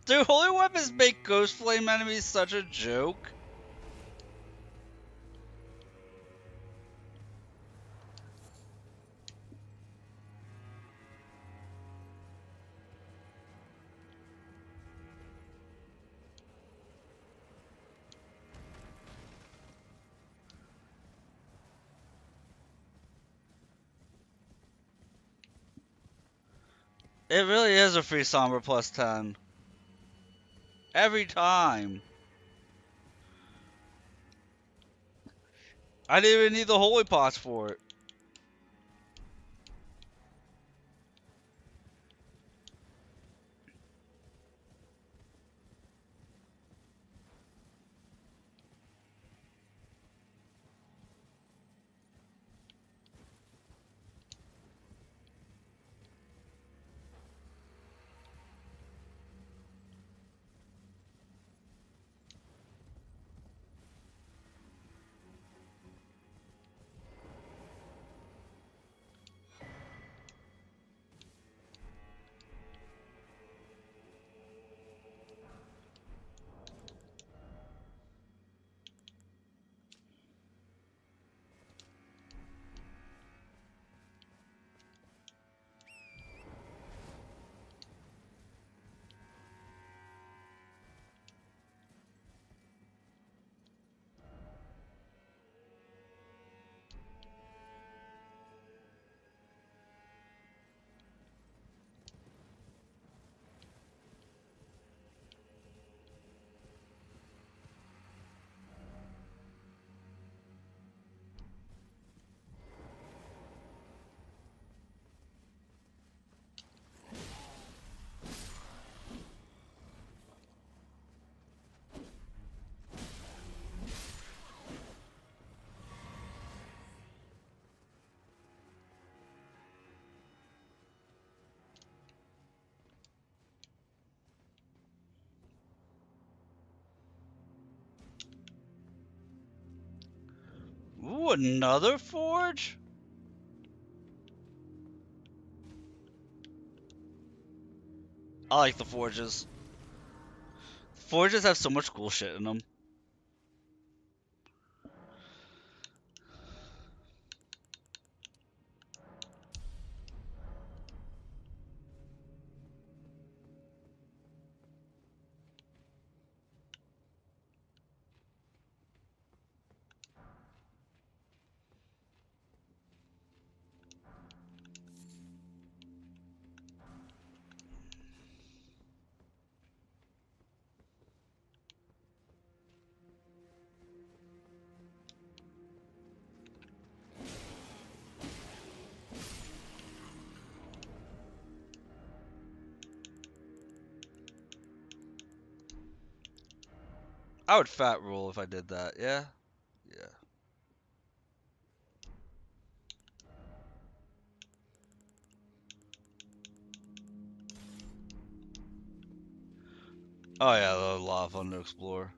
Dude, holy weapons make ghost flame enemies such a joke. It really is a free Sombra plus 10. Every time. I didn't even need the holy pots for it. Ooh, another forge? I like the forges. Forges have so much cool shit in them. I would fat rule if I did that, yeah? Yeah. Oh yeah, there's a lot of fun to explore.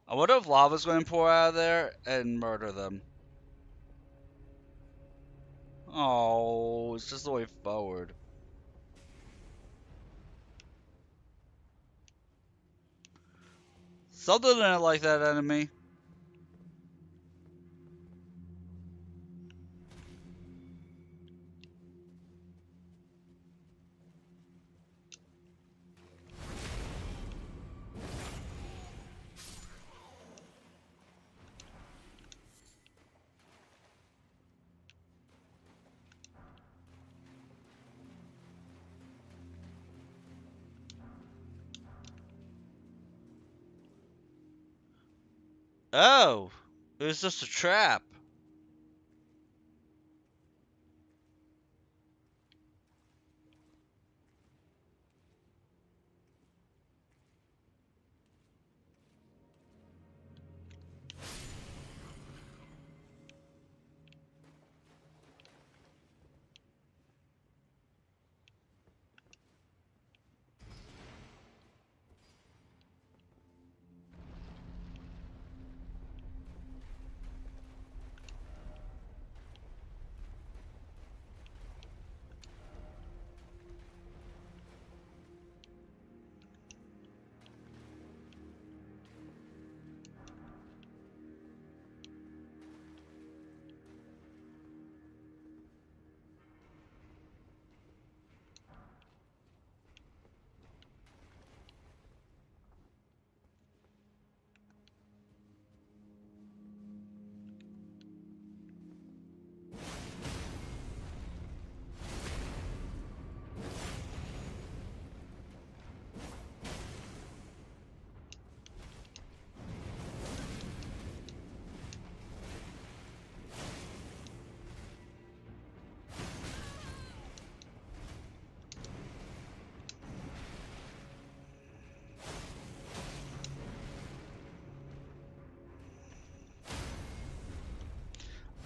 I wonder if lava's going to pour out of there and murder them. Oh, it's just the way forward. Something in it like that enemy. Oh, it was just a trap.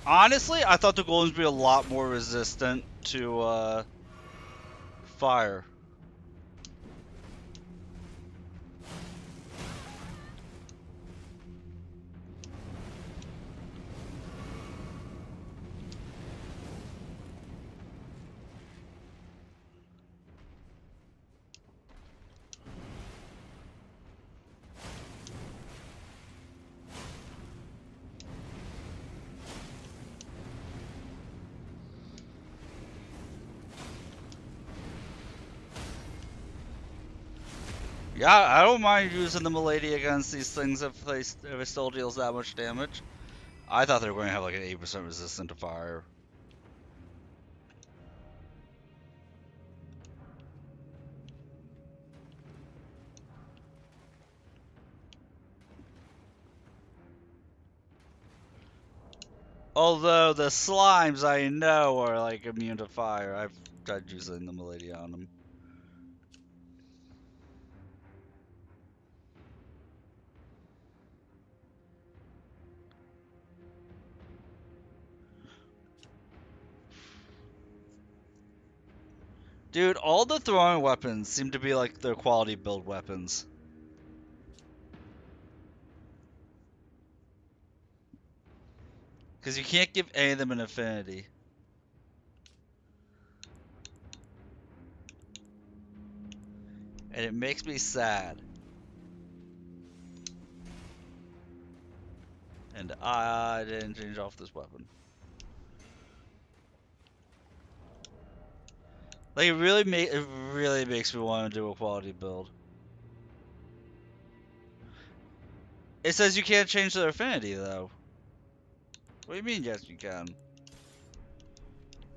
Honestly, I thought the golems would be a lot more resistant to fire. Yeah, I don't mind using the Milady against these things if it still deals that much damage. I thought they were going to have like an 8% resistance to fire. Although the slimes I know are like immune to fire. I've tried using the Milady on them. Dude, all the throwing weapons seem to be like their quality build weapons. Because you can't give any of them an affinity. And it makes me sad. And I didn't change off this weapon. Like it really makes me want to do a quality build. It says you can't change their affinity though. What do you mean yes you can?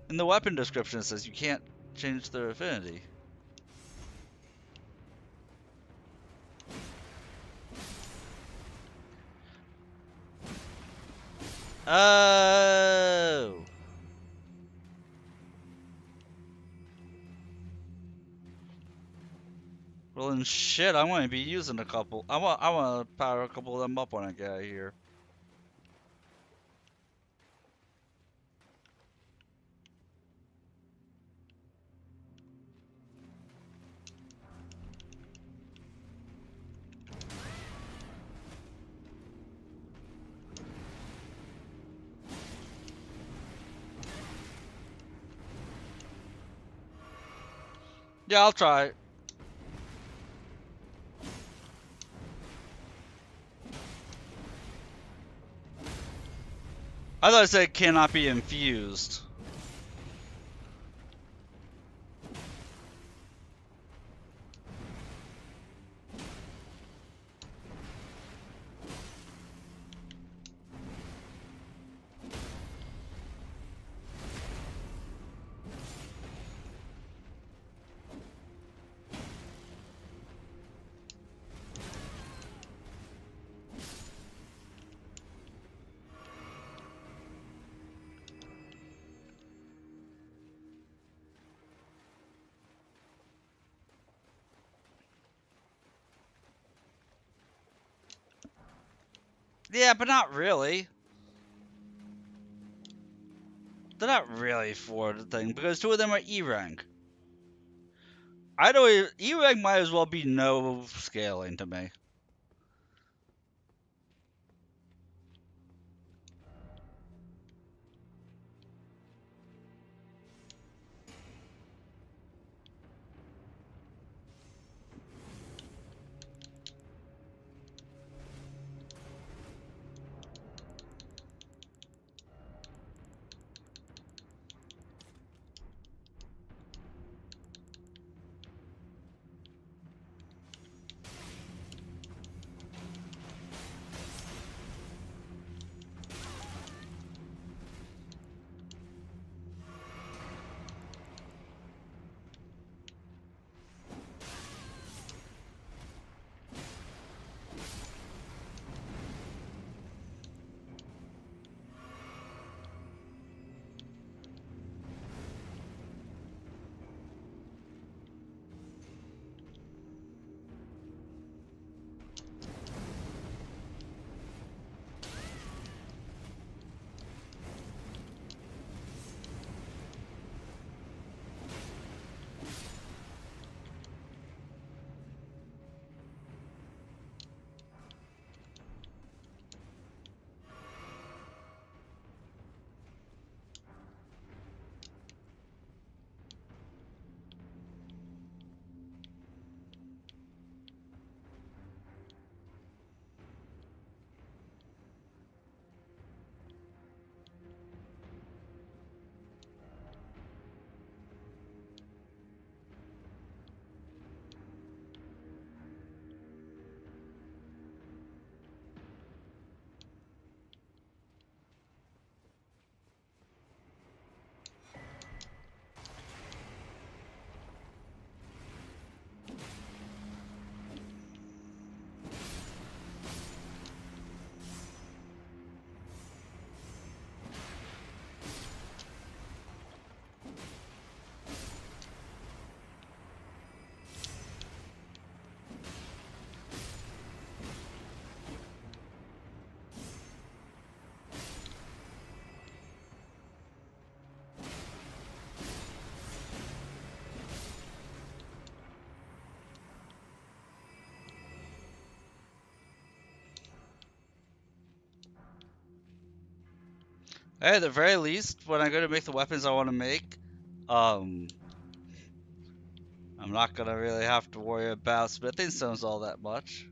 In the weapon description it says you can't change their affinity. Oh. Well then shit, I'm gonna be using a couple. I wanna power a couple of them up when I get out of here. Yeah, I'll try. I thought it said cannot be infused. Yeah, but not really. They're not really for the thing because two of them are E rank. I don't even, E rank might as well be no scaling to me. Hey, at the very least, when I go to make the weapons I want to make, um, I'm not gonna really have to worry about smithing stones all that much.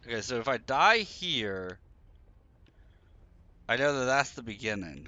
Okay, so if I die here, I know that that's the beginning.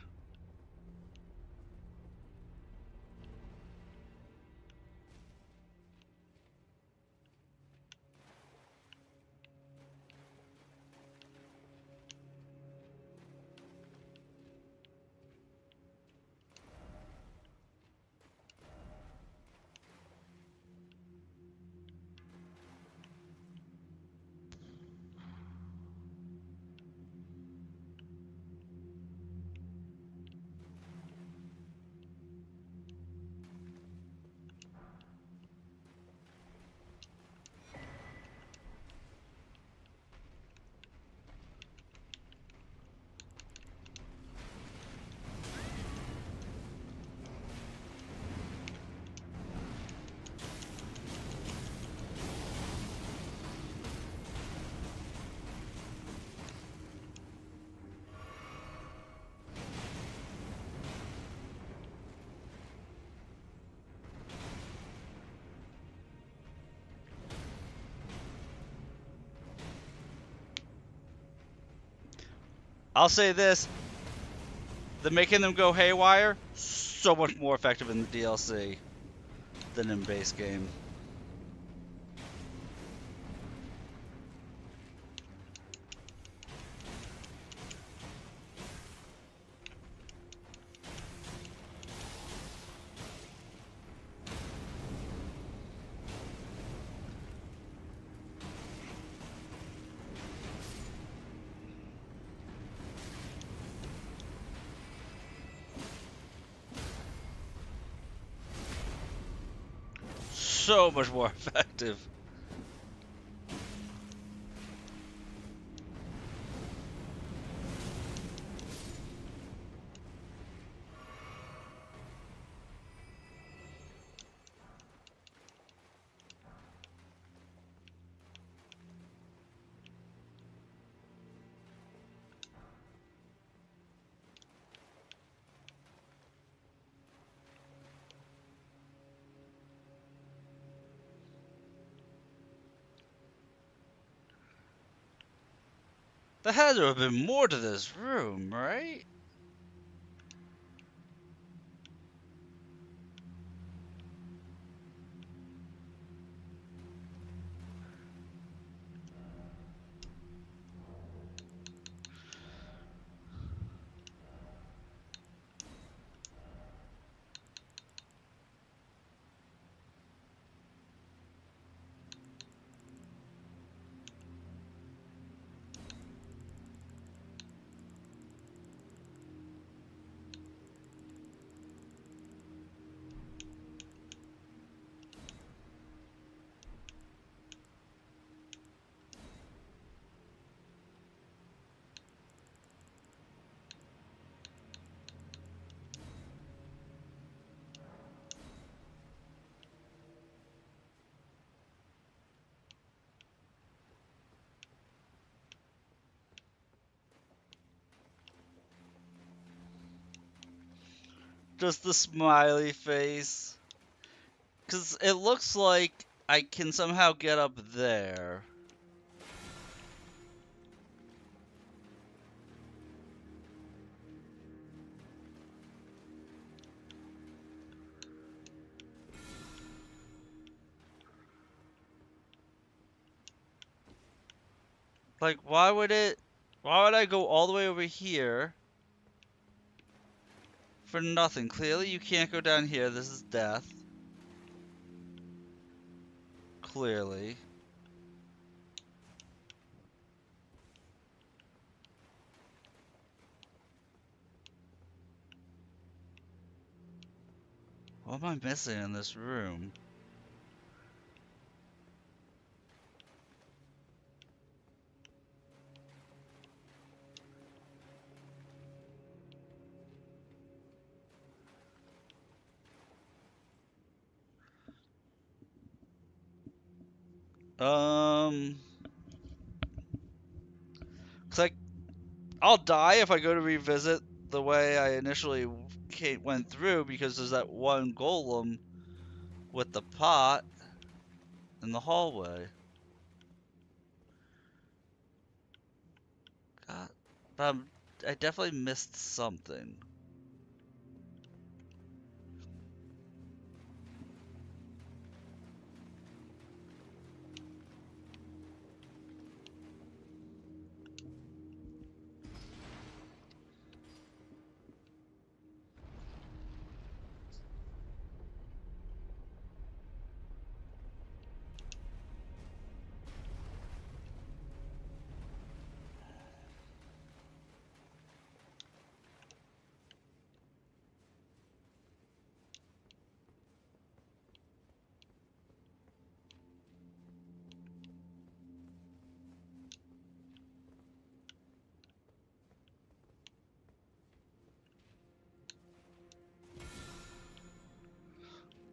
I'll say this, the making them go haywire, so much more effective in the DLC than in base game. So much more effective. There had to have been more to this room, right? Just the smiley face. Because it looks like I can somehow get up there. Like, why would I go all the way over here for nothing? Clearly you can't go down here, this is death. Clearly. What am I missing in this room? It's like, I'll die if I go to revisit the way I initially went through because there's that one golem with the pot in the hallway. I definitely missed something.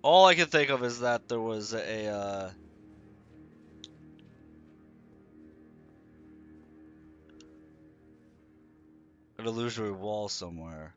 All I can think of is that there was an illusory wall somewhere.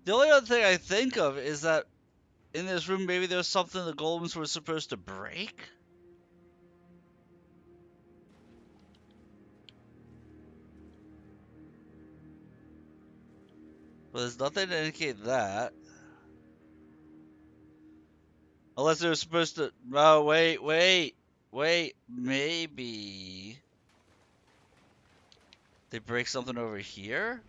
The only other thing I think of is that in this room maybe there's something the golems were supposed to break? But there's nothing to indicate that. Unless they were supposed to. Oh, wait. Maybe they break something over here?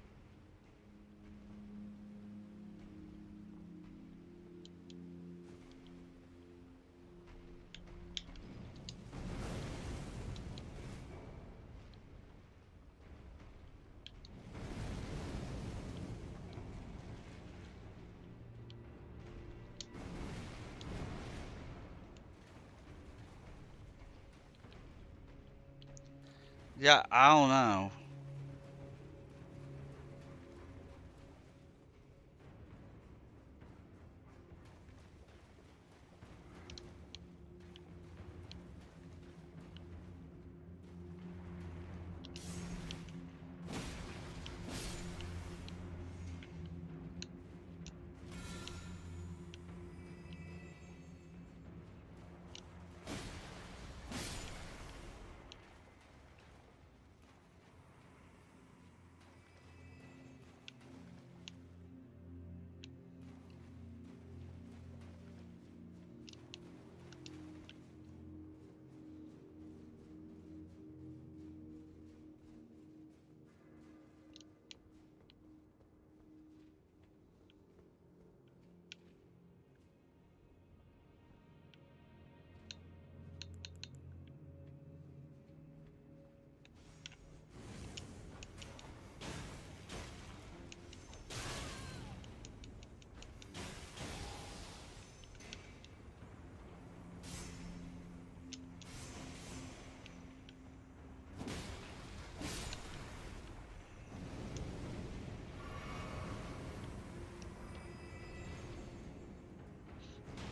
Yeah, I don't know.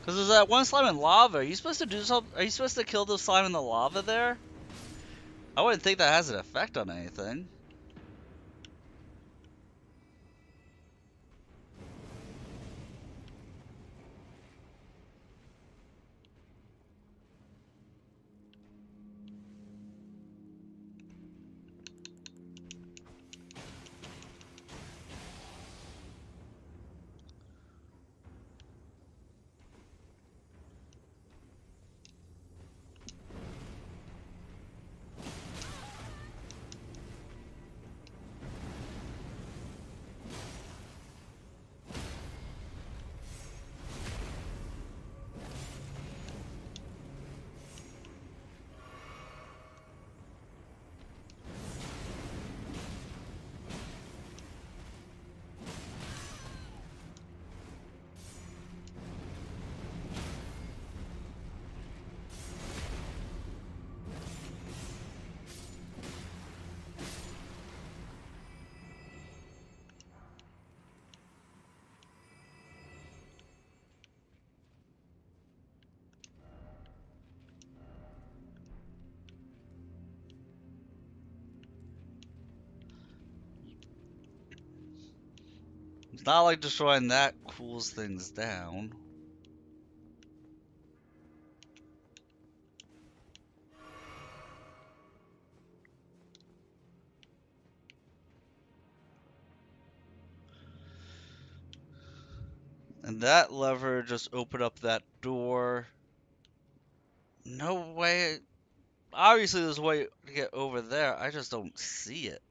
Cause there's that one slime in lava. Are you supposed to do something? Are you supposed to kill the slime in the lava there? I wouldn't think that has an effect on anything. It's not like destroying that cools things down. And that lever just opened up that door. No way. Obviously, there's a way to get over there. I just don't see it.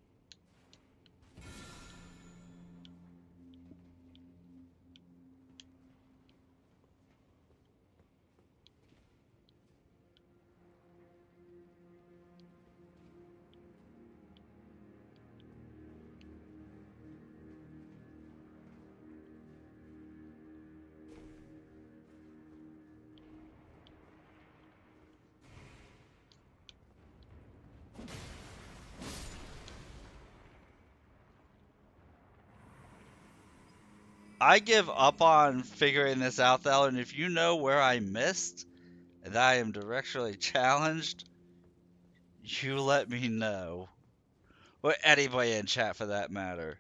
I give up on figuring this out, though, and if you know where I missed and I am directionally challenged, you let me know. Or anybody in chat for that matter.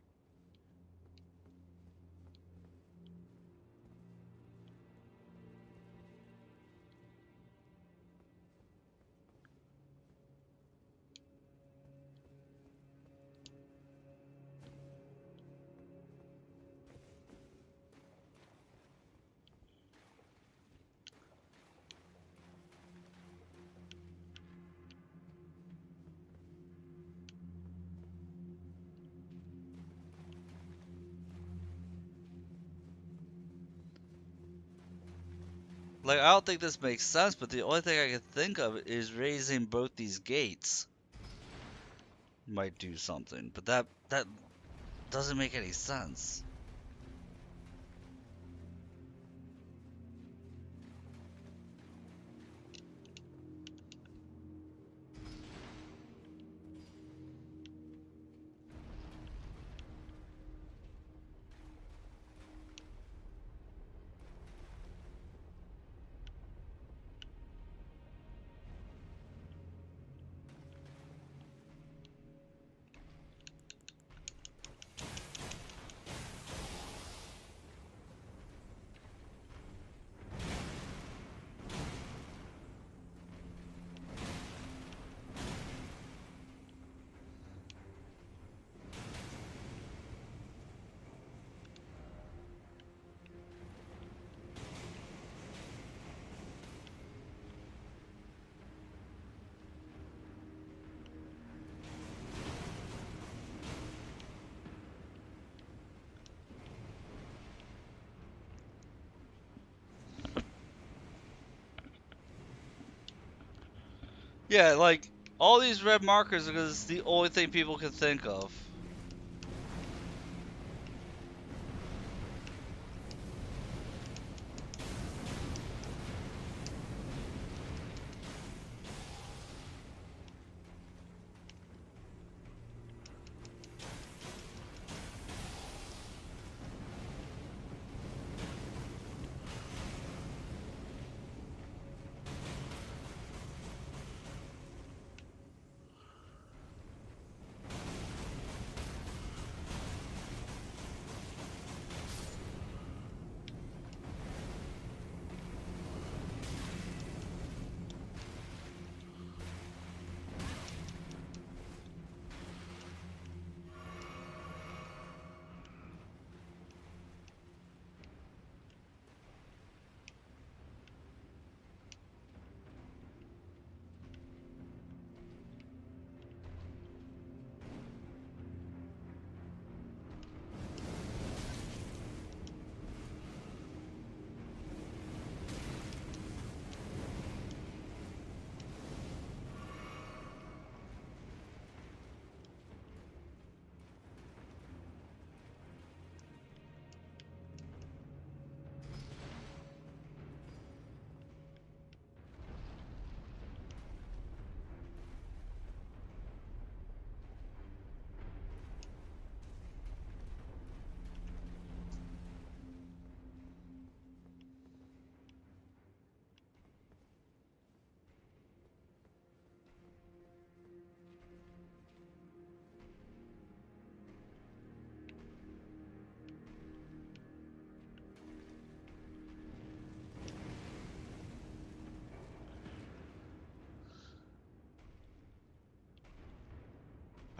Like, I don't think this makes sense, but the only thing I can think of is raising both these gates might do something, but that doesn't make any sense. Yeah, like, all these red markers are because it's the only thing people can think of.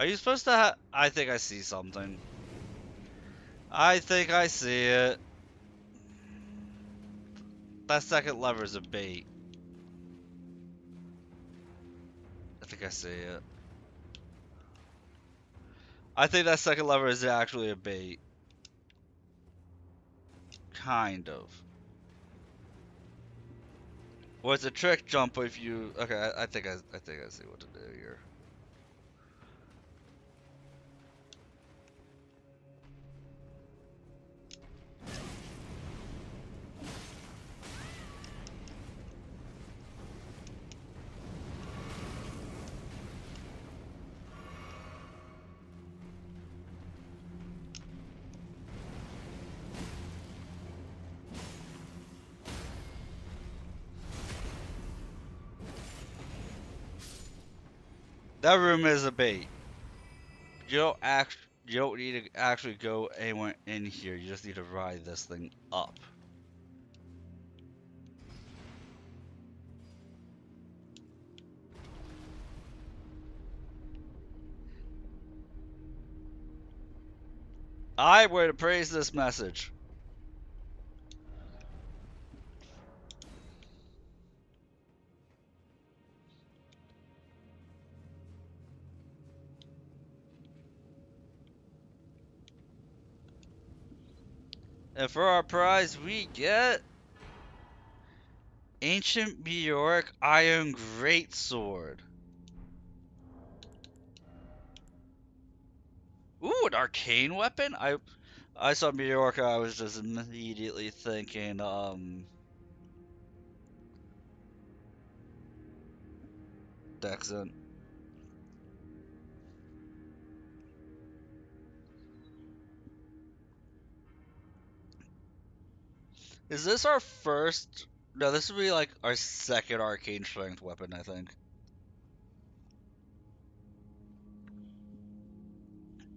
Are you supposed to I think I see something. I think I see it. That second lever is a bait. I think I see it. I think that second lever is actually a bait. Kind of. Well, it's a trick jump if you. Okay, I think I think I see what to do here. That room is a bait. You don't need to actually go anywhere in here. You just need to ride this thing up. I were to praise this message. And for our prize, we get Ancient Meteoric Iron Greatsword. Ooh, an arcane weapon? I saw Meteoric, I was just immediately thinking, Dexant. Is this our first? No, this would be like our second arcane strength weapon, I think.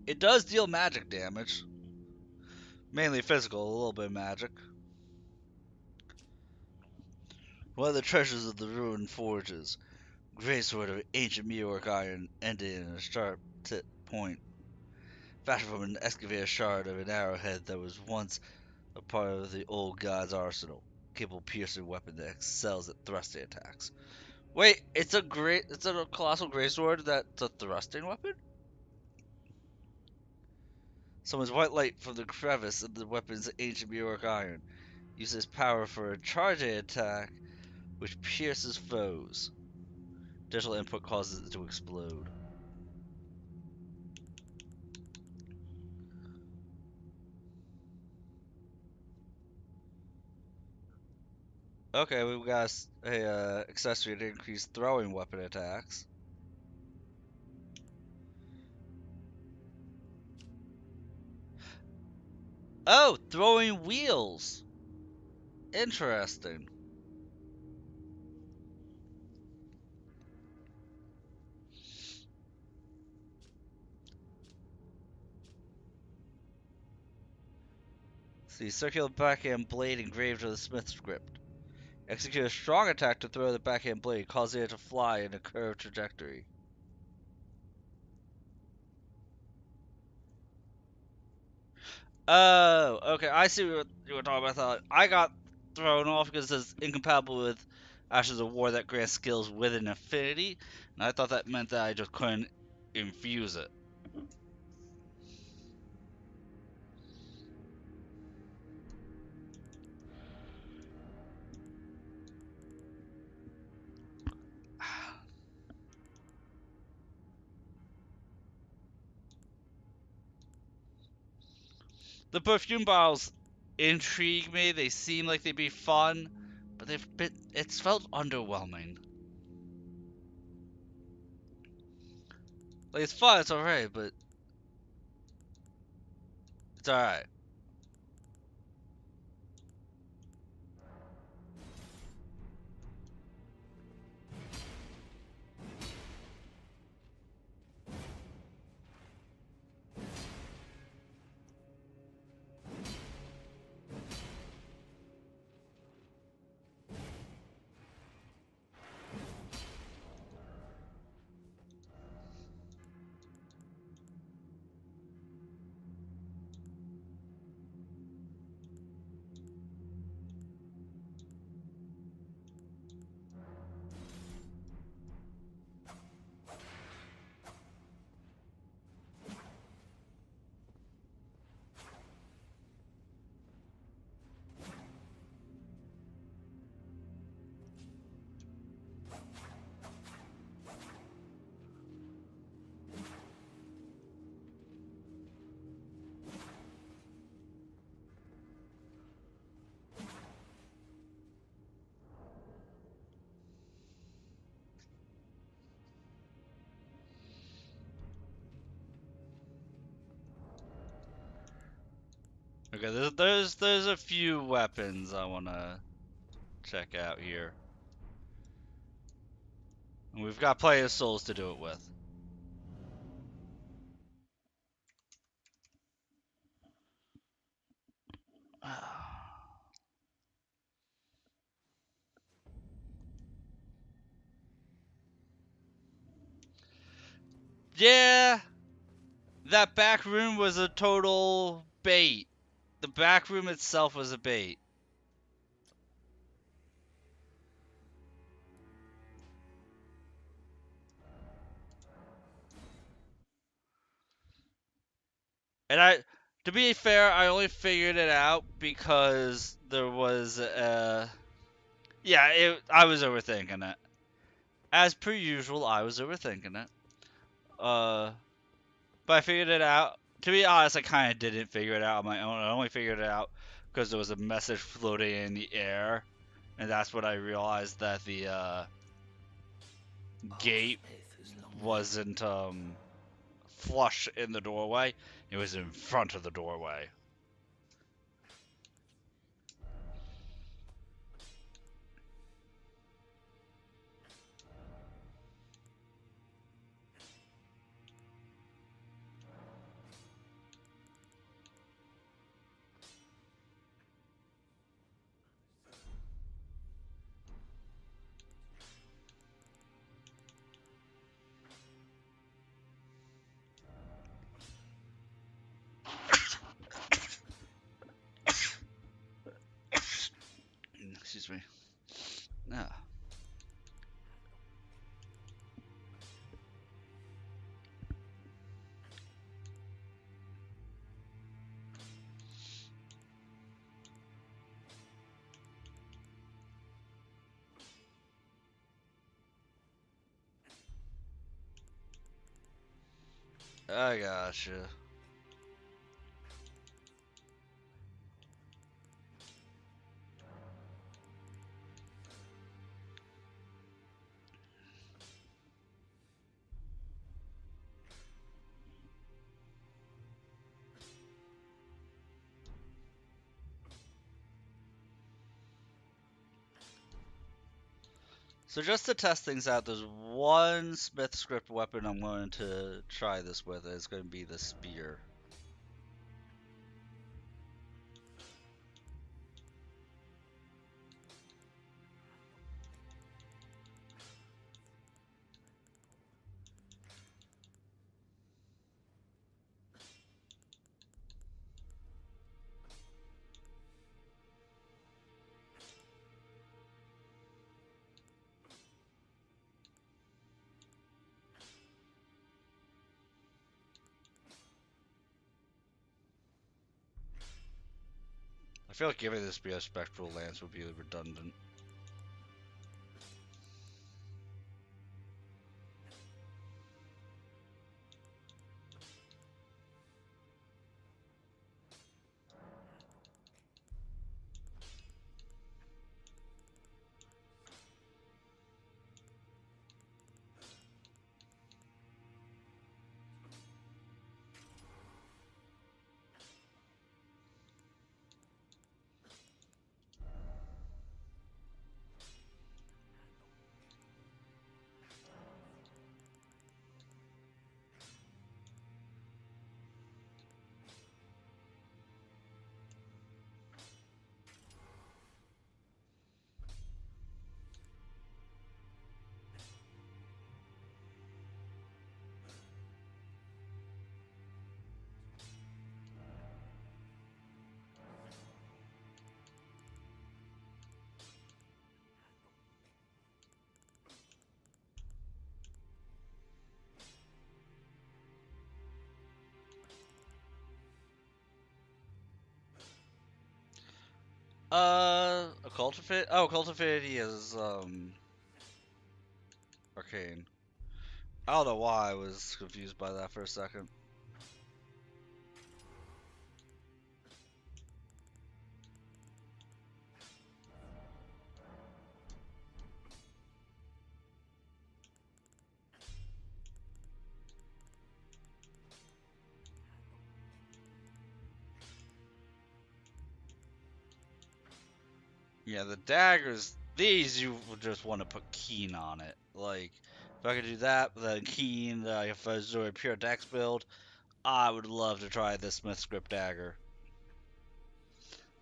It does deal magic damage. Mainly physical, a little bit of magic. One of the treasures of the ruined forges. Greatsword of ancient meteoric iron ended in a sharp tip point. Fashioned from an excavated shard of an arrowhead that was once a part of the old god's arsenal. Capable piercing weapon that excels at thrusting attacks. Wait, it's a colossal greatsword that's a thrusting weapon? Summons white light from the crevice of the weapon's ancient meteoric iron. Uses power for a charging attack which pierces foes. Additional input causes it to explode. Okay, we've got a accessory to increase throwing weapon attacks. Oh, throwing wheels. Interesting. See, circular backhand blade engraved with the smith script. Execute a strong attack to throw the backhand blade, causing it to fly in a curved trajectory. Oh, okay. I see what you were talking about. I thought I got thrown off because it's incompatible with Ashes of War that grants skills with an affinity, and I thought that meant that I just couldn't infuse it. The perfume bottles intrigue me. They seem like they'd be fun, but it's felt underwhelming. Like it's fun, it's alright, but it's alright. Okay, there's a few weapons I wanna check out here. And we've got plenty of souls to do it with. Yeah, that back room was a total bait. The back room itself was a bait. And to be fair, I only figured it out because there was yeah, I was overthinking it. As per usual, I was overthinking it. Uh, but I figured it out. To be honest, I kind of didn't figure it out on my own. I only figured it out because there was a message floating in the air, and that's when I realized that the gate wasn't flush in the doorway. It was in front of the doorway. Excuse me. Yeah. I gotcha. So just to test things out, there's one Smith script weapon I'm going to try this with. It's going to be the spear. I feel like giving this spear a spectral lance would be redundant. A cultivate? Oh, cultivate is arcane. I don't know why I was confused by that for a second. Yeah, the daggers, these you would just want to put Keen on it. Like, if I could do that, then Keen, if I was doing a pure dex build, I would love to try the Smith's Grip Dagger.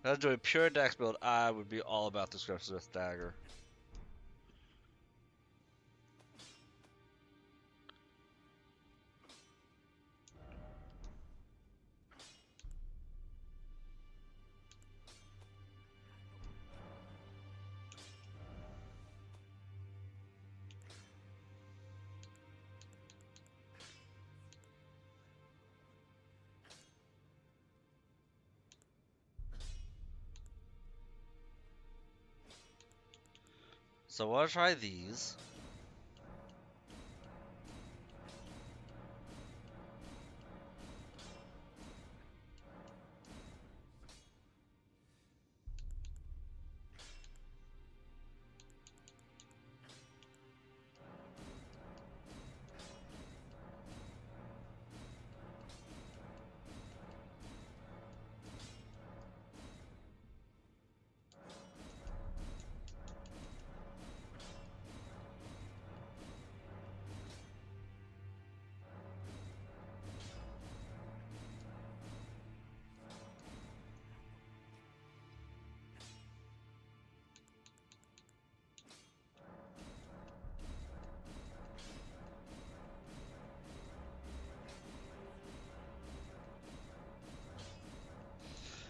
If I was doing a pure dex build, I would be all about the Smith Dagger. So I want to try these.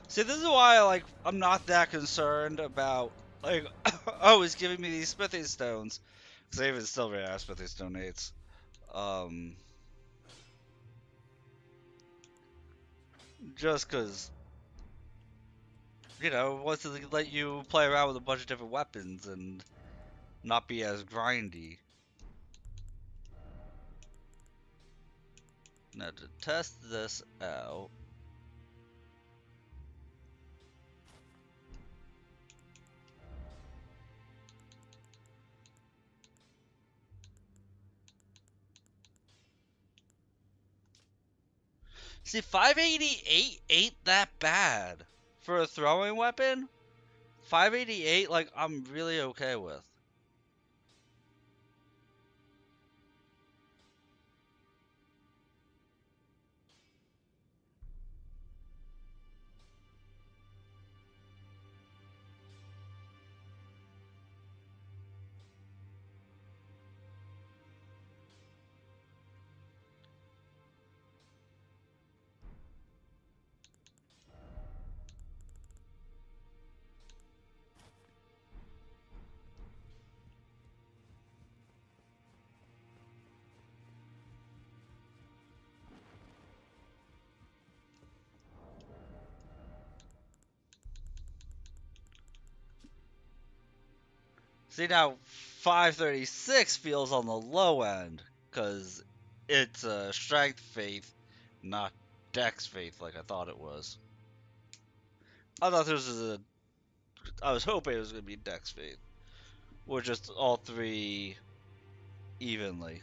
See, this is why, like, I'm not that concerned about, like, oh, he's giving me these smithing stones. Because I even still ran out of smithing stone 8s. Just because, wants to let you play around with a bunch of different weapons and not be as grindy. Now, to test this out, see, 588 ain't that bad. For a throwing weapon, 588, like, I'm really okay with. See, now 536 feels on the low end because it's a strength faith, not dex faith like I thought it was. I thought this was a. I was hoping it was going to be dex faith, or just all three evenly.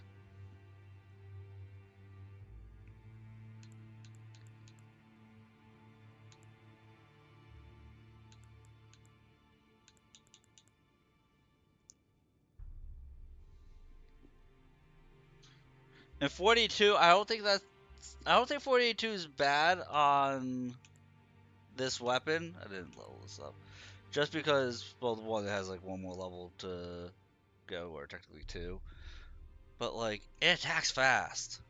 And 42, I don't think 42 is bad on this weapon. I didn't level this up. Just because, well, the one has like one more level to go, or technically two. But like, it attacks fast.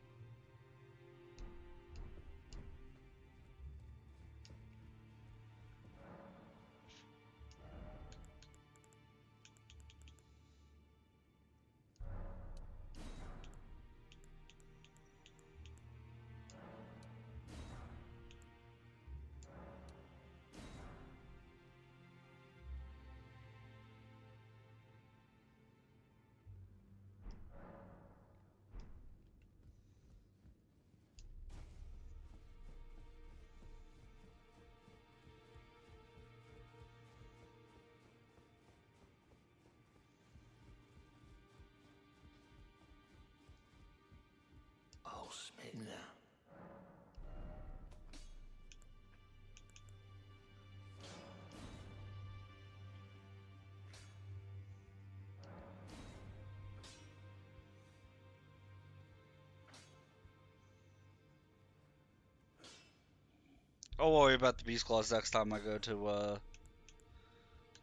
I'll worry about the beast claws next time I go to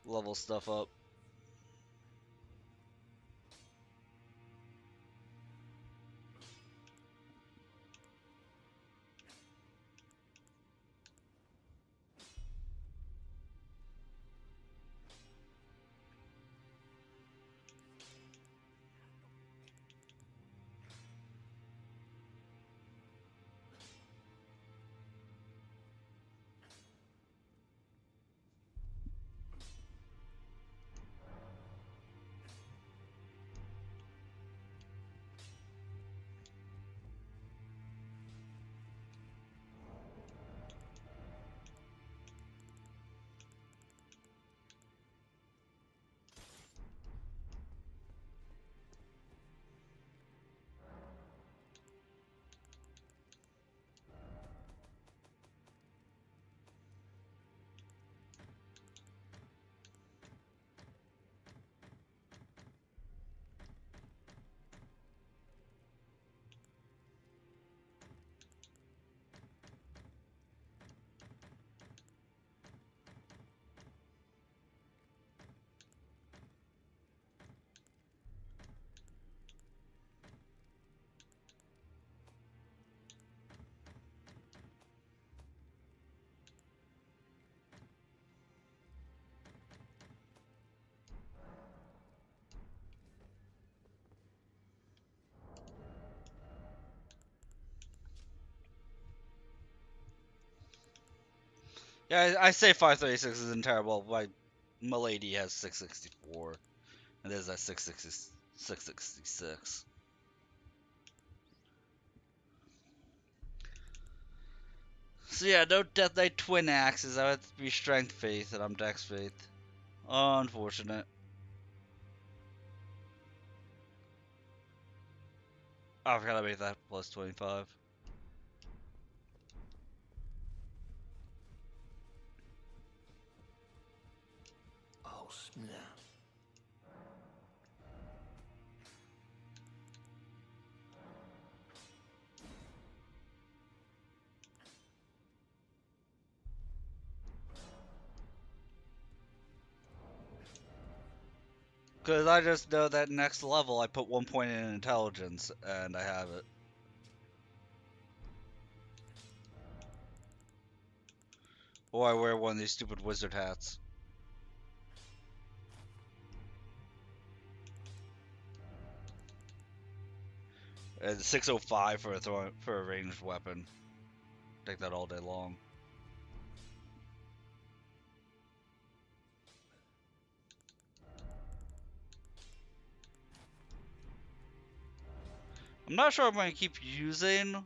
level stuff up. Yeah, I say 536 isn't terrible. My lady has 664, and there's that 666. So yeah, no Death Knight twin axes. I have to be Strength Faith, and I'm Dex Faith. Unfortunate. Oh, I forgot to make that plus 25. Oh, snap. Because I just know that next level I put 1 point in intelligence, and I have it. Or I wear one of these stupid wizard hats. And 605 for a ranged weapon. Take that all day long. I'm not sure I'm going to keep using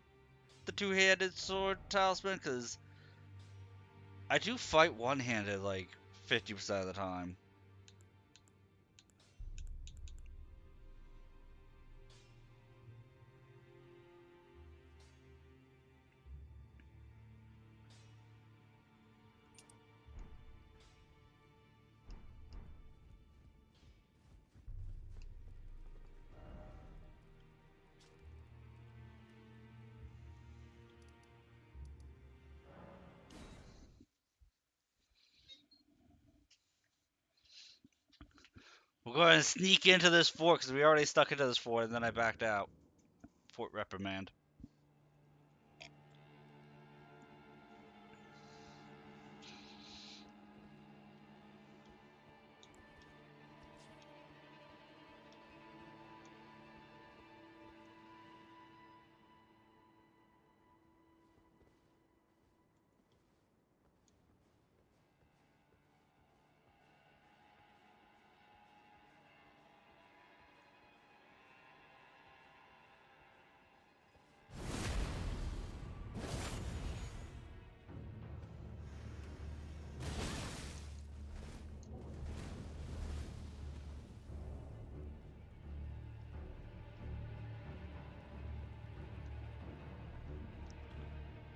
the two-handed sword talisman, because I do fight one-handed like 50% of the time. We're going to sneak into this fort, because we already stuck into this fort, and then I backed out. Fort Reprimand.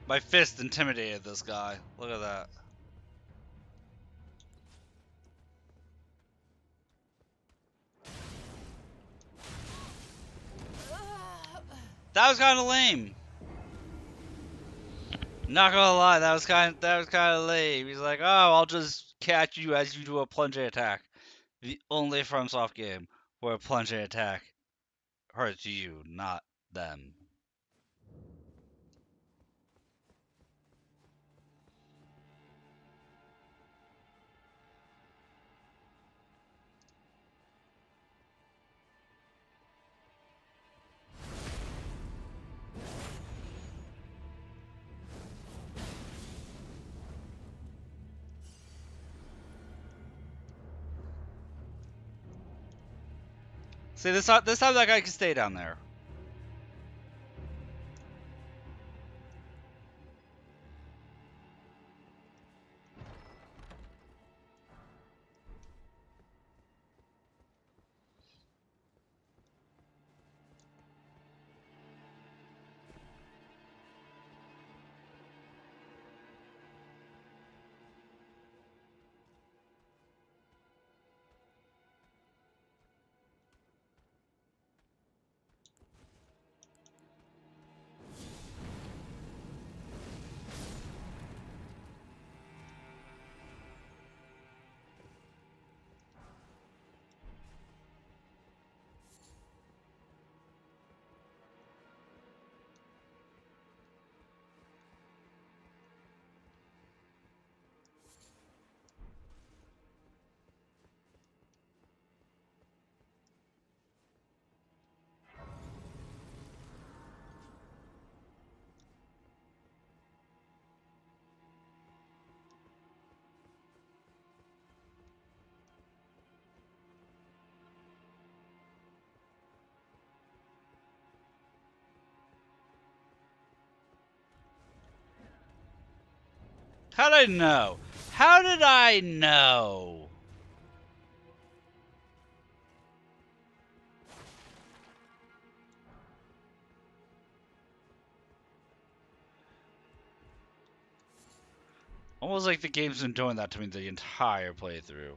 My fist intimidated this guy. Look at that. That was kind of lame. Not gonna lie, that was kind of lame. He's like, oh, I'll just catch you as you do a plunging attack. The only FromSoft game where a plunging attack hurts you, not them. See, this time that guy can stay down there. How did I know? How did I know? Almost like the game's been doing that to me the entire playthrough.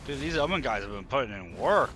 Dude, these oven guys have been putting in work.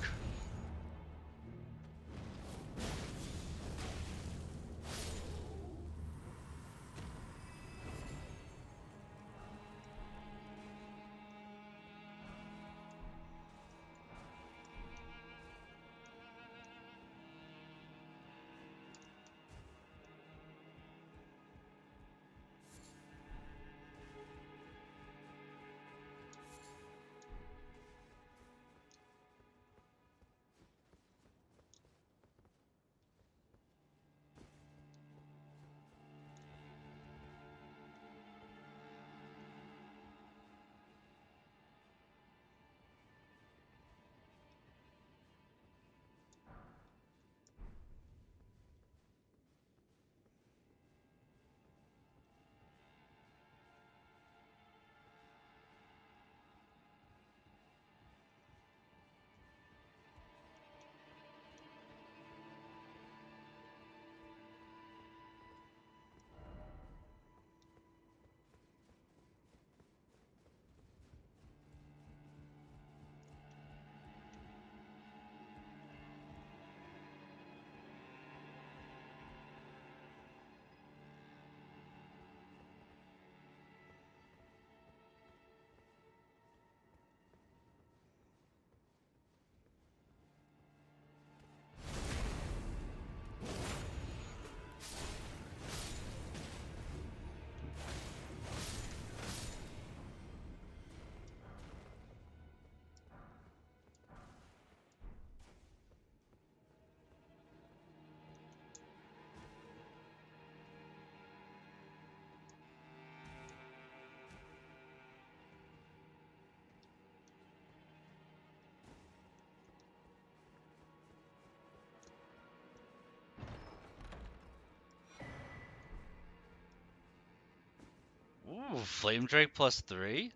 Flame Drake +3?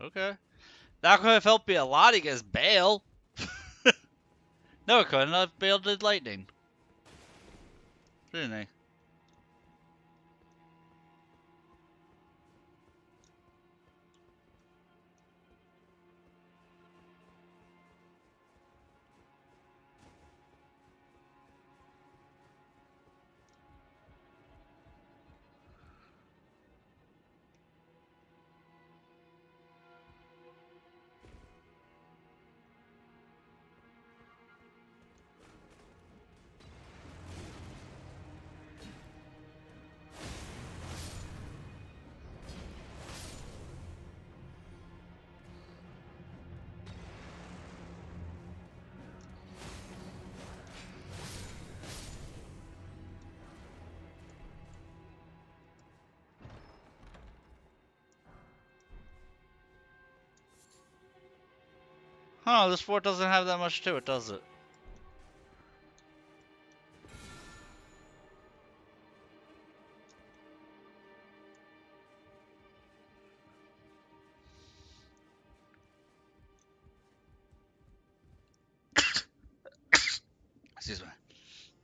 Okay. That could have helped me a lot against Bale. No, it couldn't. Bale did lightning. Didn't he? Huh, this fort doesn't have that much to it, does it? Excuse me.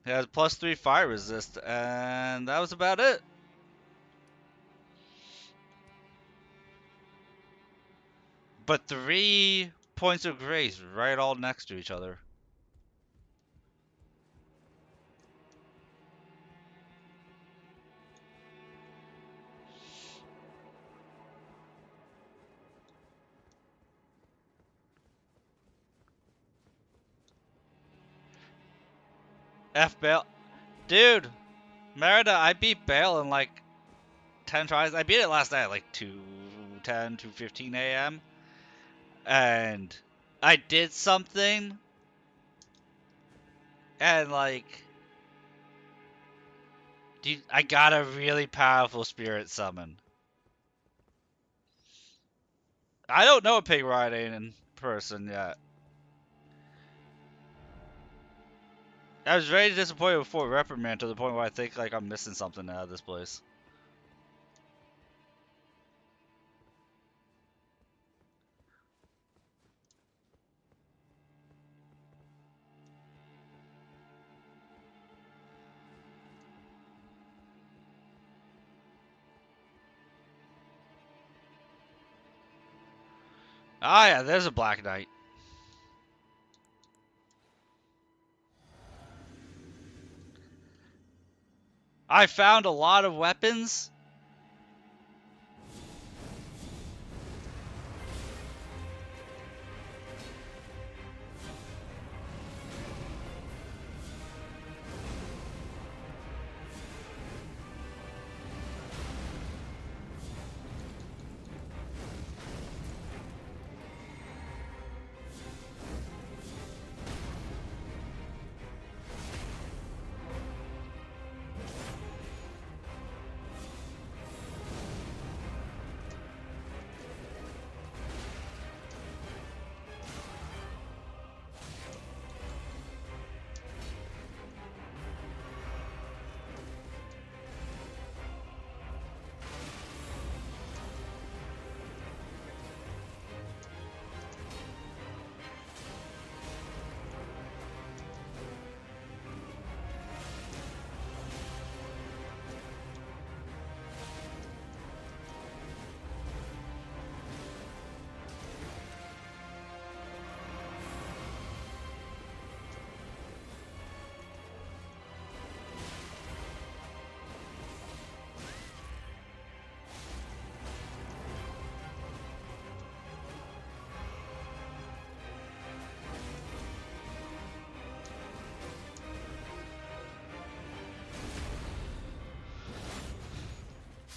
It has +3 fire resist, and that was about it. But 3 points of grace right all next to each other. F Bale. Dude, Merida, I beat Bale in like 10 tries. I beat it last night at like 2:10, 2:15 a.m. And I did something, and like, dude, I got a really powerful spirit summon. I don't know Pig Riding in person yet. I was very disappointed before Reprimand to the point where I think like I'm missing something out of this place. Ah, yeah, there's a Black Knight. I found a lot of weapons.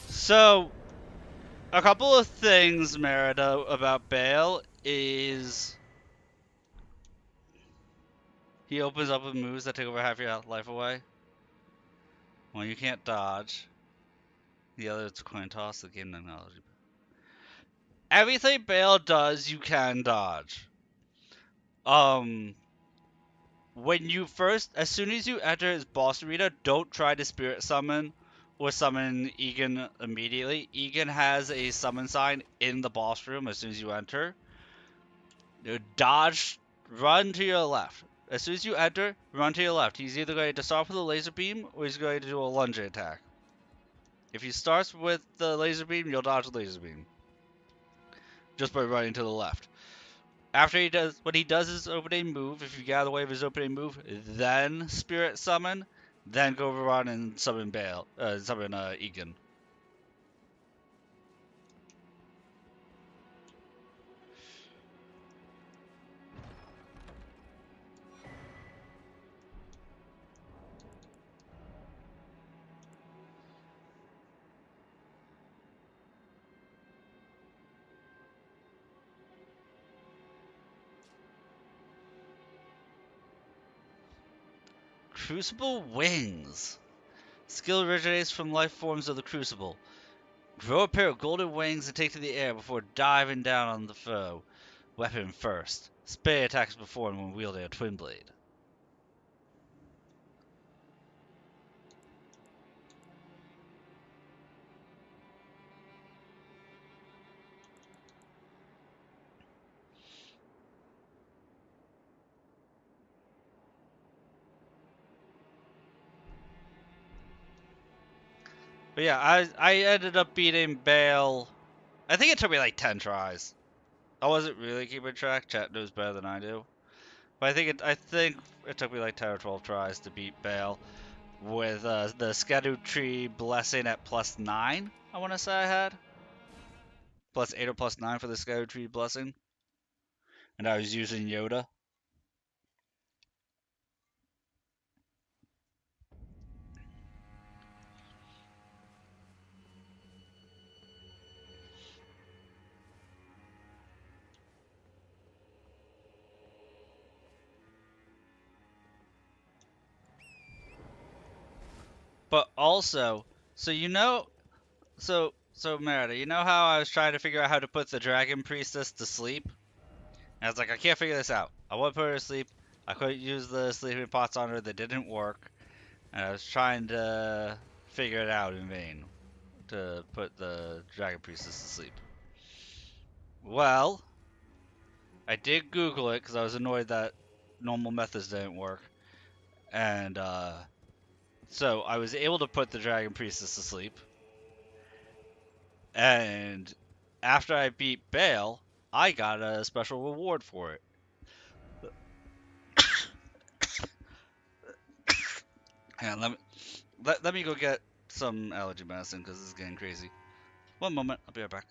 So, a couple of things, Merida, about Bale is he opens up with moves that take over half your life away. One you can't dodge. The other is coin toss, the game technology. Everything Bale does, you can dodge. When you first, as soon as you enter his boss arena, don't try to spirit summon would summon Egan immediately. Egan has a summon sign in the boss room as soon as you enter. You dodge, run to your left. As soon as you enter, run to your left. He's either going to start with a laser beam or he's going to do a lunge attack. If he starts with the laser beam, you'll dodge the laser beam just by running to the left. After he does, what he does is opening move. If you get out of the way of his opening move, then spirit summon, then go run and summon Egan. Crucible Wings. Skill originates from life forms of the Crucible. Grow a pair of golden wings and take to the air before diving down on the foe. Weapon first. Spay attacks before and when wielding a twin blade. But yeah, I ended up beating Bale. I think it took me like 10 tries. I wasn't really keeping track. Chat knows better than I do. But I think it took me like 10 or 12 tries to beat Bale with the Scadutree Blessing at +9. I want to say I had +8 or +9 for the Scadutree Blessing, and I was using Yoda. But also, so you know, so Merida, you know how I was trying to figure out how to put the Dragon Priestess to sleep? And I was like, I can't figure this out. I want to put her to sleep. I couldn't use the sleeping pots on her; they didn't work. And I was trying to figure it out in vain to put the Dragon Priestess to sleep. Well, I did Google it because I was annoyed that normal methods didn't work. And so I was able to put the Dragon Priestess to sleep. And after I beat Bale, I got a special reward for it. And let me go get some allergy medicine because this is getting crazy. One moment, I'll be right back.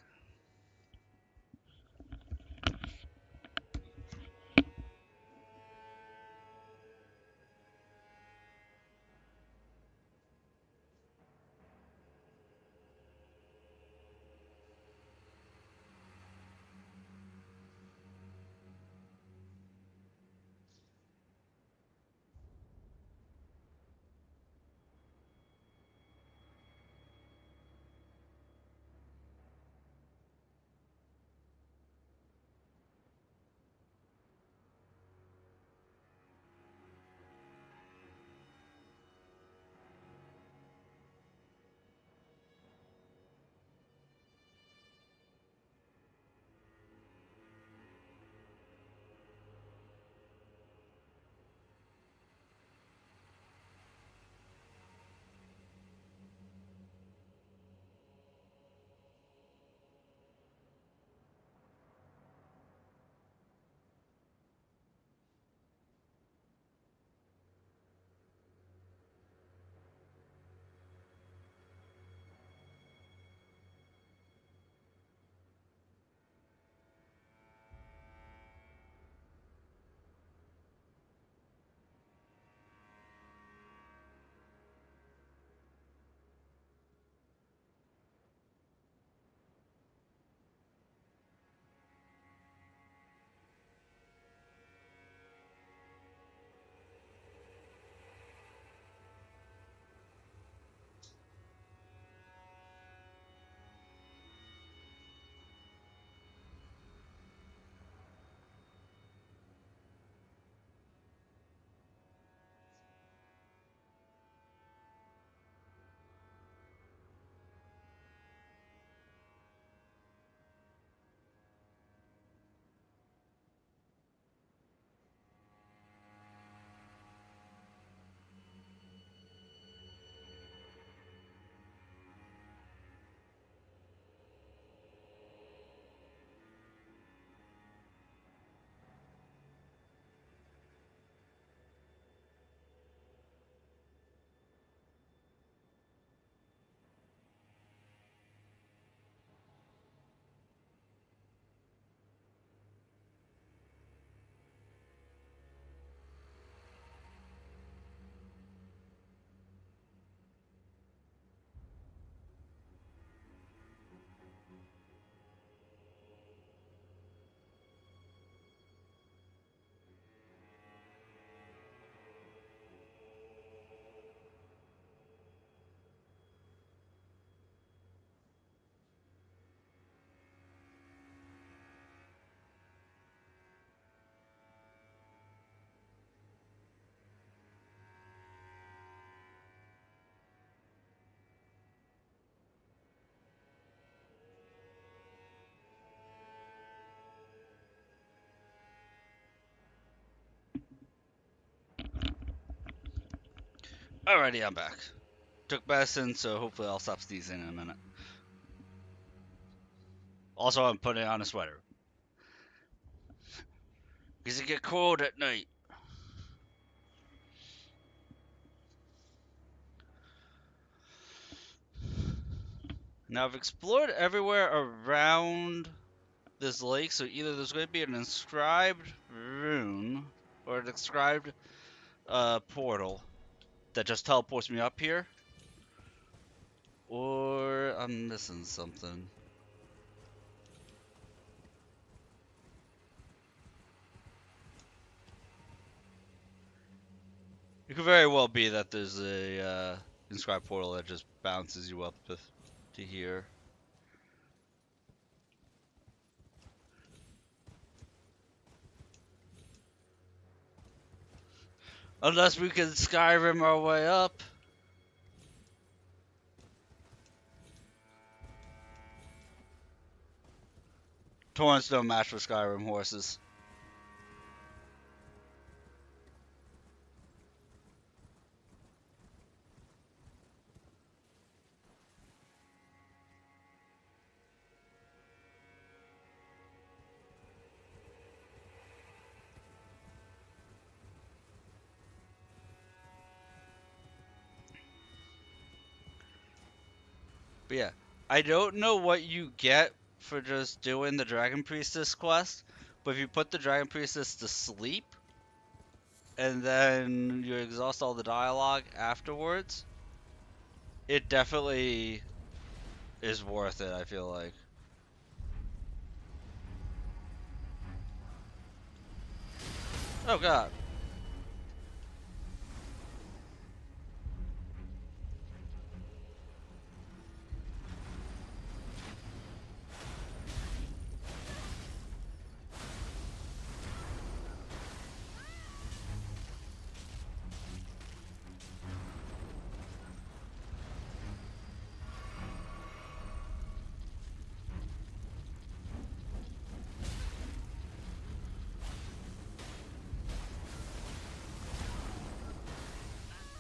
Alrighty, I'm back. Took medicine, so hopefully I'll stop sneezing in a minute. Also, I'm putting on a sweater. Because it get cold at night. Now, I've explored everywhere around this lake, so either there's going to be an inscribed rune or an inscribed portal that just teleports me up here, or I'm missing something. It could very well be that there's a inscribed portal that just bounces you up to here. Unless we can Skyrim our way up. Torrents don't match for Skyrim horses. But yeah, I don't know what you get for just doing the Dragon Priestess quest, but if you put the Dragon Priestess to sleep, and then you exhaust all the dialogue afterwards, it definitely is worth it, I feel like. Oh god.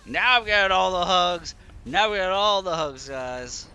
Now we got all the hugs. Now we got all the hugs, guys.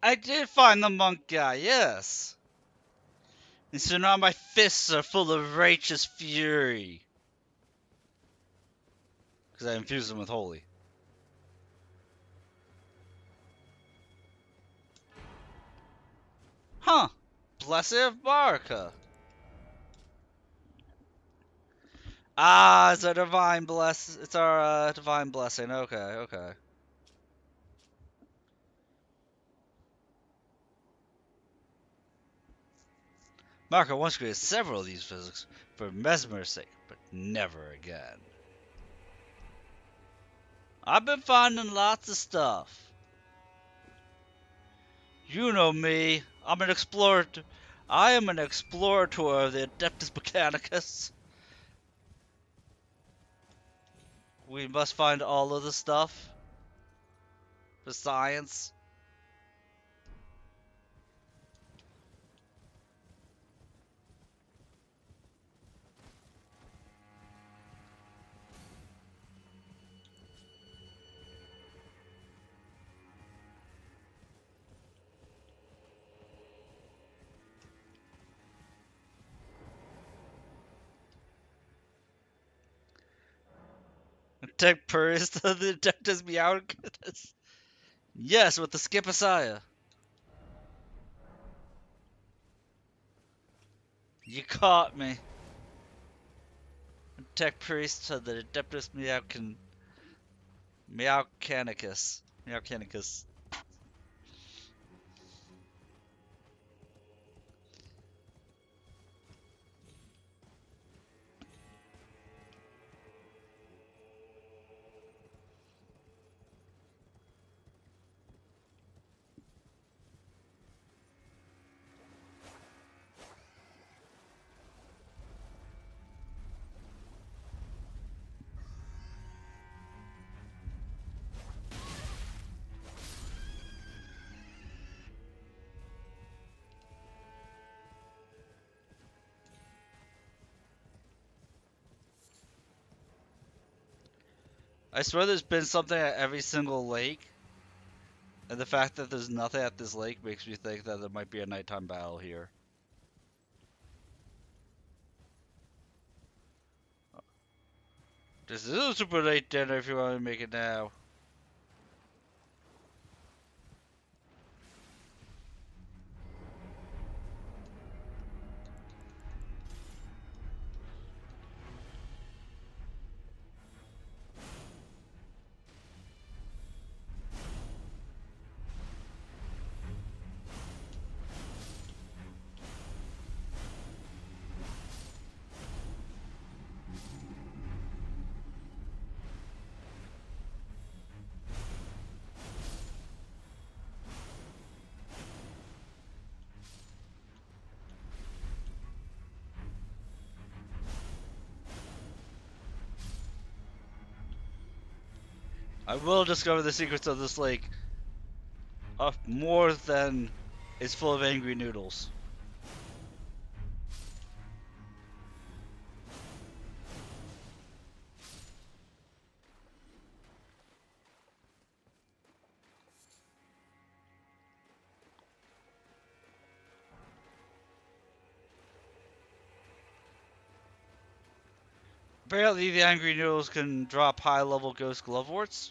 I did find the monk guy, yes. And so now my fists are full of righteous fury. Because I infused them with holy. Huh. Blessed of Baraka. Ah, it's a divine bless. It's our divine blessing. Okay, okay. Marco once created several of these physics for Mesmer's sake, but never again. I've been finding lots of stuff. You know me. I'm an explorer. I am an explorator of the Adeptus Mechanicus. We must find all of the stuff for science. Detect Purrs to the detectives Meowcus. Yes, with the Skipasaya. You caught me. Detect Purrs to the detectives Meowcanicus. Meowcanicus. I swear there's been something at every single lake, and the fact that there's nothing at this lake makes me think that there might be a nighttime battle here. This is a super late dinner if you want to make it now. I will discover the secrets of this lake. More than it's full of angry noodles. Apparently, the angry noodles can drop high-level ghost gloveworts.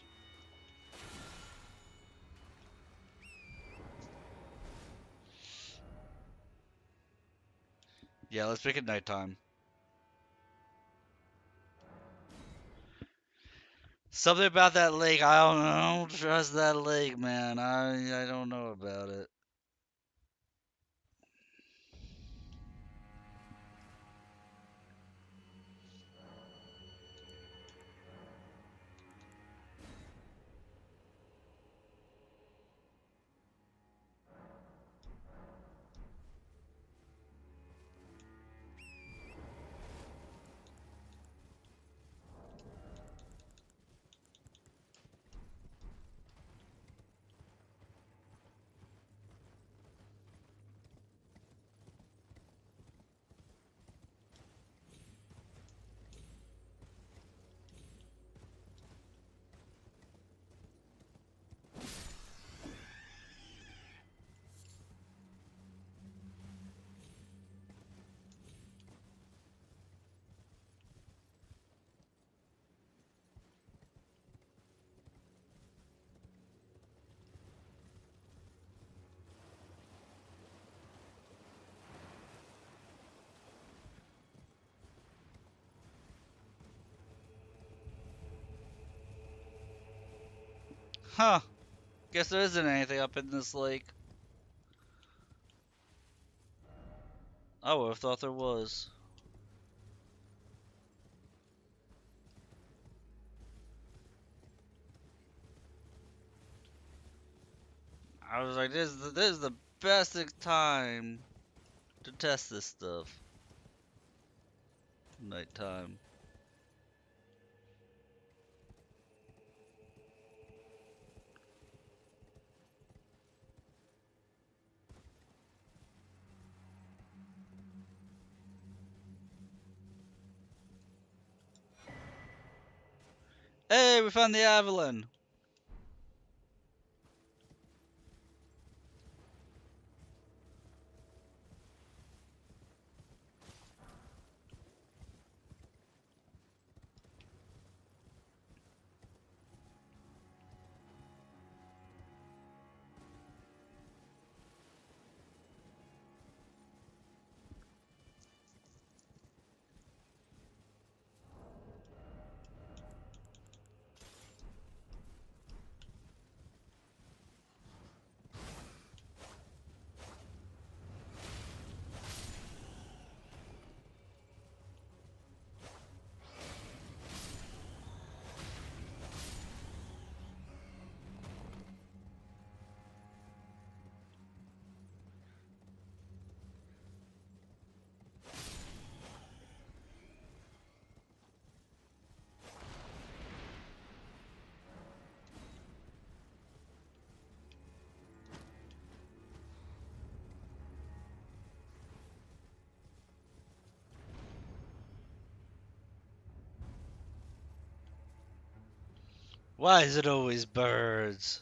Yeah, let's make it nighttime. Something about that lake, I don't trust that lake, man. I don't know about it. Huh. Guess there isn't anything up in this lake. I would have thought there was. I was like, this is the best time to test this stuff. Nighttime. Hey, we found the Avalon. Why is it always birds?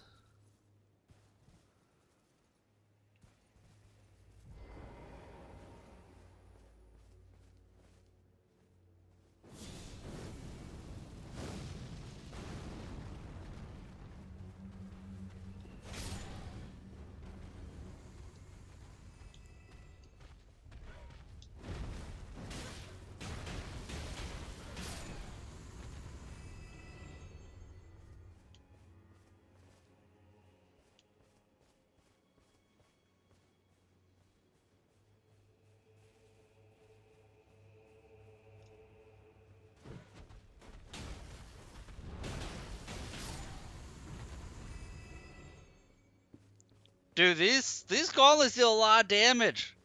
Dude, these gauntlets deal a lot of damage.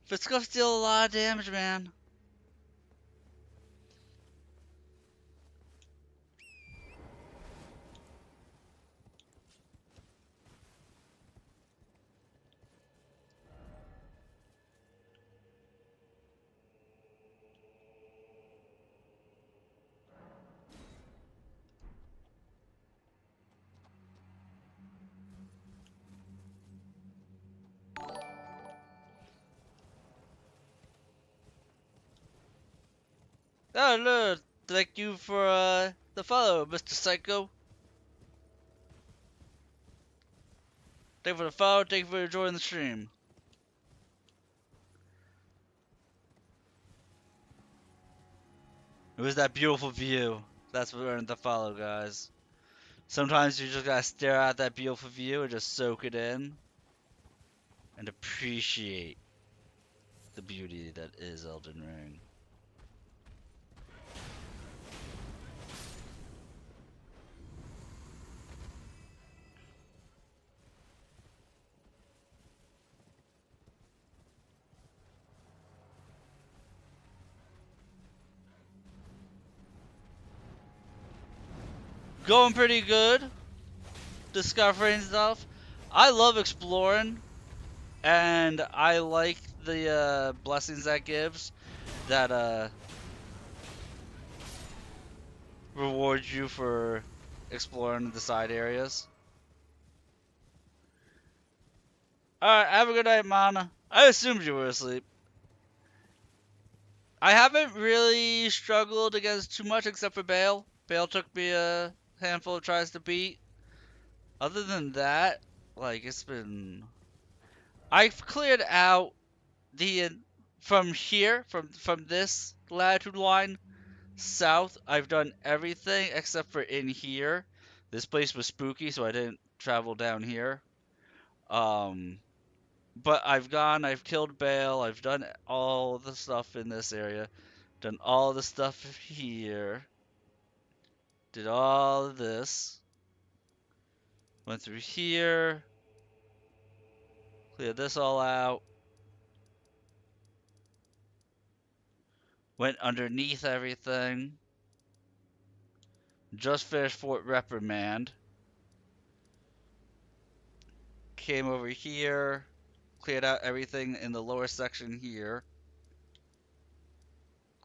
Fiskos deal a lot of damage, man. Oh, look. Thank you for the follow, Mr. Psycho. Thank you for the follow. Thank you for enjoying the stream. It was that beautiful view. That's what earned the follow, guys. Sometimes you just gotta stare at that beautiful view and just soak it in and appreciate the beauty that is Elden Ring. Going pretty good. Discovering stuff. I love exploring, and I like the blessings that gives. That rewards you for exploring the side areas. Alright, have a good night, Mana. I assumed you were asleep. I haven't really struggled against too much except for Bale. Bale took me a handful of tries to beat. Other than that, like, it's been... I've cleared out the... From here, from this latitude line, south, I've done everything except for in here. This place was spooky, so I didn't travel down here. But I've killed Bale, I've done all the stuff in this area, done all the stuff here, did all of this, went through here, cleared this all out, went underneath everything, just finished Fort Reprimand, came over here, cleared out everything in the lower section here,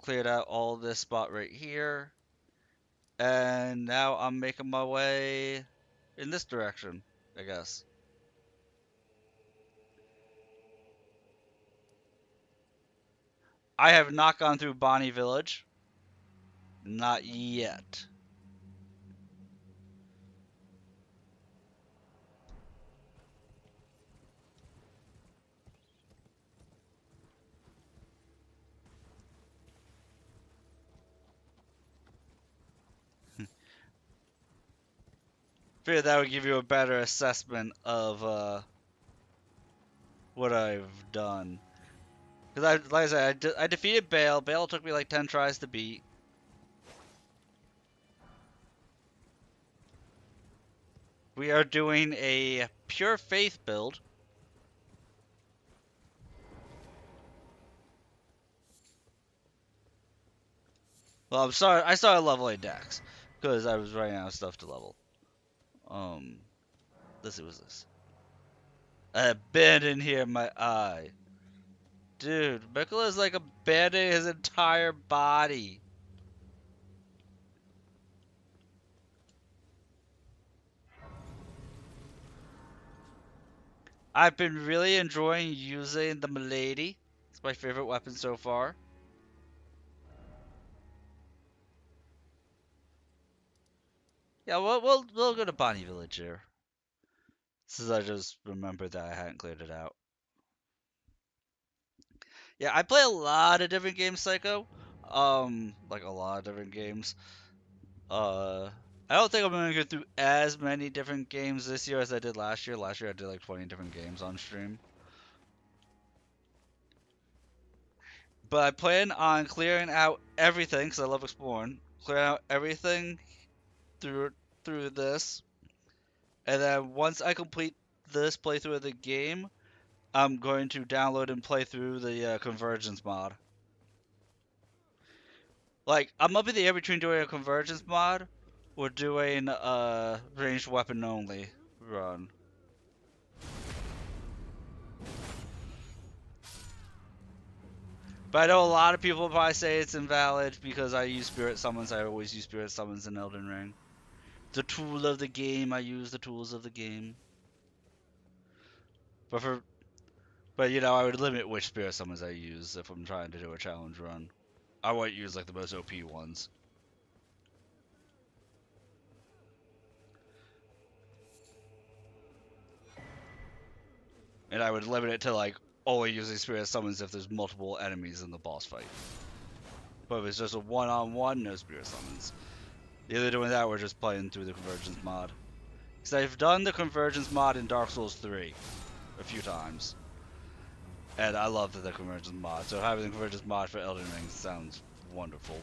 cleared out all this spot right here, and now I'm making my way in this direction, I guess. I have not gone through Bonnie Village. Not yet. Figured that would give you a better assessment of what I've done. Because like I said, I defeated Bale. Bale took me like 10 tries to beat. We are doing a pure faith build. Well, I'm sorry, I started leveling Dex because I was running out of stuff to level. Let's see, what's this? Abandon here, my eye. Dude, Mikula is like abandoning his entire body. I've been really enjoying using the Milady. It's my favorite weapon so far. Yeah, we'll go to Bonnie Village here. Since I just remembered that I hadn't cleared it out. Yeah, I play a lot of different games, Psycho. Like a lot of different games. Uh, I don't think I'm gonna go through as many different games this year as I did last year. Last year I did like 20 different games on stream. But I plan on clearing out everything because I love exploring. Clearing out everything through this, and then once I complete this playthrough of the game, I'm going to download and play through the Convergence mod. Like, I'm up in the air between doing a Convergence mod or doing a ranged weapon only run. But I know a lot of people probably say it's invalid because I use Spirit Summons. I always use Spirit Summons in Elden Ring. The tool of the game, I use the tools of the game. But for I would limit which Spirit Summons I use if I'm trying to do a challenge run. I won't use like the most OP ones. And I would limit it to like only using Spirit Summons if there's multiple enemies in the boss fight. But if it's just a one-on-one, no Spirit Summons. Either doing that or just playing through the Convergence mod. Because I've done the Convergence mod in Dark Souls 3 a few times. And I love the Convergence mod. So having the Convergence mod for Elden Ring sounds wonderful.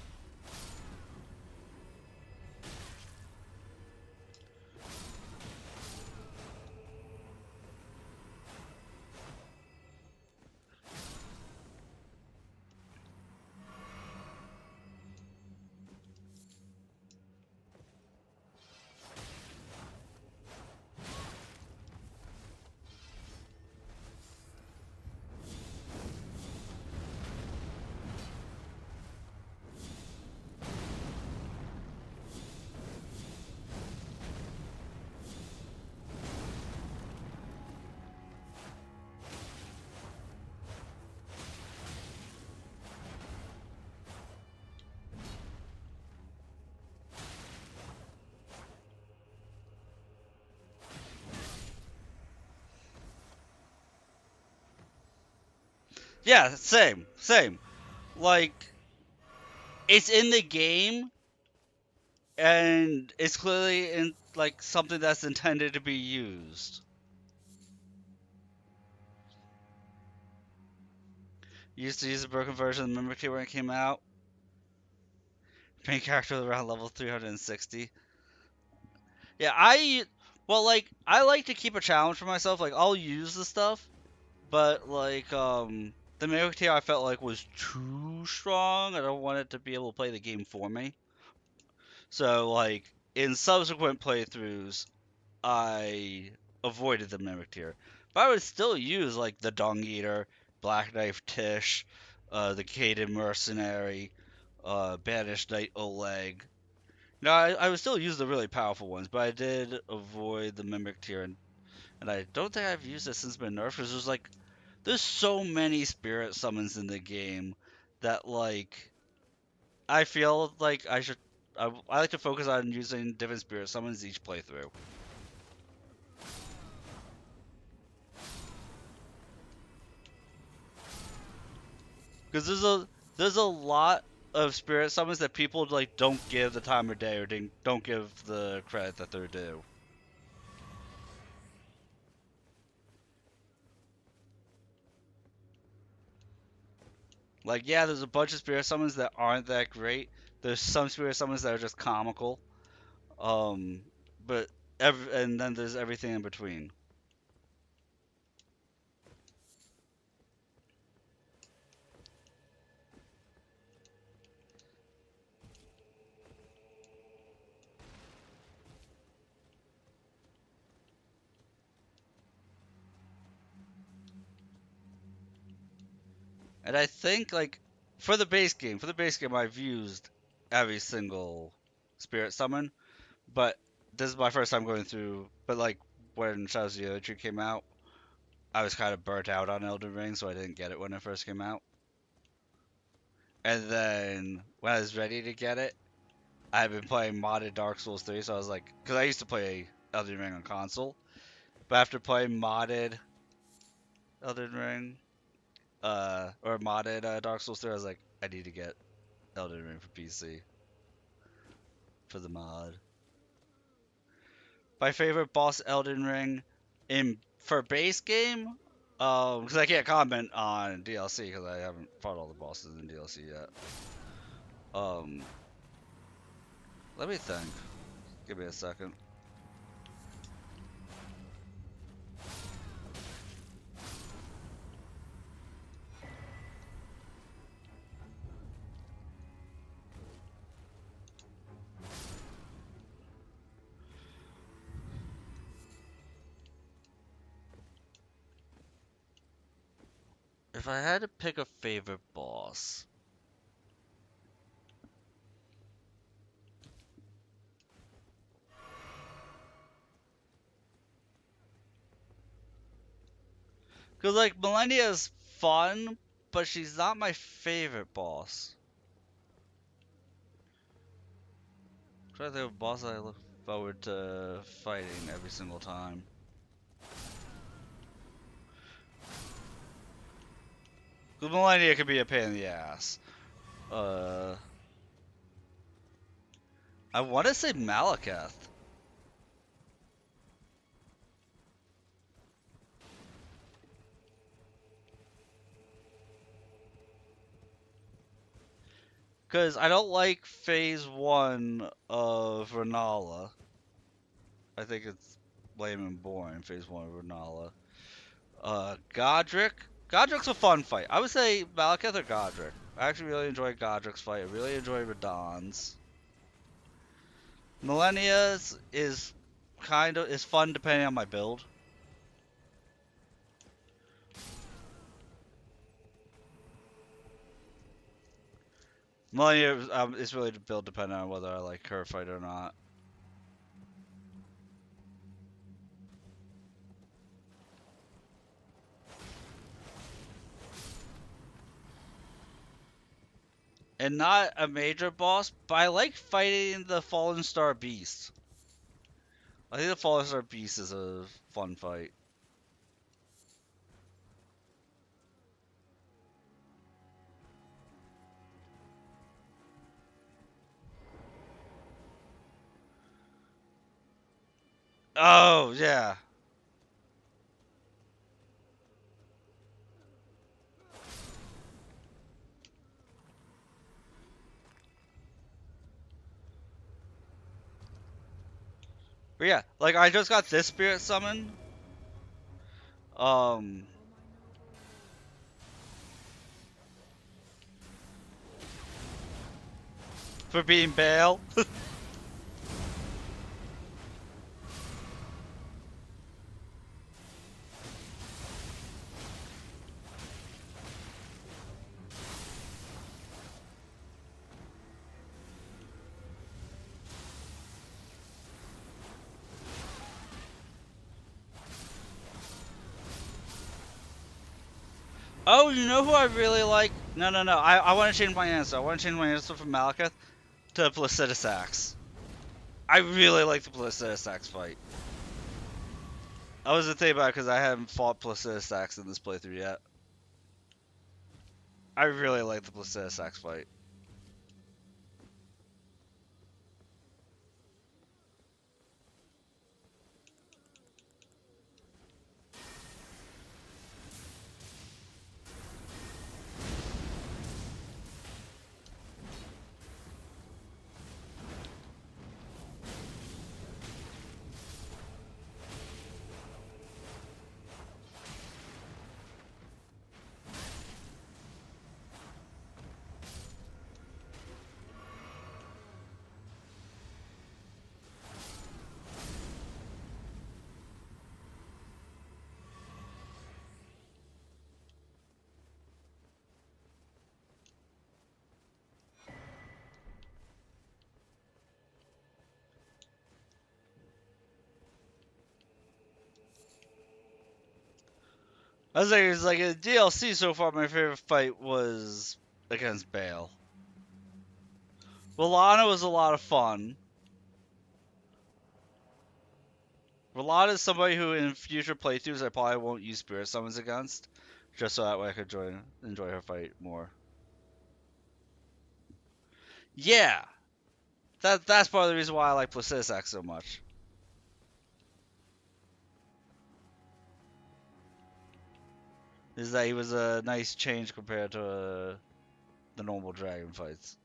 Yeah, same. Like, it's in the game, and it's clearly in like something that's intended to be used. Used to use a broken version of the Mimic Key when it came out. Main character was around level 360. Yeah, I like to keep a challenge for myself. Like, I'll use the stuff, but like the Mimic Key I felt like was too strong. I don't want it to be able to play the game for me. So like in subsequent playthroughs, I avoided the Mimic Tier. But I would still use like the Dung Eater, Black Knife Tish, the Caden Mercenary, Banished Knight Oleg. No, I would still use the really powerful ones, but I did avoid the Mimic Tier, and I don't think I've used it since it's been nerfed because there's so many spirit summons in the game that like I feel like I like to focus on using different spirit summons each playthrough. Because there's a lot of spirit summons that people like don't give the time of day or don't give the credit that they're due. Like yeah, there's a bunch of spirit summons that aren't that great. There's some spirit summons that are just comical. Um, but and then there's everything in between. And I think like for the base game I've used every single spirit summon, but this is my first time going through. But like when Shadows of the Elytra came out, I was kind of burnt out on Elden Ring, so I didn't get it when it first came out. And then when I was ready to get it, I had been playing modded Dark Souls 3, so I was like, because I used to play Elden Ring on console, but after playing modded Elden Ring, or modded Dark Souls 3, I was like, I need to get Elden Ring for PC for the mod. My favorite boss Elden Ring in for base game, because I can't comment on DLC because I haven't fought all the bosses in DLC yet. Um, let me think. Give me a second. If I had to pick a favorite boss, because like Millennia's fun, but she's not my favorite boss. I'm trying to think of a boss I look forward to fighting every single time. Because Millennia can be a pain in the ass. Uh, I want to say Malekith. Because I don't like phase 1 of Renala. I think it's lame and boring, phase 1 of Renala. Godric. Godric's a fun fight. I would say Malekith or Godric. I actually really enjoy Godric's fight. I really enjoy Radahn's. Millennia's is is fun depending on my build. Millennia is really build dependent on whether I like her fight or not. And not a major boss, but I like fighting the Fallen Star Beast. I think the Fallen Star Beast is a fun fight. Oh, yeah. But yeah, like I just got this spirit summon. Um, for being Bale. Oh, you know who I really like? No, no, no. I want to change my answer. I want to change my answer from Malekith to Placiduous Axe. I really like the Placiduous Axe fight. I was thinking about it because I haven't fought Placiduous Axe in this playthrough yet. I really like the Placiduous Axe fight. I was saying, it's like in DLC so far, my favorite fight was against Bale. Rolana was a lot of fun. Rolana is somebody who, in future playthroughs, I probably won't use Spirit Summons against, just so that way I could enjoy her fight more. Yeah, that's part of the reason why I like Placidus Axe so much. Is that he was a nice change compared to the normal dragon fights.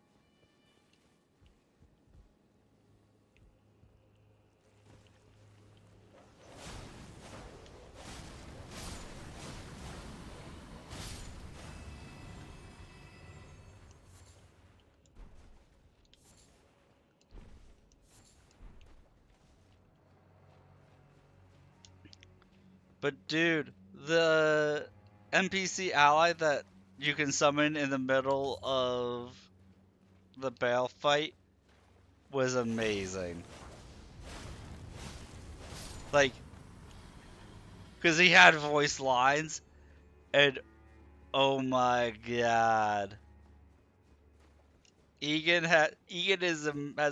But dude, the NPC ally that you can summon in the middle of the Bale fight was amazing. Like, because he had voice lines, and oh my god, Egan has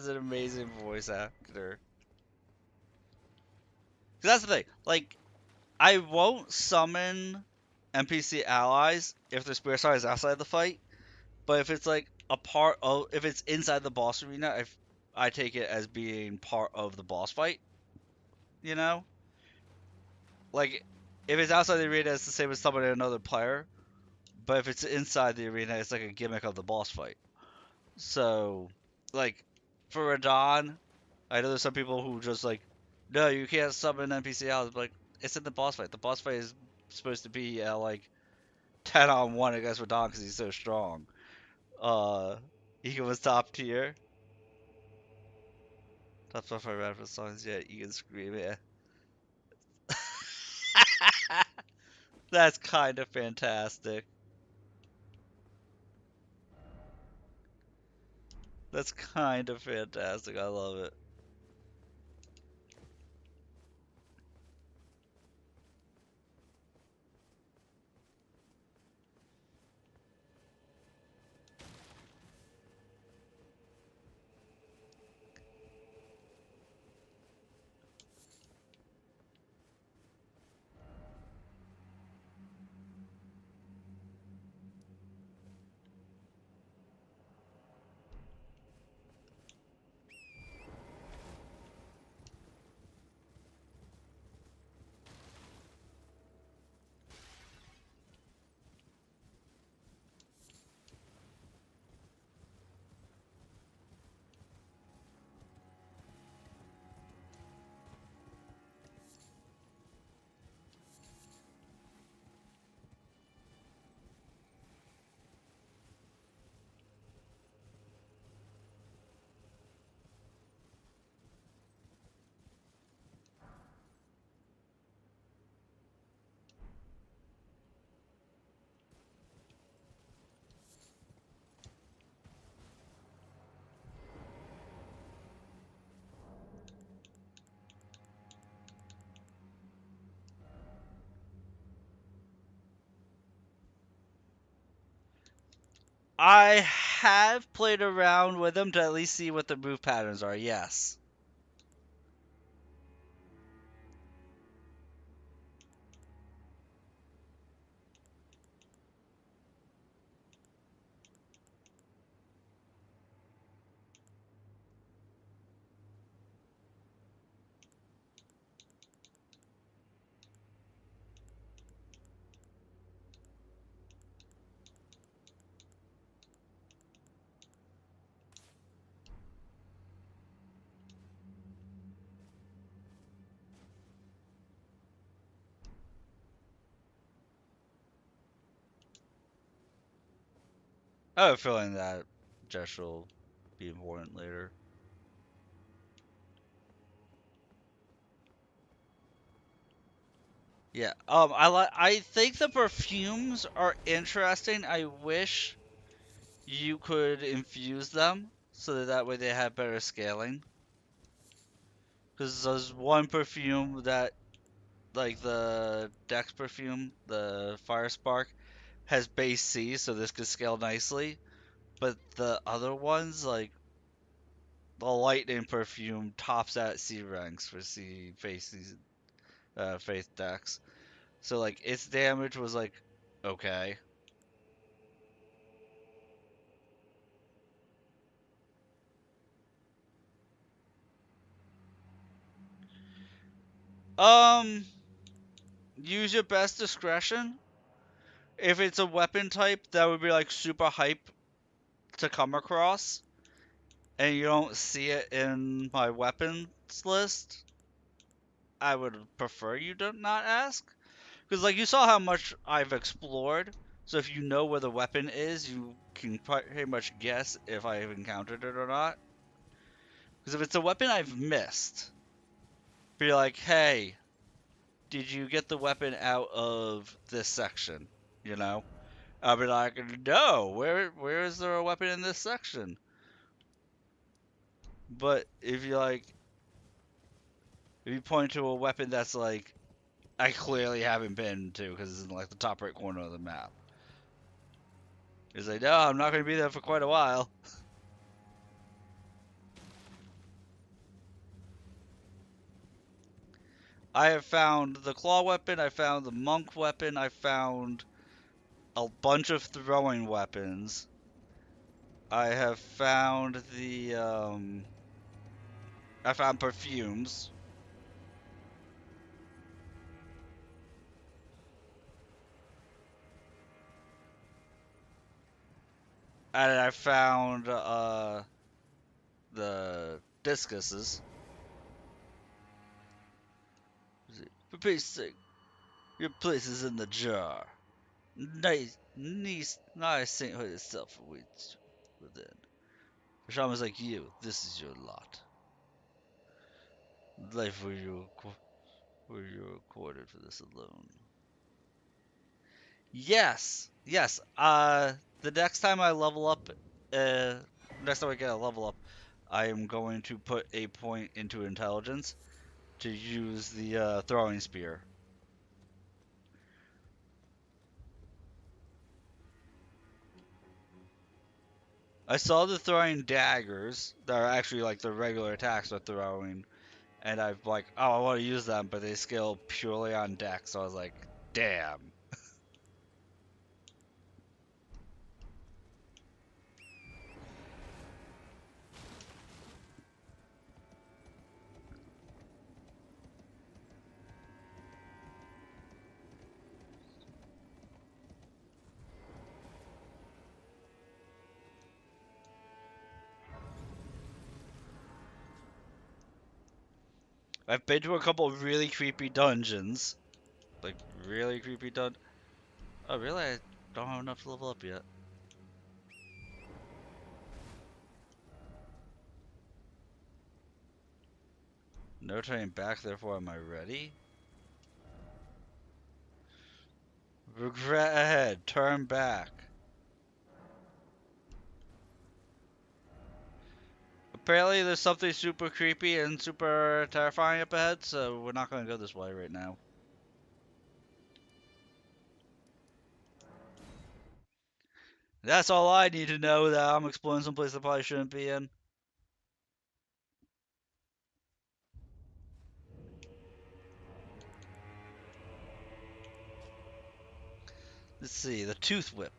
an amazing voice actor. 'Cause that's the thing. Like, I won't summon NPC allies if their spirit star is outside the fight, but if it's like a part of, if it's inside the boss arena, I take it as being part of the boss fight. You know, like if it's outside the arena, it's the same as summoning another player. But if it's inside the arena, it's like a gimmick of the boss fight. So, like for Radahn, I know there's some people who just like, no, you can't summon NPC allies. But like, it's in the boss fight. The boss fight is supposed to be like 10-on-1 against Radahn because he's so strong. Uh, Egan was top tier. Top 5 rapper songs, yeah, Egan scream, yeah. That's kind of fantastic. That's kind of fantastic. I love it. I have played around with them to at least see what the move patterns are, yes. I have a feeling that gesture will be important later. Yeah. I think the perfumes are interesting. I wish you could infuse them so that way they have better scaling. Because there's one perfume that like the Dex perfume, the Fire Spark, has base C, so this could scale nicely. But the other ones, like the Lightning perfume, tops at C ranks for C Faith Dex. So like its damage was like okay. Um, use your best discretion. If it's a weapon type that would be like super hype to come across, and you don't see it in my weapons list, I would prefer you to not ask. Because like you saw how much I've explored, so if you know where the weapon is, you can pretty much guess if I've encountered it or not. Because if it's a weapon I've missed, be like, hey, did you get the weapon out of this section? You know? I'll be like, no, where is there a weapon in this section? But if you point to a weapon that's like I clearly haven't been to because it's in like the top right corner of the map. It's like, no, I'm not gonna be there for quite a while. I have found the claw weapon, I found the monk weapon, I found a bunch of throwing weapons. I have found I found perfumes. And I found the discuses. For Pete's sake, your place is in the jar. Nice sainthood itself awaits within. For shamans like you, this is your lot. Life where you're recorded for this alone. Yes. The next time I level up, uh, next time I get a level up, I am going to put a point into intelligence to use the throwing spear. I saw the throwing daggers that are actually like the regular attacks with throwing, and I've like, oh, I want to use them, but they scale purely on dex, so I was like, damn. I've been to a couple of really creepy dungeons, like really creepy Oh, really? I don't have enough to level up yet. No turning back, therefore am I ready? Regret ahead, turn back. Apparently there's something super creepy and super terrifying up ahead, so we're not gonna go this way right now. That's all I need to know, that I'm exploring someplace I probably shouldn't be in. Let's see, the tooth whip.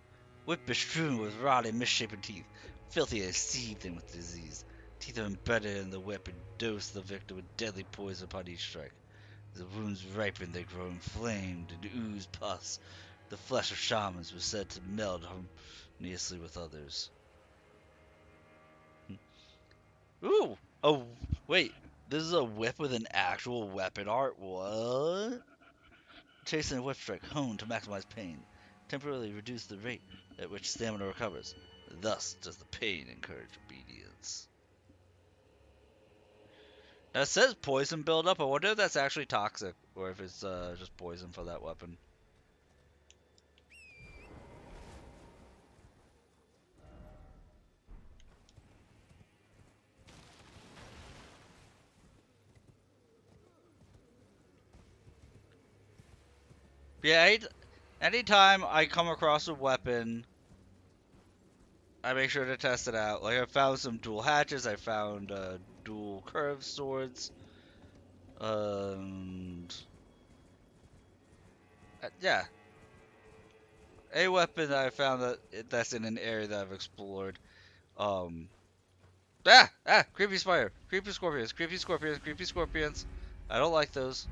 Whip bestrewn with rotting, misshapen teeth, filthy and seething with disease. Teeth are embedded in the whip and dose the victim with deadly poison upon each strike. As the wounds ripen, they grow inflamed and ooze pus. The flesh of shamans was said to meld harmoniously with others. Ooh! Oh, wait. This is a whip with an actual weapon art? What? Chasing a whip strike honed to maximize pain. Temporarily reduce the rate at which stamina recovers. Thus does the pain encourage obedience. Now it says poison buildup. I wonder if that's actually toxic or if it's just poison for that weapon. Yeah, anytime I come across a weapon, I make sure to test it out. Like I found some dual hatches, I found dual curved swords, and yeah, a weapon that I found that's in an area that I've explored. Um, creepy spider, creepy scorpions, creepy scorpions, creepy scorpions. I don't like those.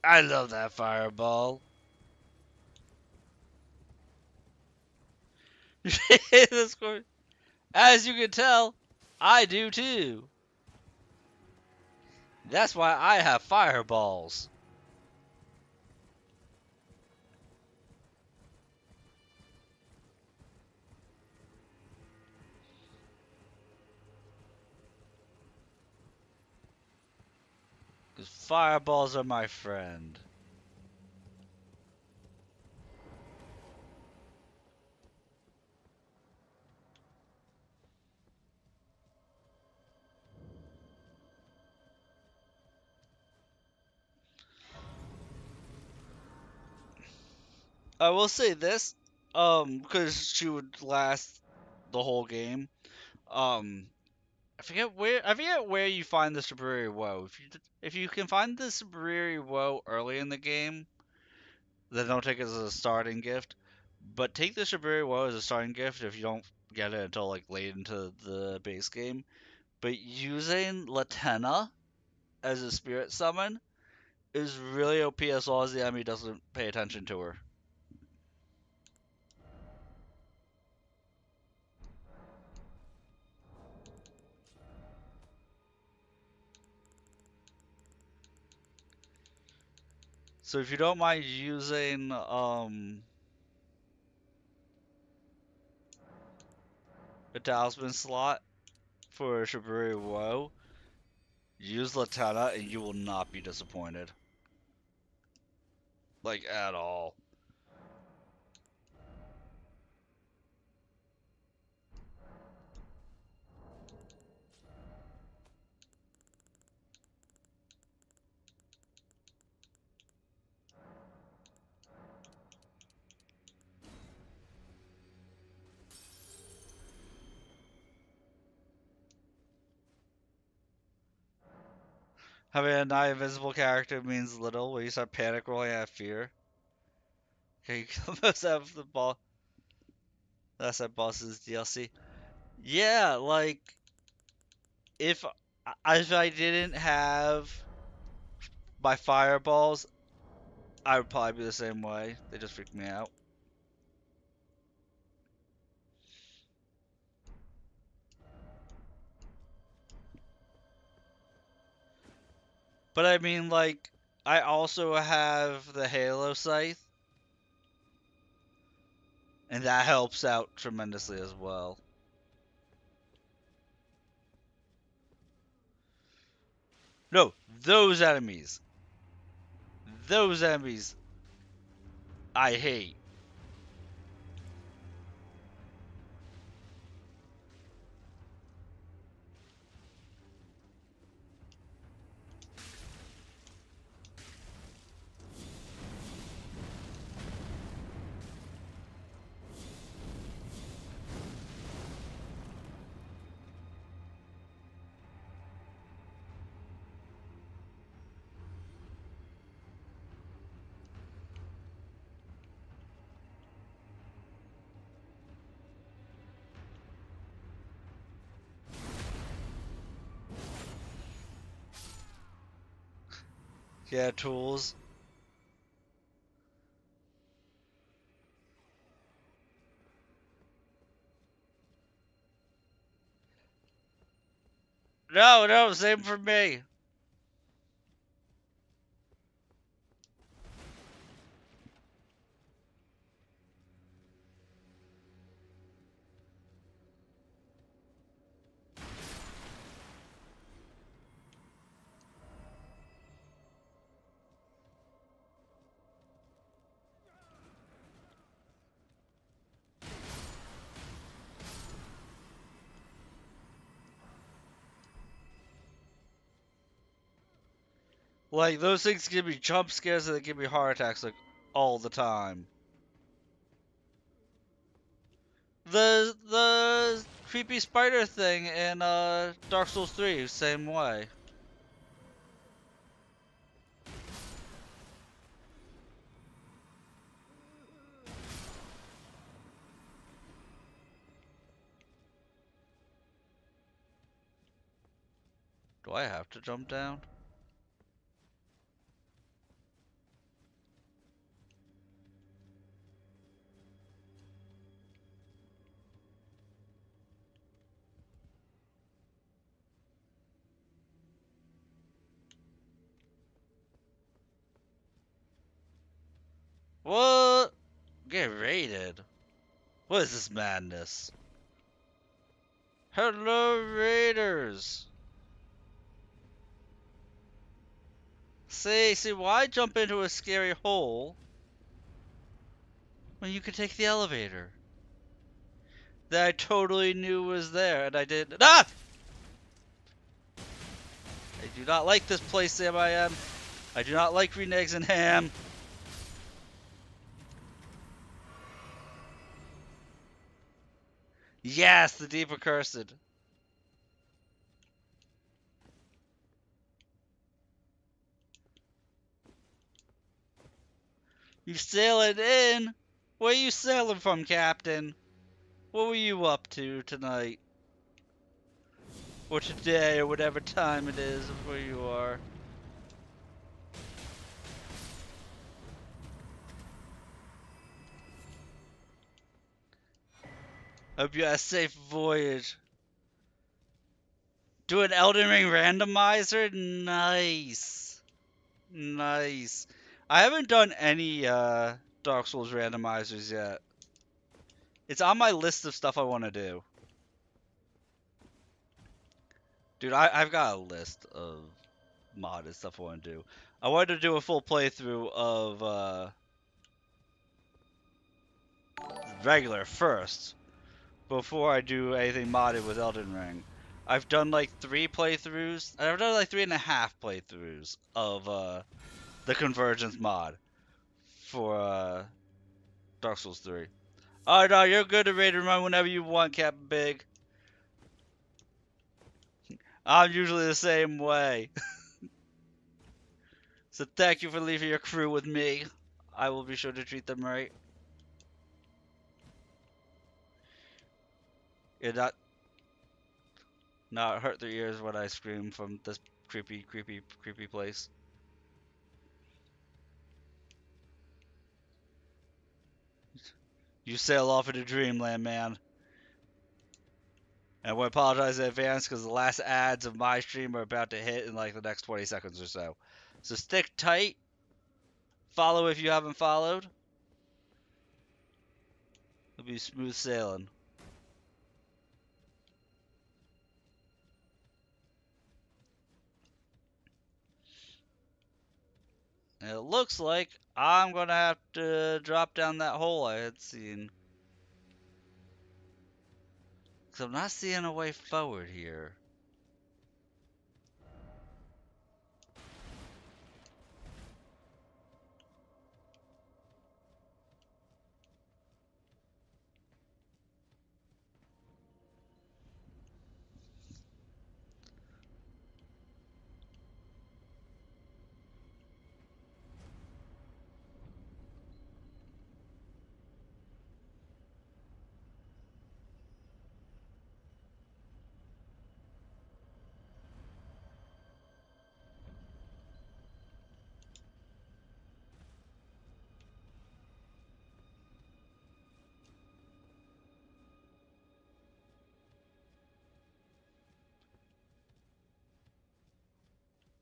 I love that fireball. The As you can tell, I do too. That's why I have fireballs. Because fireballs are my friend. I will say this, because she would last the whole game. Um, I forget where you find the Superior Woe. If you can find the Superior Woe early in the game, then don't take it as a starting gift. But take the Superior Woe as a starting gift if you don't get it until like late into the base game. But using Latenna as a spirit summon is really OP as long as the enemy doesn't pay attention to her. So if you don't mind using a talisman slot for Shiburi Woe, use Latenna and you will not be disappointed. Like at all. Having a nigh invisible character means little when you start panic rolling out of fear. Okay, you almost have the ball. That's that boss's DLC. Yeah, like if if I didn't have my fireballs, I would probably be the same way. They just freak me out. But I mean, like, I also have the Halo Scythe, and that helps out tremendously as well. No, those enemies, I hate. Yeah, tools. No, no, same for me. Like, those things give me jump scares and they give me heart attacks, like, all the time. The creepy spider thing in Dark Souls 3, same way. Do I have to jump down? What? Get raided? What is this madness? Hello, raiders! See, why jump into a scary hole when you could take the elevator? That I totally knew was there, and I did. Ah! I do not like this place, Sam I am. I do not like green eggs and ham. Yes, the deep accursed. You sailing in? Where you sailing from, Captain? What were you up to tonight? Or today, or whatever time it is of where you are. Hope you had a safe voyage. Do an Elden Ring randomizer? Nice. Nice. I haven't done any Dark Souls randomizers yet. It's on my list of stuff I want to do. Dude, I've got a list of modded stuff I want to do. I wanted to do a full playthrough of regular first, before I do anything modded with Elden Ring. I've done like 3 playthroughs. I've done like 3.5 playthroughs of the Convergence mod for Dark Souls 3. Oh no, you're good at ready to run whenever you want, Captain Big. I'm usually the same way. So thank you for leaving your crew with me. I will be sure to treat them right. You're not hurt their ears when I scream from this creepy, creepy, creepy place. You sail off into dreamland, man. And I want to apologize in advance because the last ads of my stream are about to hit in like the next 20 seconds or so. So stick tight. Follow if you haven't followed. It'll be smooth sailing. And it looks like I'm going to have to drop down that hole I had seen. Because I'm not seeing a way forward here.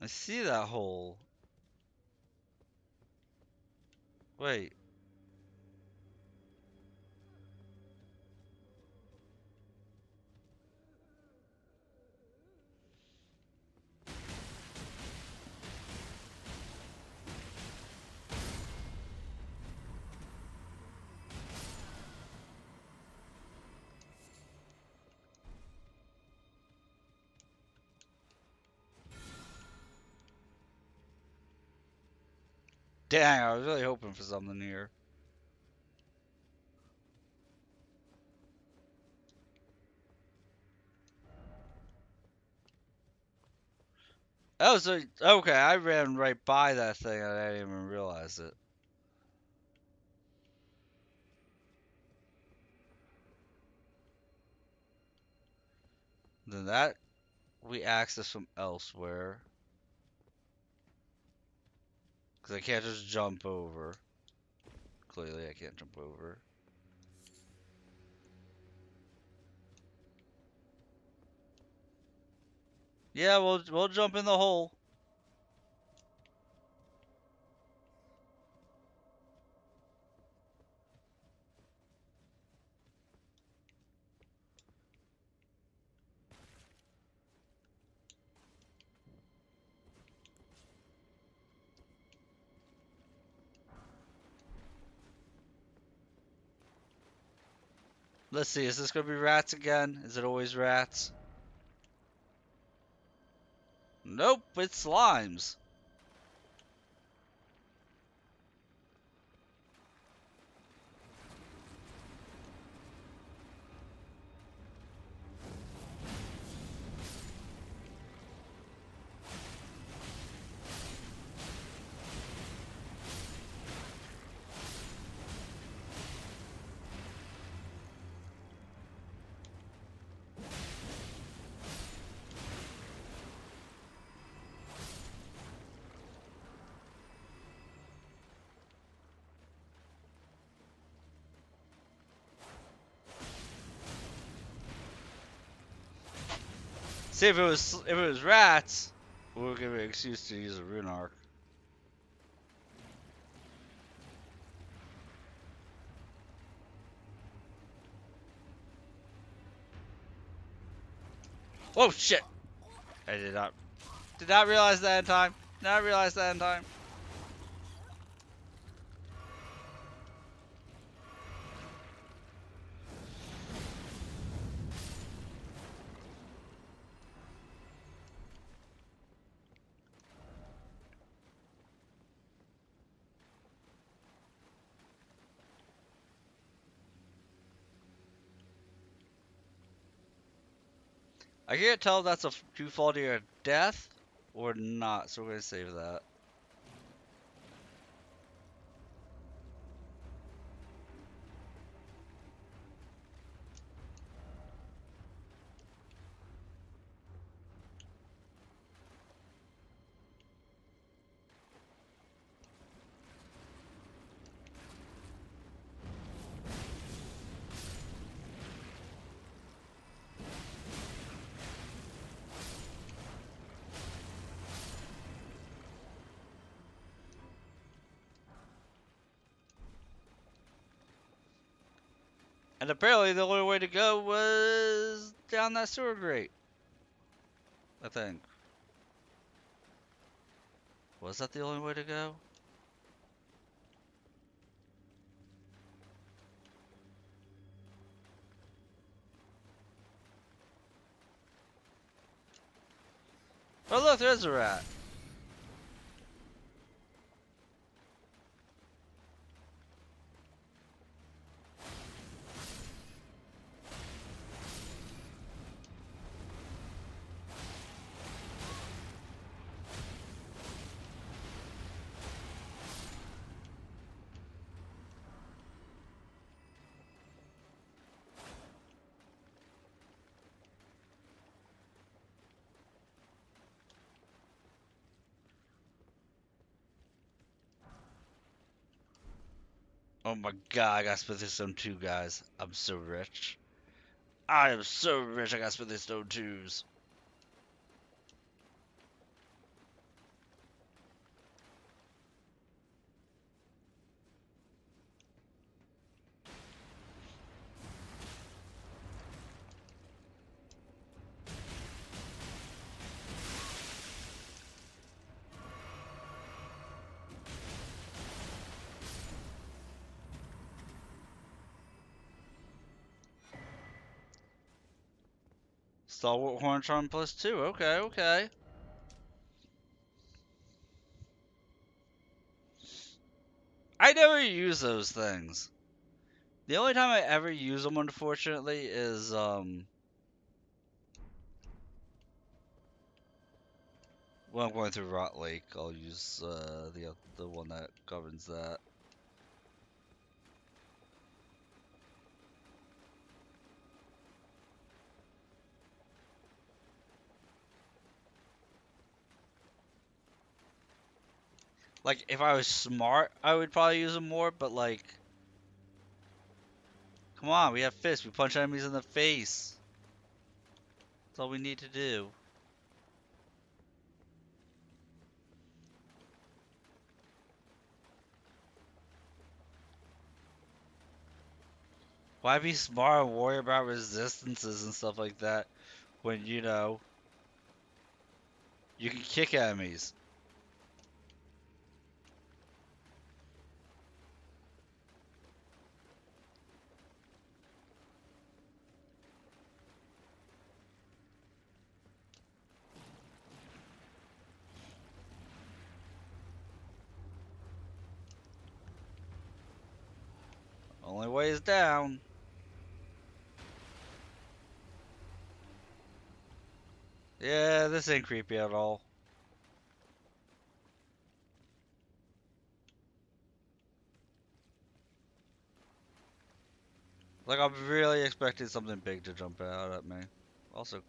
I see that hole. Wait. Dang, I was really hoping for something here. Oh, so okay, I ran right by that thing and I didn't even realize it. Then that we access from elsewhere. Because I can't just jump over. Clearly, I can't jump over. Yeah, we'll jump in the hole. Let's see, is this gonna be rats again? Is it always rats? Nope, it's slimes. See, if it was rats, we'll give an excuse to use a rune arc. Oh shit! I did not realize that in time. Did not realize that in time. I can't tell if that's a true fall to your death or not, so we're gonna save that. And apparently the only way to go was down that sewer grate. I think. Was that the only way to go? Oh look, there's a rat. Oh my god, I got Smithing Stone 2, guys. I'm so rich. I am so rich, I got Smithing Stone 2s. Stalwart Horn Charm plus 2. Okay, okay. I never use those things. The only time I ever use them, unfortunately, is when I'm going through Rot Lake. I'll use the one that governs that. Like, if I was smart, I would probably use them more, but like, come on, we have fists. We punch enemies in the face. That's all we need to do. Why be smart and worry about resistances and stuff like that when, you know, you can kick enemies? Only way is down. Yeah, this ain't creepy at all. Like, I'm really expecting something big to jump out at me. Also,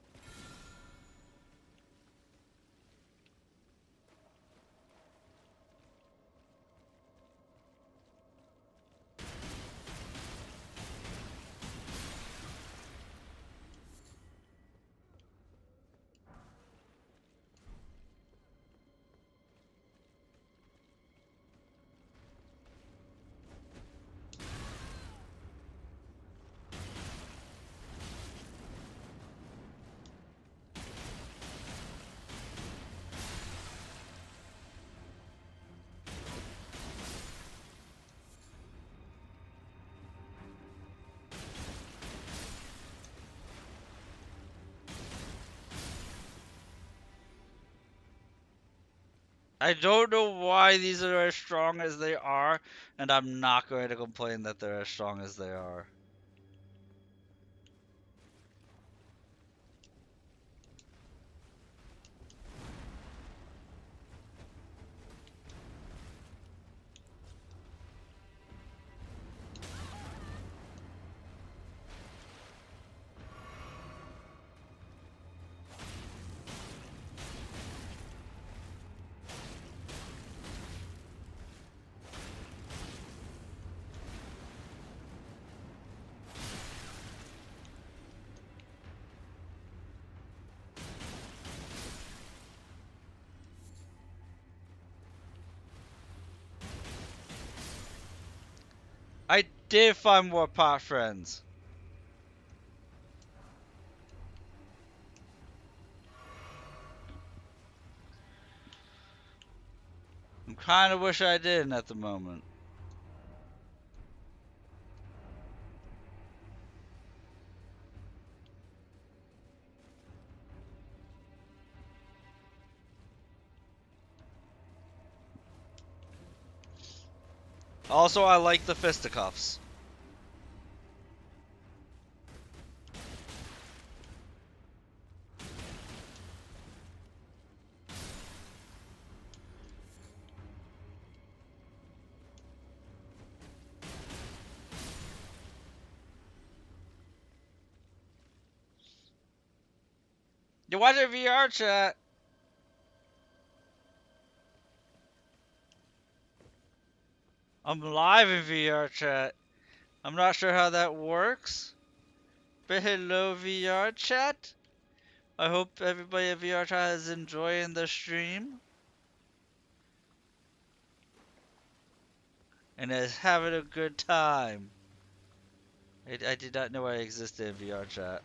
I don't know why these are as strong as they are, and I'm not going to complain that they're as strong as they are. I did find more pot friends. I kind of wish I didn't at the moment. Also, I like the fisticuffs. You watch a VR chat. I'm live in VR chat. I'm not sure how that works, but hello VR chat. I hope everybody at VR chat is enjoying the stream and is having a good time. I did not know I existed in VR chat.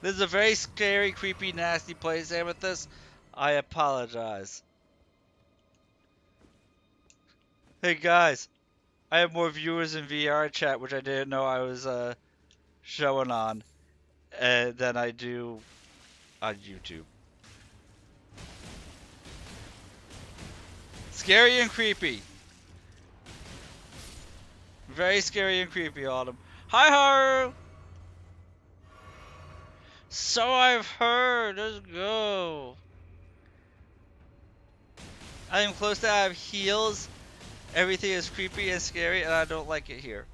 This is a very scary, creepy, nasty place, Amethyst. I apologize. Hey guys, I have more viewers in VR chat, which I didn't know I was showing on. than I do on YouTube. Scary and creepy. Very scary and creepy, Autumn. Hi, Haru! So I've heard. Let's go. I am close to I have heels. Everything is creepy and scary, and I don't like it here.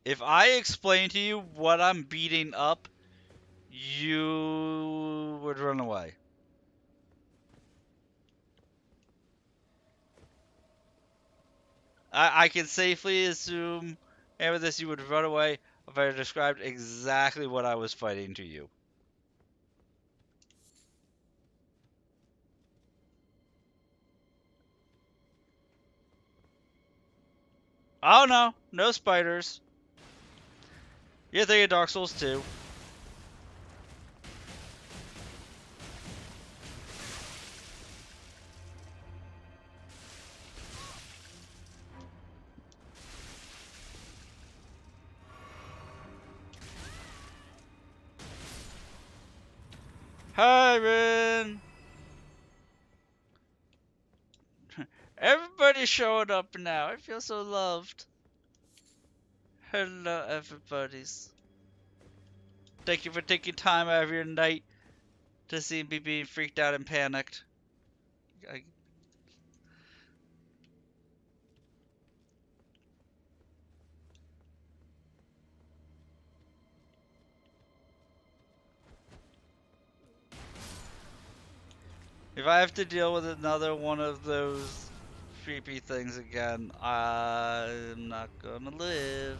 If I explain to you what I'm beating up, you would run away. I can safely assume after this you would run away if I described exactly what I was fighting to you. Oh no, no spiders. You're thinking Dark Souls 2. Hi, Rin! Everybody's showing up now. I feel so loved. Hello, everybody's. Thank you for taking time out of your night to see me being freaked out and panicked. I, if I have to deal with another one of those creepy things again, I'm not gonna live.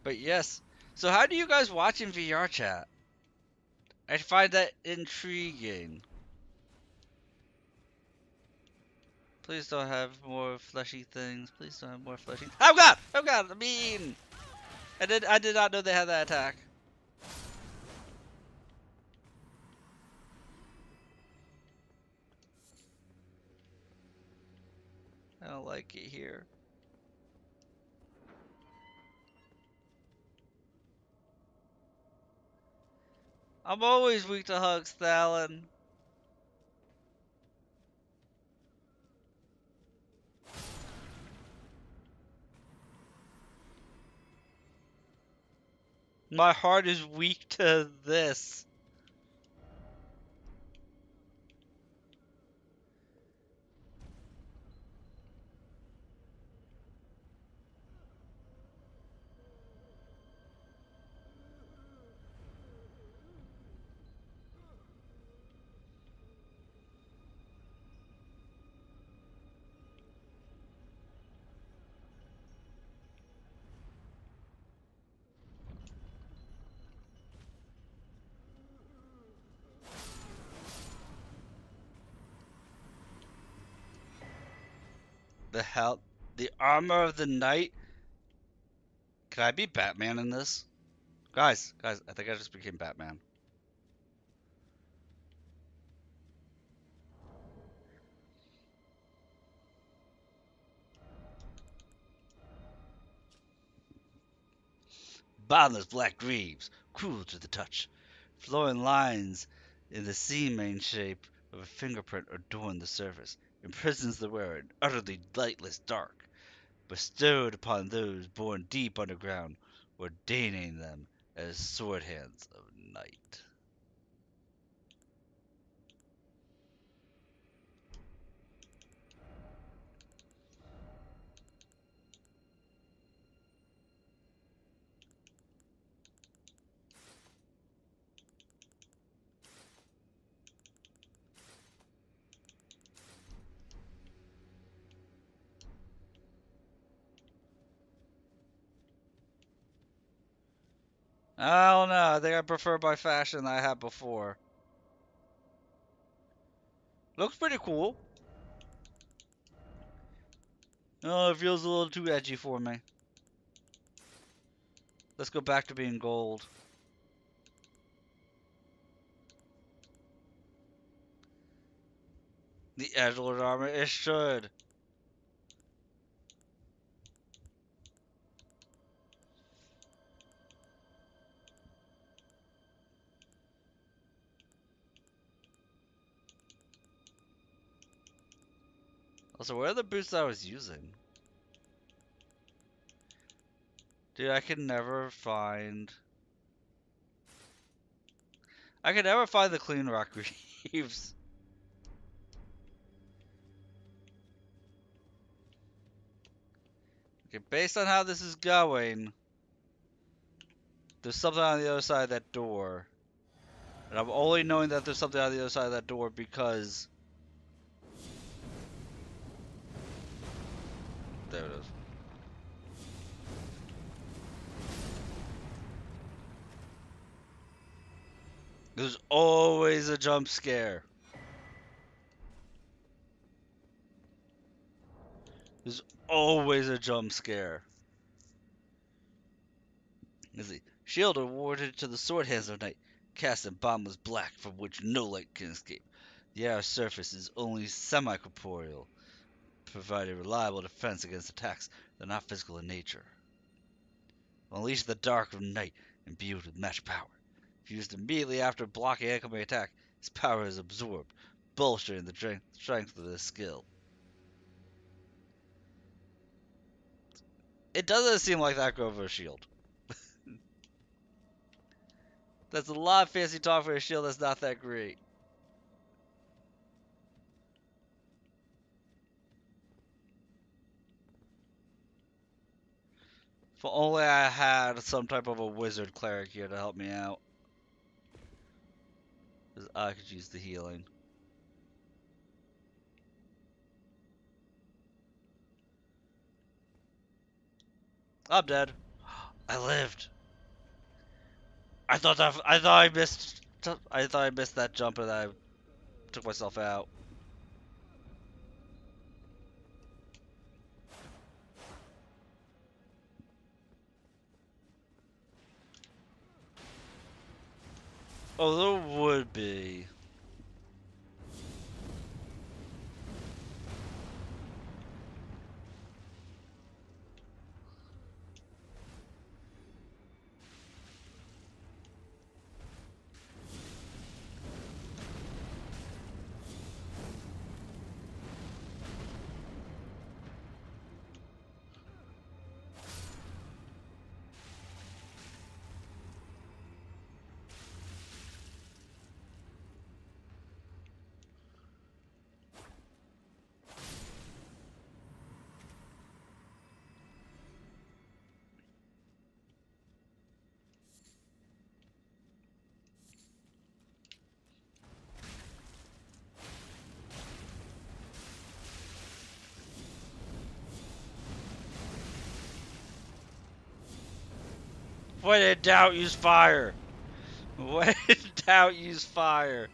But yes. So how do you guys watch in VR chat? I find that intriguing. Please don't have more fleshy things. Please don't have more fleshy. Oh god! Oh god! I mean, I did not know they had that attack. I don't like it here. I'm always weak to hugs, Thalen. My heart is weak to this. The hell? The armor of the knight? Can I be Batman in this? Guys, I think I just became Batman. Boundless black greaves, cruel to the touch. Flowing lines in the seam shape of a fingerprint adorn the surface, imprisons the wearer in utterly lightless dark, bestowed upon those born deep underground, ordaining them as sword hands of night. I don't know. I think I prefer my fashion that I had before. Looks pretty cool. Oh, it feels a little too edgy for me. Let's go back to being gold. The Edgelord armor, it should. Also, where are the boots I was using? Dude, I can never find... I can never find the clean rock reefs. Okay, based on how this is going, there's something on the other side of that door. And I'm only knowing that there's something on the other side of that door because... There it is. There's always a jump scare. There's always a jump scare. Is the shield awarded to the sword hands of night, cast in boundless black from which no light can escape. The outer surface is only semi-corporeal, providing reliable defense against attacks that are not physical in nature. Unleash the dark of night imbued with magic power. If used immediately after blocking an incoming attack, its power is absorbed, bolstering the strength of this skill. It doesn't seem like that good of a shield. That's a lot of fancy talk for a shield that's not that great. If only I had some type of a wizard cleric here to help me out. Because I could use the healing. I'm dead. I lived. I thought I missed that jump and I took myself out. Oh, there would be. When in doubt, use fire. When in doubt, use fire.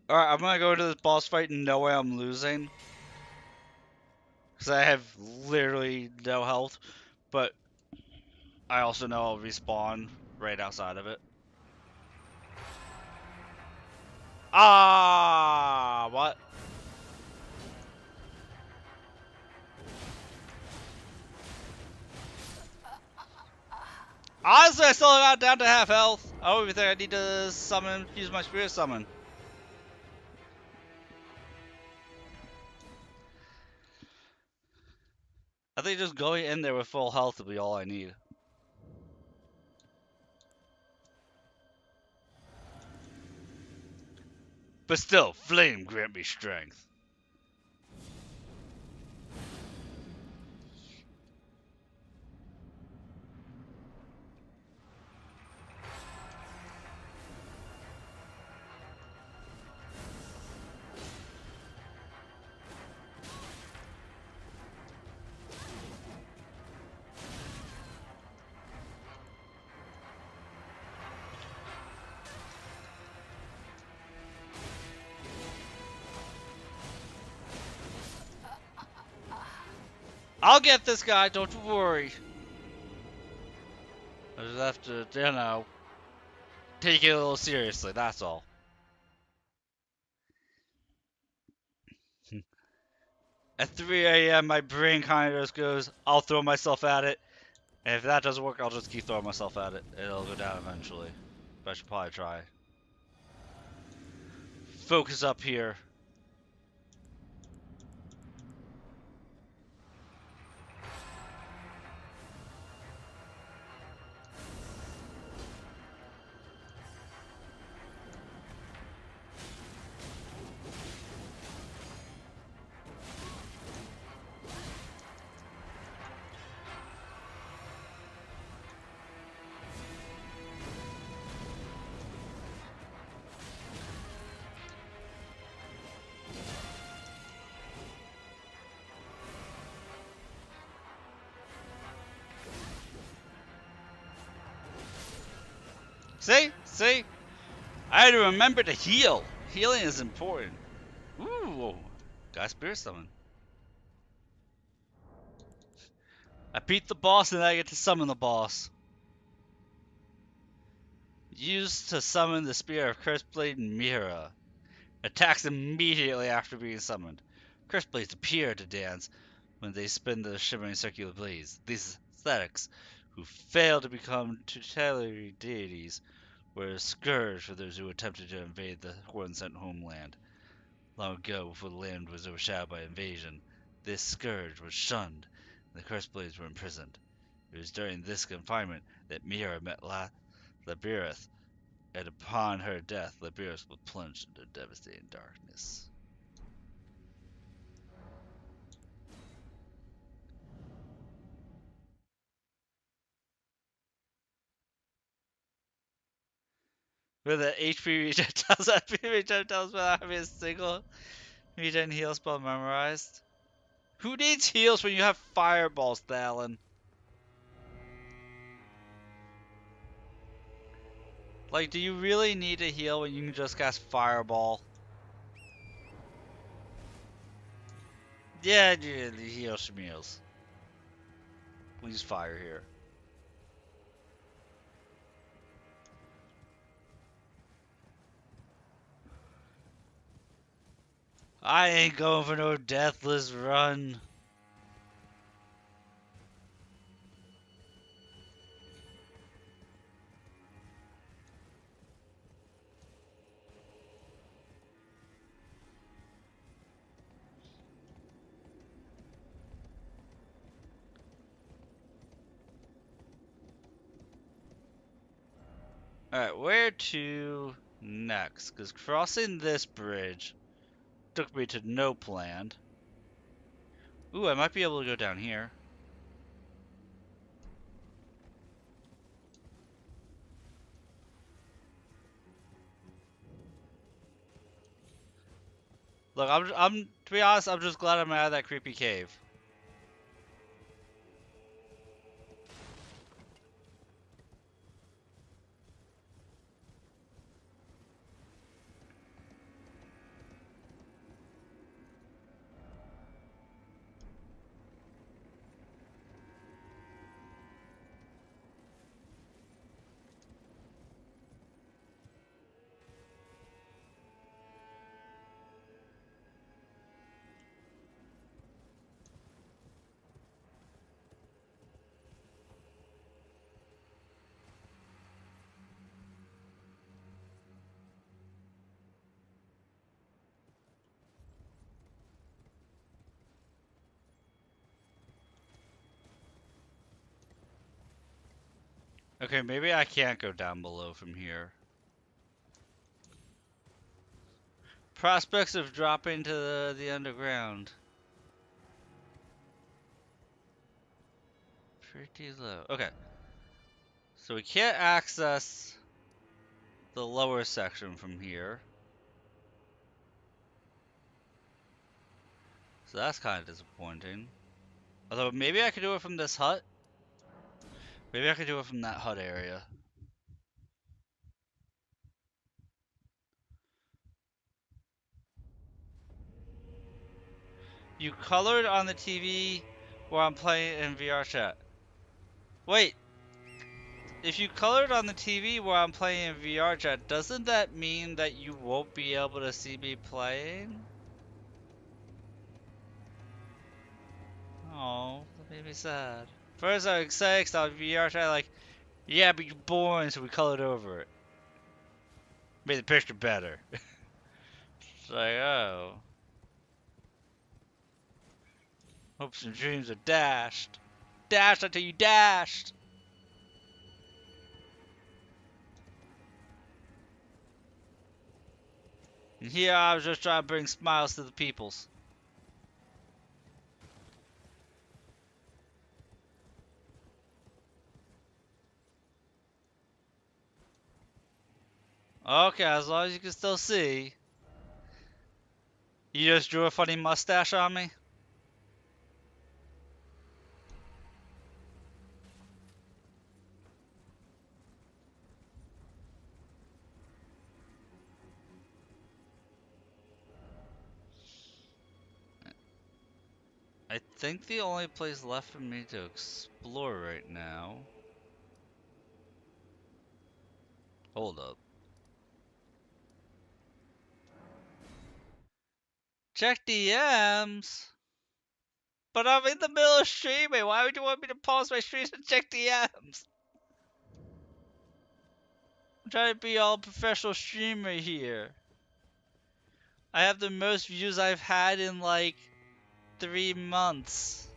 Alright, I'm gonna go into this boss fight knowing I'm losing. Because I have literally no health. But I also know I'll respawn right outside of it. Ah, what? Honestly, I still got down to half health. I don't even think I need to use my spirit summon. I think just going in there with full health will be all I need. But still, flame grant me strength. I'll get this guy, don't you worry. I just have to, you know, take it a little seriously, that's all. At 3 a.m., my brain kind of just goes, I'll throw myself at it. And if that doesn't work, I'll just keep throwing myself at it. It'll go down eventually. But I should probably try. Focus up here. See? See? I had to remember to heal. Healing is important. Ooh. Got Spirit Summon. I beat the boss and I get to summon the boss. Used to summon the Spear of Curseblade Mira. Attacks immediately after being summoned. Curseblades appear to dance when they spin the shimmering circular blades. These ascetics, who fail to become tutelary deities, were a scourge for those who attempted to invade the Horn-sent homeland. Long ago, before the land was overshadowed by invasion, this scourge was shunned, and the Curseblades were imprisoned. It was during this confinement that Mira met Labirith, and upon her death, Labirith was plunged into devastating darkness. With the HP regen tells HP regen tells without having a single regen heal spell memorized. Who needs heals when you have fireballs, Thalen? Like, do you really need a heal when you can just cast fireball? Yeah, the heal schmeals. Please fire here. I ain't going for no deathless run. Alright, where to next? Because crossing this bridge took me to no plan. Ooh, I might be able to go down here. Look, I'm to be honest, I'm just glad I'm out of that creepy cave. Okay, maybe I can't go down below from here. Prospects of dropping to the underground. Pretty low. Okay. So we can't access the lower section from here. So that's kind of disappointing. Although maybe I could do it from this hut. Maybe I could do it from that hut area. You colored on the TV where I'm playing in VR chat. Wait, if you colored on the TV where I'm playing in VR chat, doesn't that mean that you won't be able to see me playing? Oh, that made me sad. First I was excited 'cause I was VR chat like, yeah, but you're boring, so we colored over it. Made the picture better. It's like, oh. Hopes and dreams are dashed. Dashed until you dashed. And here I was just trying to bring smiles to the peoples. Okay, as long as you can still see. You just drew a funny mustache on me? I think the only place left for me to explore right now. Hold up. Check DMs? But I'm in the middle of streaming. Why would you want me to pause my stream to check DMs? I'm trying to be all professional streamer here. I have the most views I've had in like 3 months.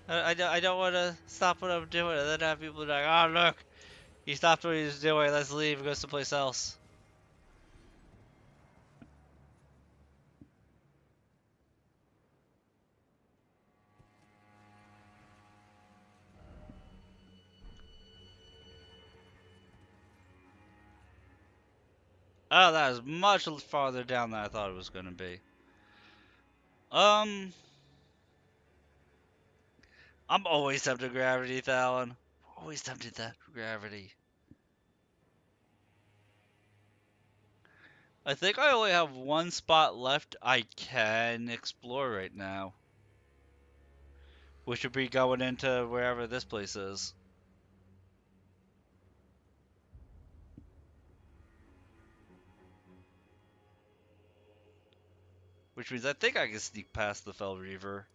I don't want to stop what I'm doing and then have people like, oh look, he stopped what he was doing, let's leave and go someplace else. Oh, that is much farther down than I thought it was going to be. I'm always tempted to gravity, Thalen. Always tempted to gravity. I think I only have one spot left I can explore right now. Which would be going into wherever this place is. Which means I think I can sneak past the Fel Reaver.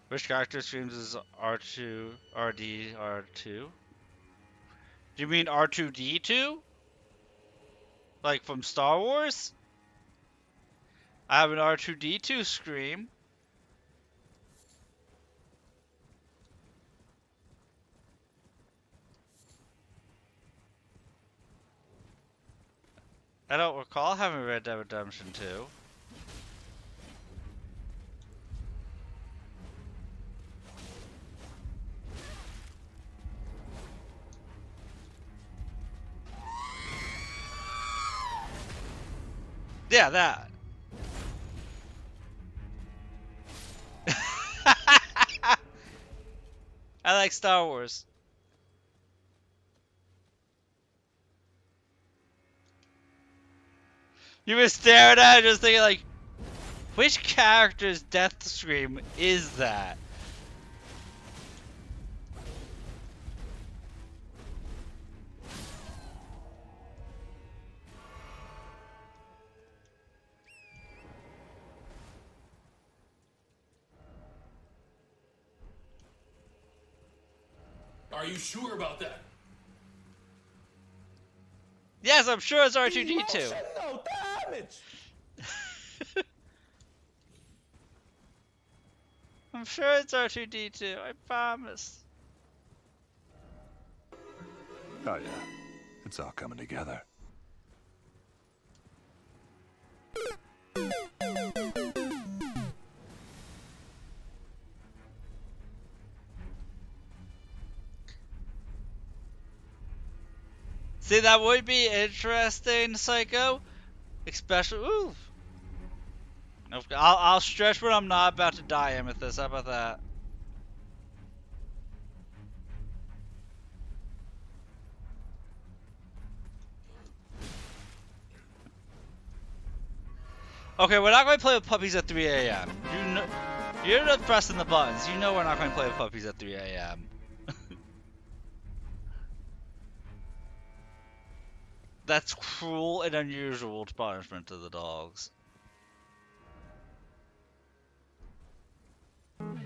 Which character streams is R2, RD, R2? Do you mean R2D2? Like from Star Wars? I have an R2D2 stream. I don't recall having Red Dead Redemption 2. Yeah, that. I like Star Wars. You were staring at it just thinking like, which character's death scream is that? Are you sure about that? Yes, I'm sure it's Motion, R2D2. no damage. I'm sure it's R2D2. I promise. Oh yeah, it's all coming together. See, that would be interesting, Psycho. Especially, ooh. I'll stretch when I'm not about to die, Amethyst. How about that? Okay, we're not going to play with puppies at 3 a.m. You know, you're not pressing the buttons. You know we're not going to play with puppies at 3 a.m. That's cruel and unusual punishment to the dogs.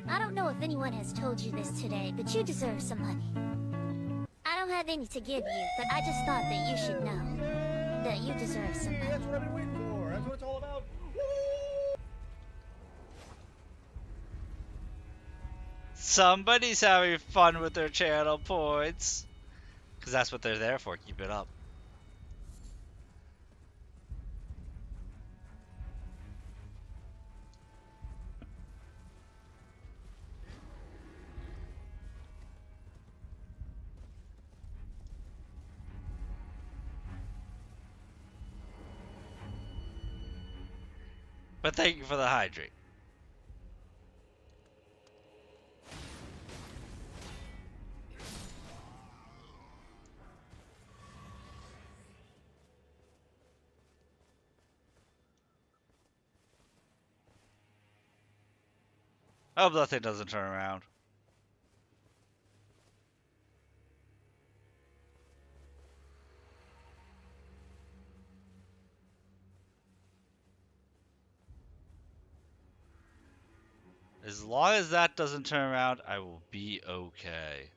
I don't know if anyone has told you this today, but you deserve some money. I don't have any to give you, but I just thought that you should know that you deserve some money. That's what I've been waiting for. That's what it's all about. Woo! Somebody's having fun with their channel points. Because that's what they're there for. Keep it up. But thank you for the hydrate. I hope that thing doesn't turn around. As long as that doesn't turn around, I will be okay.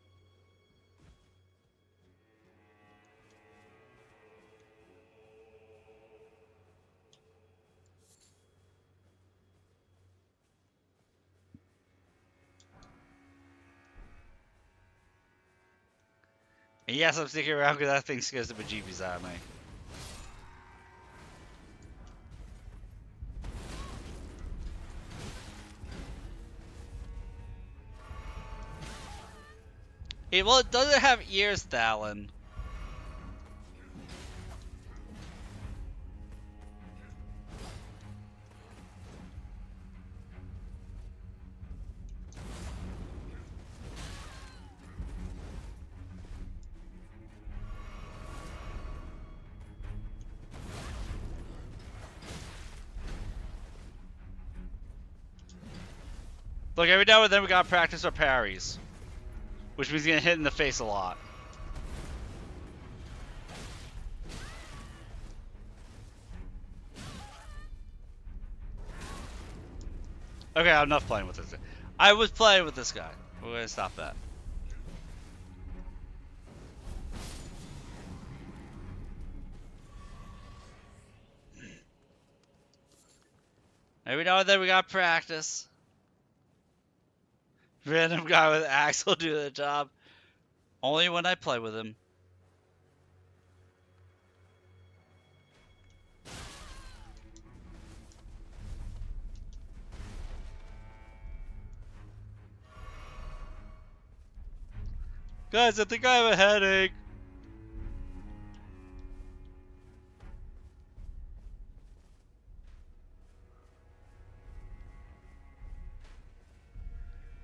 And yes, I'm sticking around because that thing scares the bejeebies out of me. Well, it doesn't have ears, Dallin. Look, every now and then we gotta practice our parries. Which means getting hit in the face a lot. Okay, enough playing with this guy. I was playing with this guy. We're gonna stop that. Every now and then we gotta practice. Random guy with axe will do the job. Only when I play with him. Guys, I think I have a headache.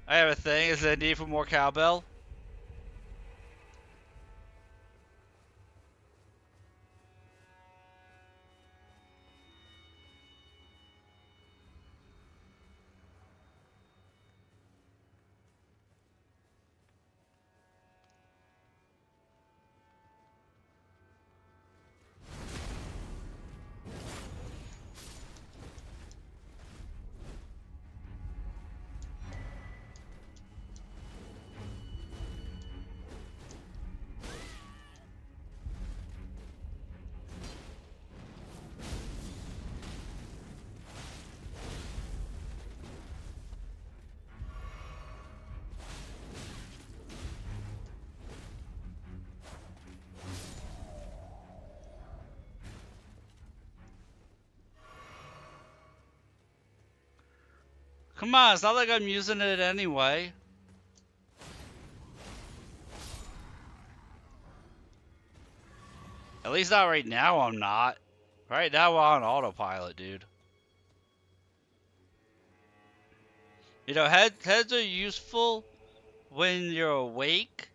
I have a thing. Is there a need for more cowbell? Come on, it's not like I'm using it anyway. At least not right now, I'm not. Right now, we're on autopilot, dude. You know, heads are useful when you're awake.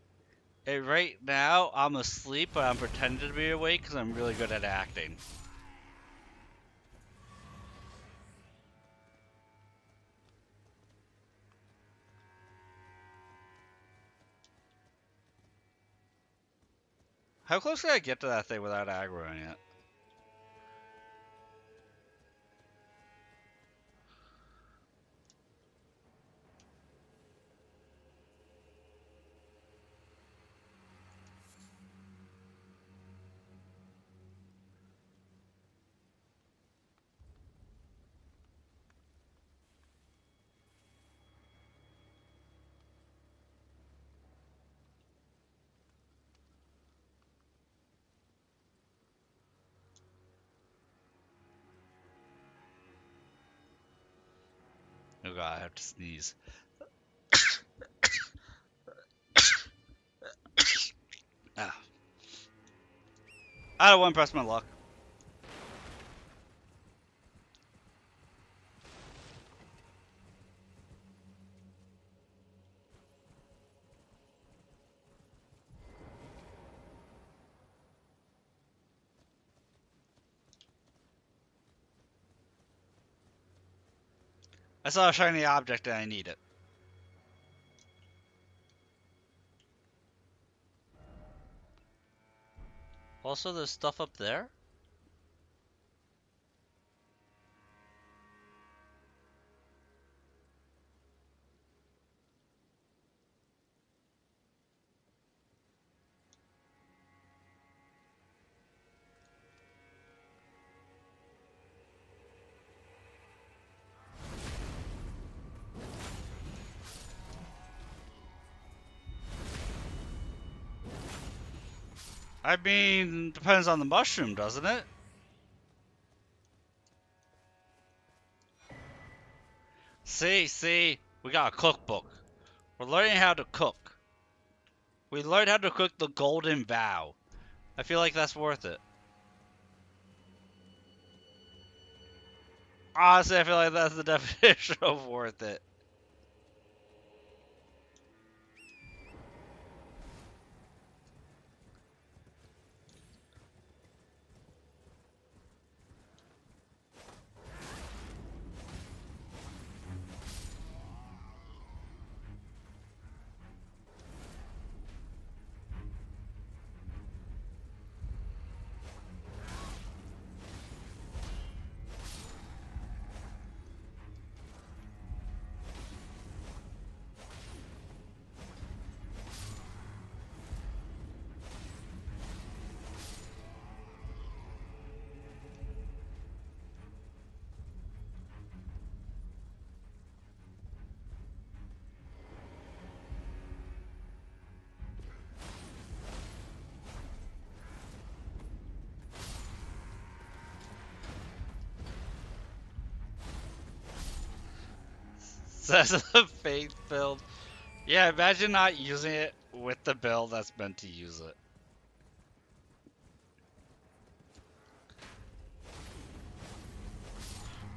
And right now, I'm asleep, but I'm pretending to be awake because I'm really good at acting. How close can I get to that thing without aggroing it? Oh god, I have to sneeze. Ah. I don't want to press my luck. I saw a shiny object and I need it. Also, there's stuff up there? I mean, depends on the mushroom, doesn't it? See, we got a cookbook. We're learning how to cook. We learned how to cook the golden vow. I feel like that's worth it. Honestly, I feel like that's the definition of worth it. Says the faith build. Yeah, imagine not using it with the build that's meant to use it.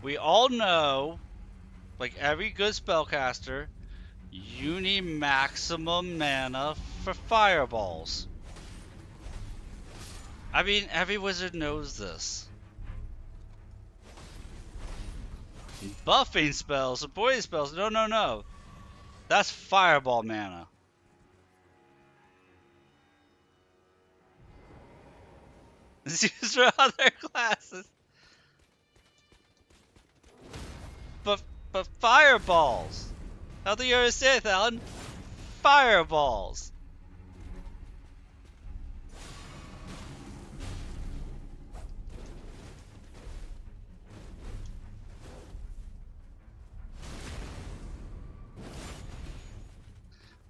We all know, like every good spellcaster, you need maximum mana for fireballs. I mean, every wizard knows this. Buffing spells, supporting spells, no. That's fireball mana. It's used for other classes. But fireballs. How do you understand, Alan? Fireballs.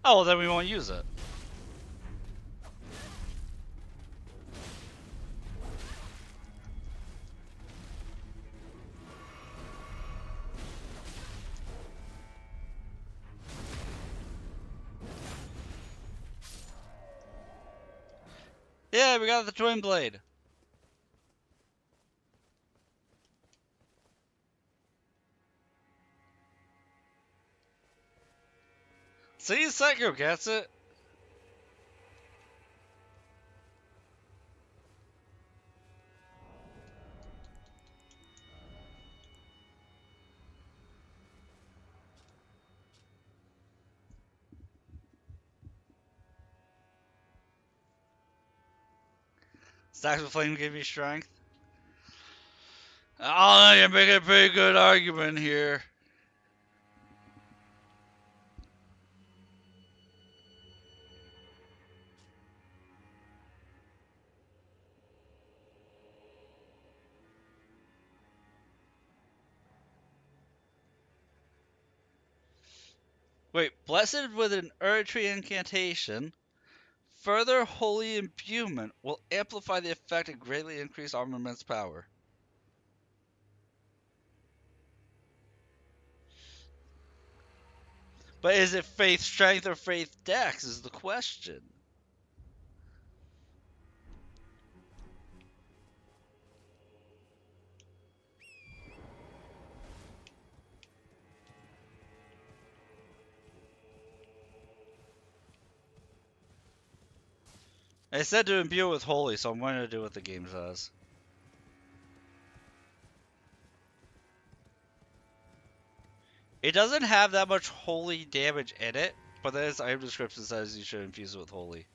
Oh, well, then we won't use it. Yeah, we got the twin blade. See, Sekiro gets it. Stacks of flame give you strength. Oh, you're making a pretty good argument here. Wait, blessed with an Erdtree incantation, further holy imbuement will amplify the effect and greatly increase armament's power. But is it faith strength or faith dex is the question. I said to imbue it with holy, so I'm going to do what the game says. It doesn't have that much holy damage in it, but then its item description says you should infuse it with holy.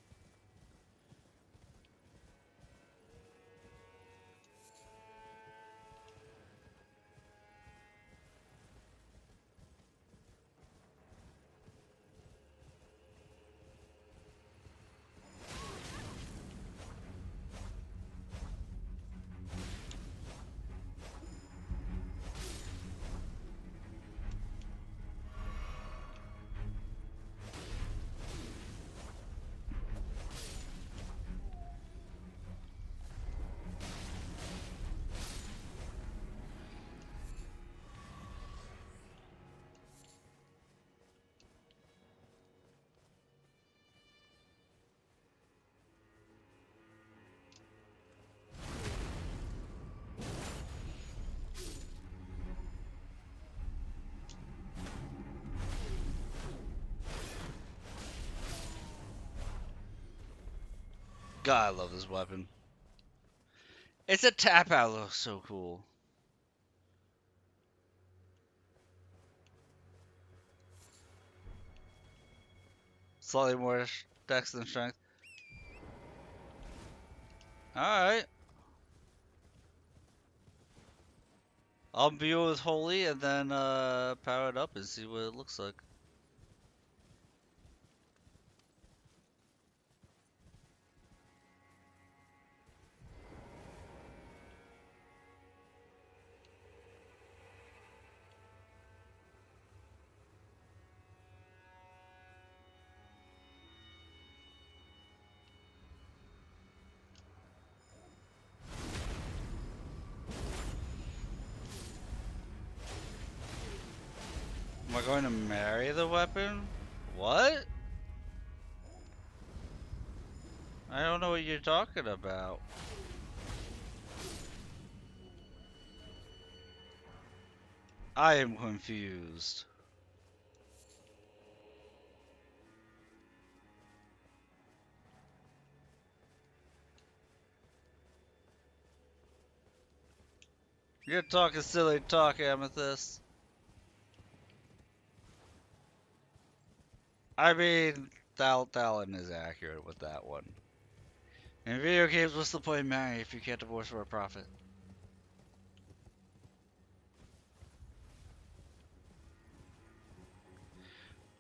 God, I love this weapon. Its a tap out looks so cool. Slightly more dex than strength. Alright. I'll imbue it with holy and then power it up and see what it looks like. Am I going to marry the weapon? What? I don't know what you're talking about. I am confused. You're talking silly talk, Amethyst. I mean, Talon is accurate with that one. In video games, what's the point of marrying if you can't divorce for a profit?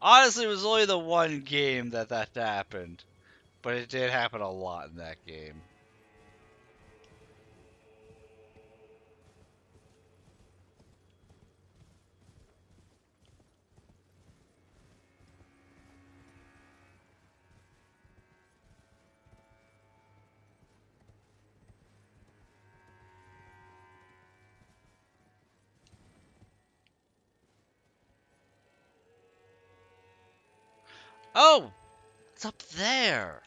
Honestly, it was only the one game that happened. But it did happen a lot in that game. Oh! It's up there!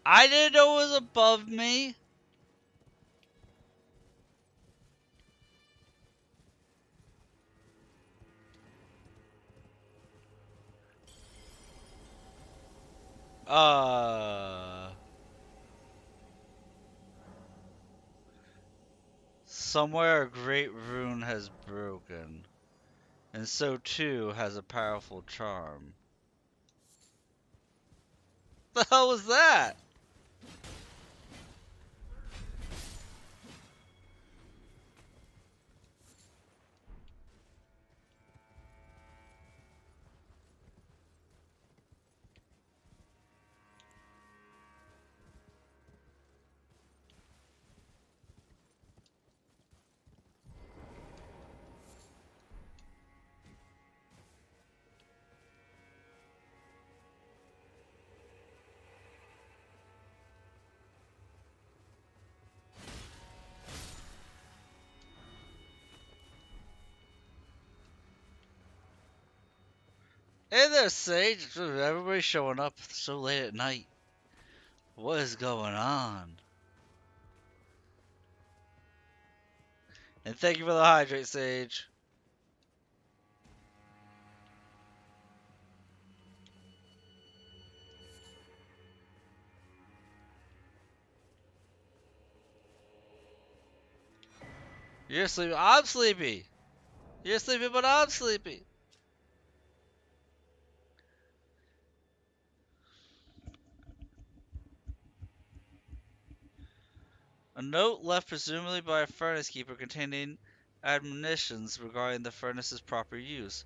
I didn't know it was above me. Somewhere a great rune has broken, and so too has a powerful charm. The hell was that? Hey there, Sage. Everybody's showing up so late at night. What is going on? And thank you for the hydrate, Sage. You're sleepy. I'm sleepy. You're sleepy, but I'm sleepy. A note left presumably by a furnace keeper containing admonitions regarding the furnace's proper use.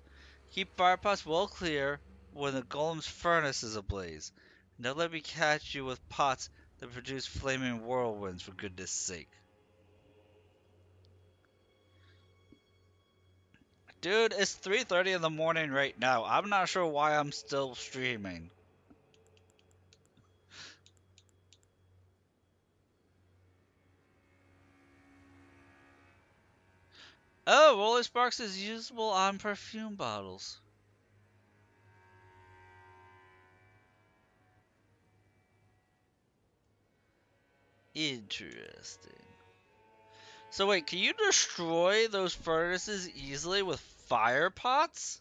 Keep firepots well clear when the golem's furnace is ablaze. Don't let me catch you with pots that produce flaming whirlwinds, for goodness sake. Dude, it's 3:30 in the morning right now. I'm not sure why I'm still streaming. Oh, Rolling Sparks is usable on perfume bottles. Interesting. So wait, can you destroy those furnaces easily with fire pots?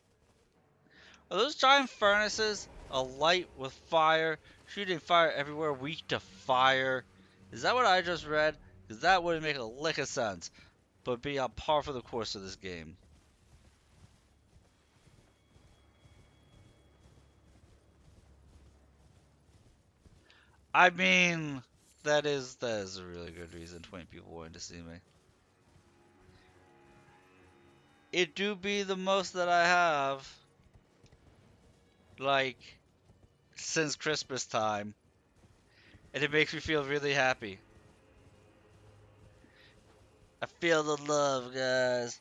Are those giant furnaces alight with fire, shooting fire everywhere, weak to fire? Is that what I just read? Because that wouldn't make a lick of sense, but be on par for the course of this game. I mean, that is a really good reason 20 people wanted to see me. It do be the most that I have, like, since Christmas time. And it makes me feel really happy. I feel the love, guys.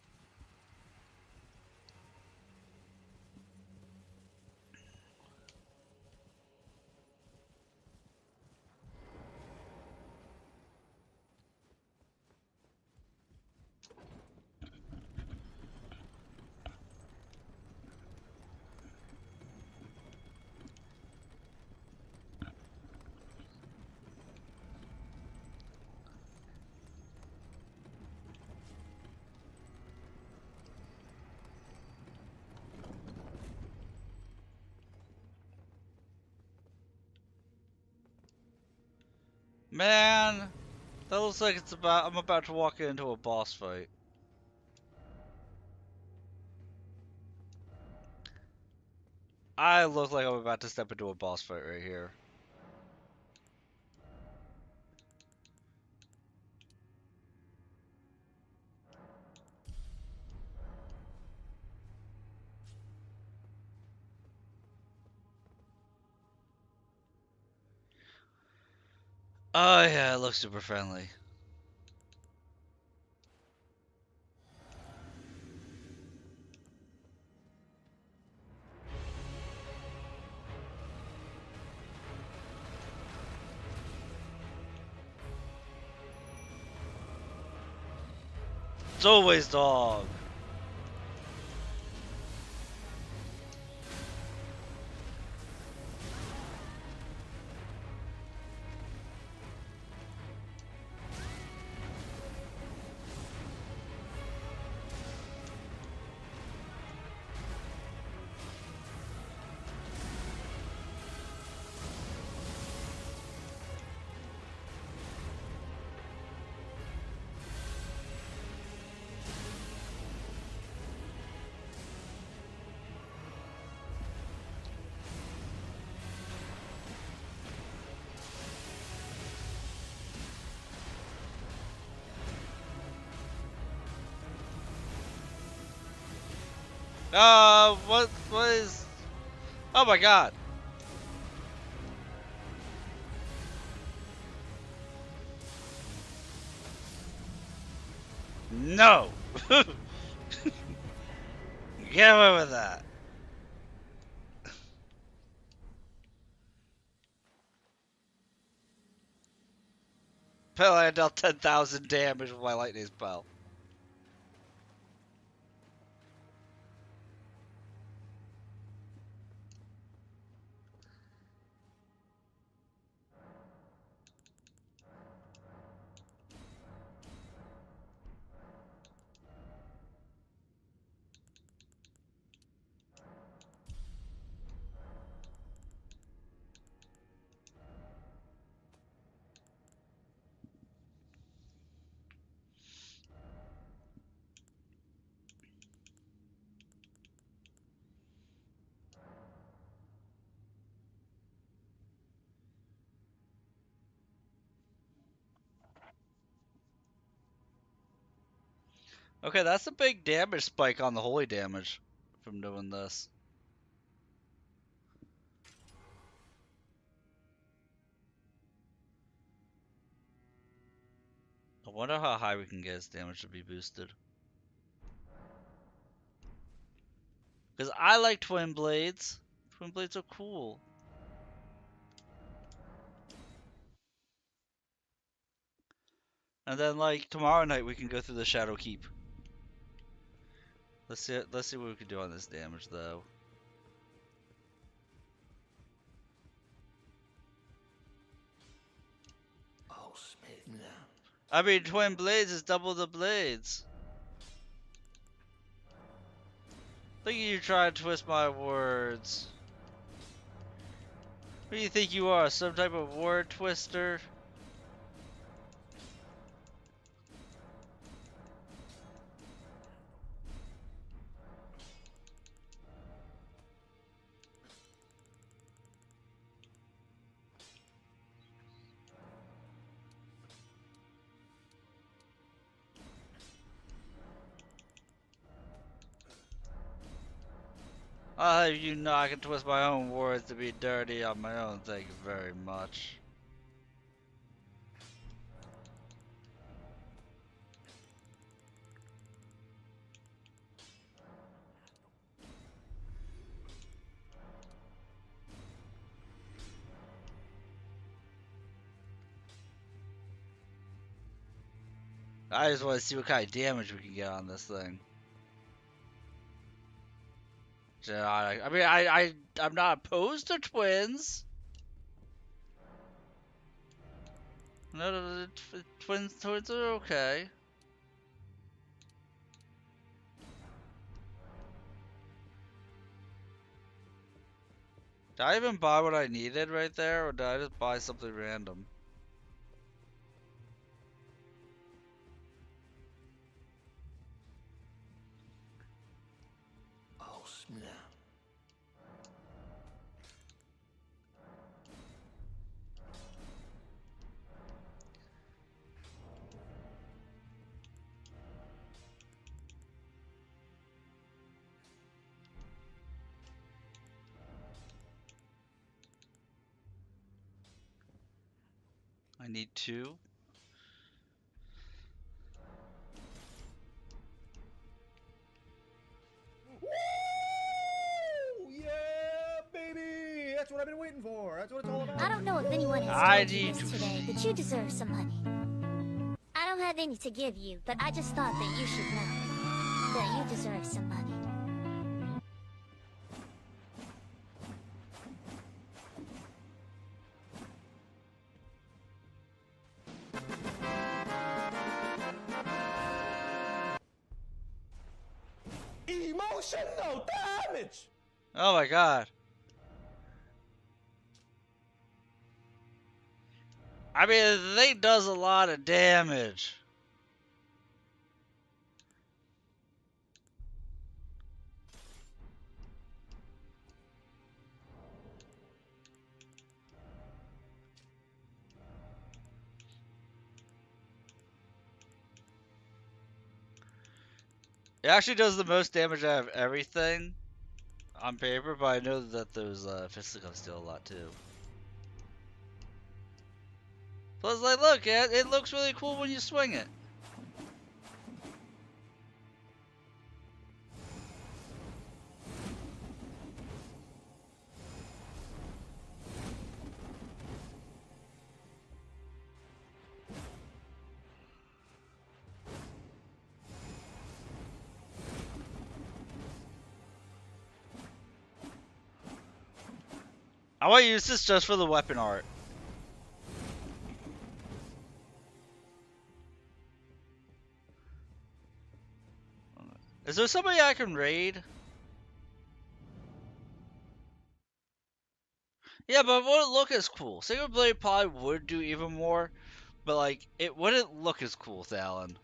Man, that looks like I'm about to walk into a boss fight. I look like I'm about to step into a boss fight right here. Oh yeah, it looks super friendly. It's always dog. What is? Oh my god. No. Get away with that. Apparently I dealt 10,000 damage with my lightning spell. Okay, that's a big damage spike on the holy damage from doing this. I wonder how high we can get his damage to be boosted. Because I like twin blades. Twin blades are cool. And then like tomorrow night we can go through the Shadow Keep. Let's see what we can do on this damage though. I'll smith now. I mean twin blades is double the blades. Look at you trying to twist my words. What do you think you are? Some type of word twister? I'll have you know I can twist my own words to be dirty on my own, thank you very much. I just want to see what kind of damage we can get on this thing. I mean, I'm not opposed to twins. No, twins are okay. Did I even buy what I needed right there, or did I just buy something random? I'll smith now. I need two. Woo! Yeah, baby! That's what I've been waiting for. That's what it's all about. I don't know if anyone has I told you need this to today, but you deserve some money. I don't have any to give you, but I just thought that you should know that you deserve some money. Emotional damage! Oh my god. I mean, the thing does a lot of damage. It actually does the most damage out of everything on paper, but I know that those fisticuffs deal a lot too. Plus, like, look, it looks really cool when you swing it. I want to use this just for the weapon art. Is there somebody I can raid? Yeah, but it wouldn't look as cool. Single Blade probably would do even more, but like, it wouldn't look as cool with Alan.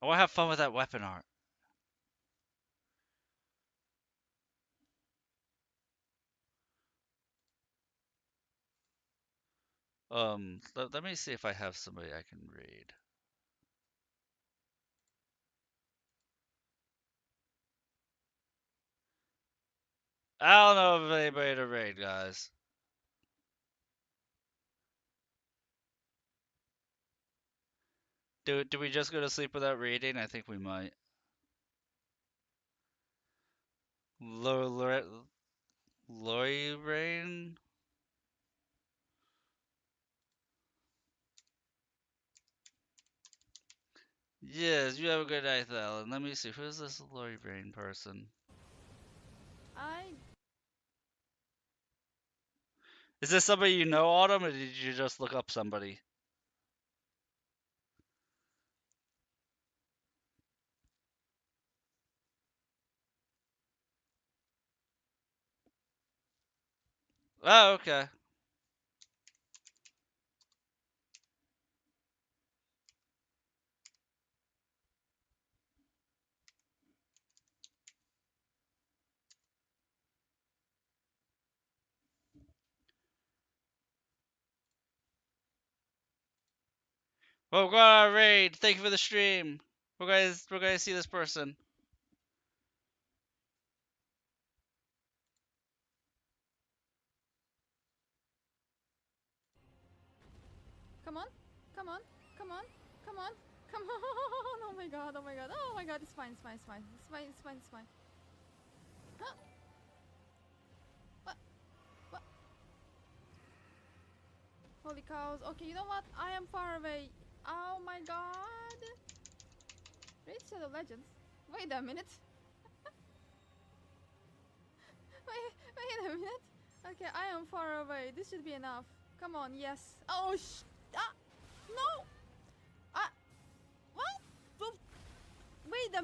I want to have fun with that weapon art. Let me see if I have somebody I can raid. I don't know of anybody to raid, guys. Do we just go to sleep without raiding? I think we might. Lorraine? Yes, you have a good night, Alan. Let me see. Who's this Lori Brain person? Is this somebody you know, Autumn, or did you just look up somebody? Oh, okay. Well, we're going on a raid. Thank you for the stream. We're gonna see this person. Come on, come on, come on, come on, come on! Oh my god, oh my god, oh my god, it's fine, it's fine, it's fine, it's fine, it's fine, it's fine. Huh? What? Holy cows. Okay, you know what? I am far away. Oh my god. Raid Shadow Legends. Wait a minute. wait a minute. Okay, I am far away. This should be enough. Come on, yes. Oh no! What? Wait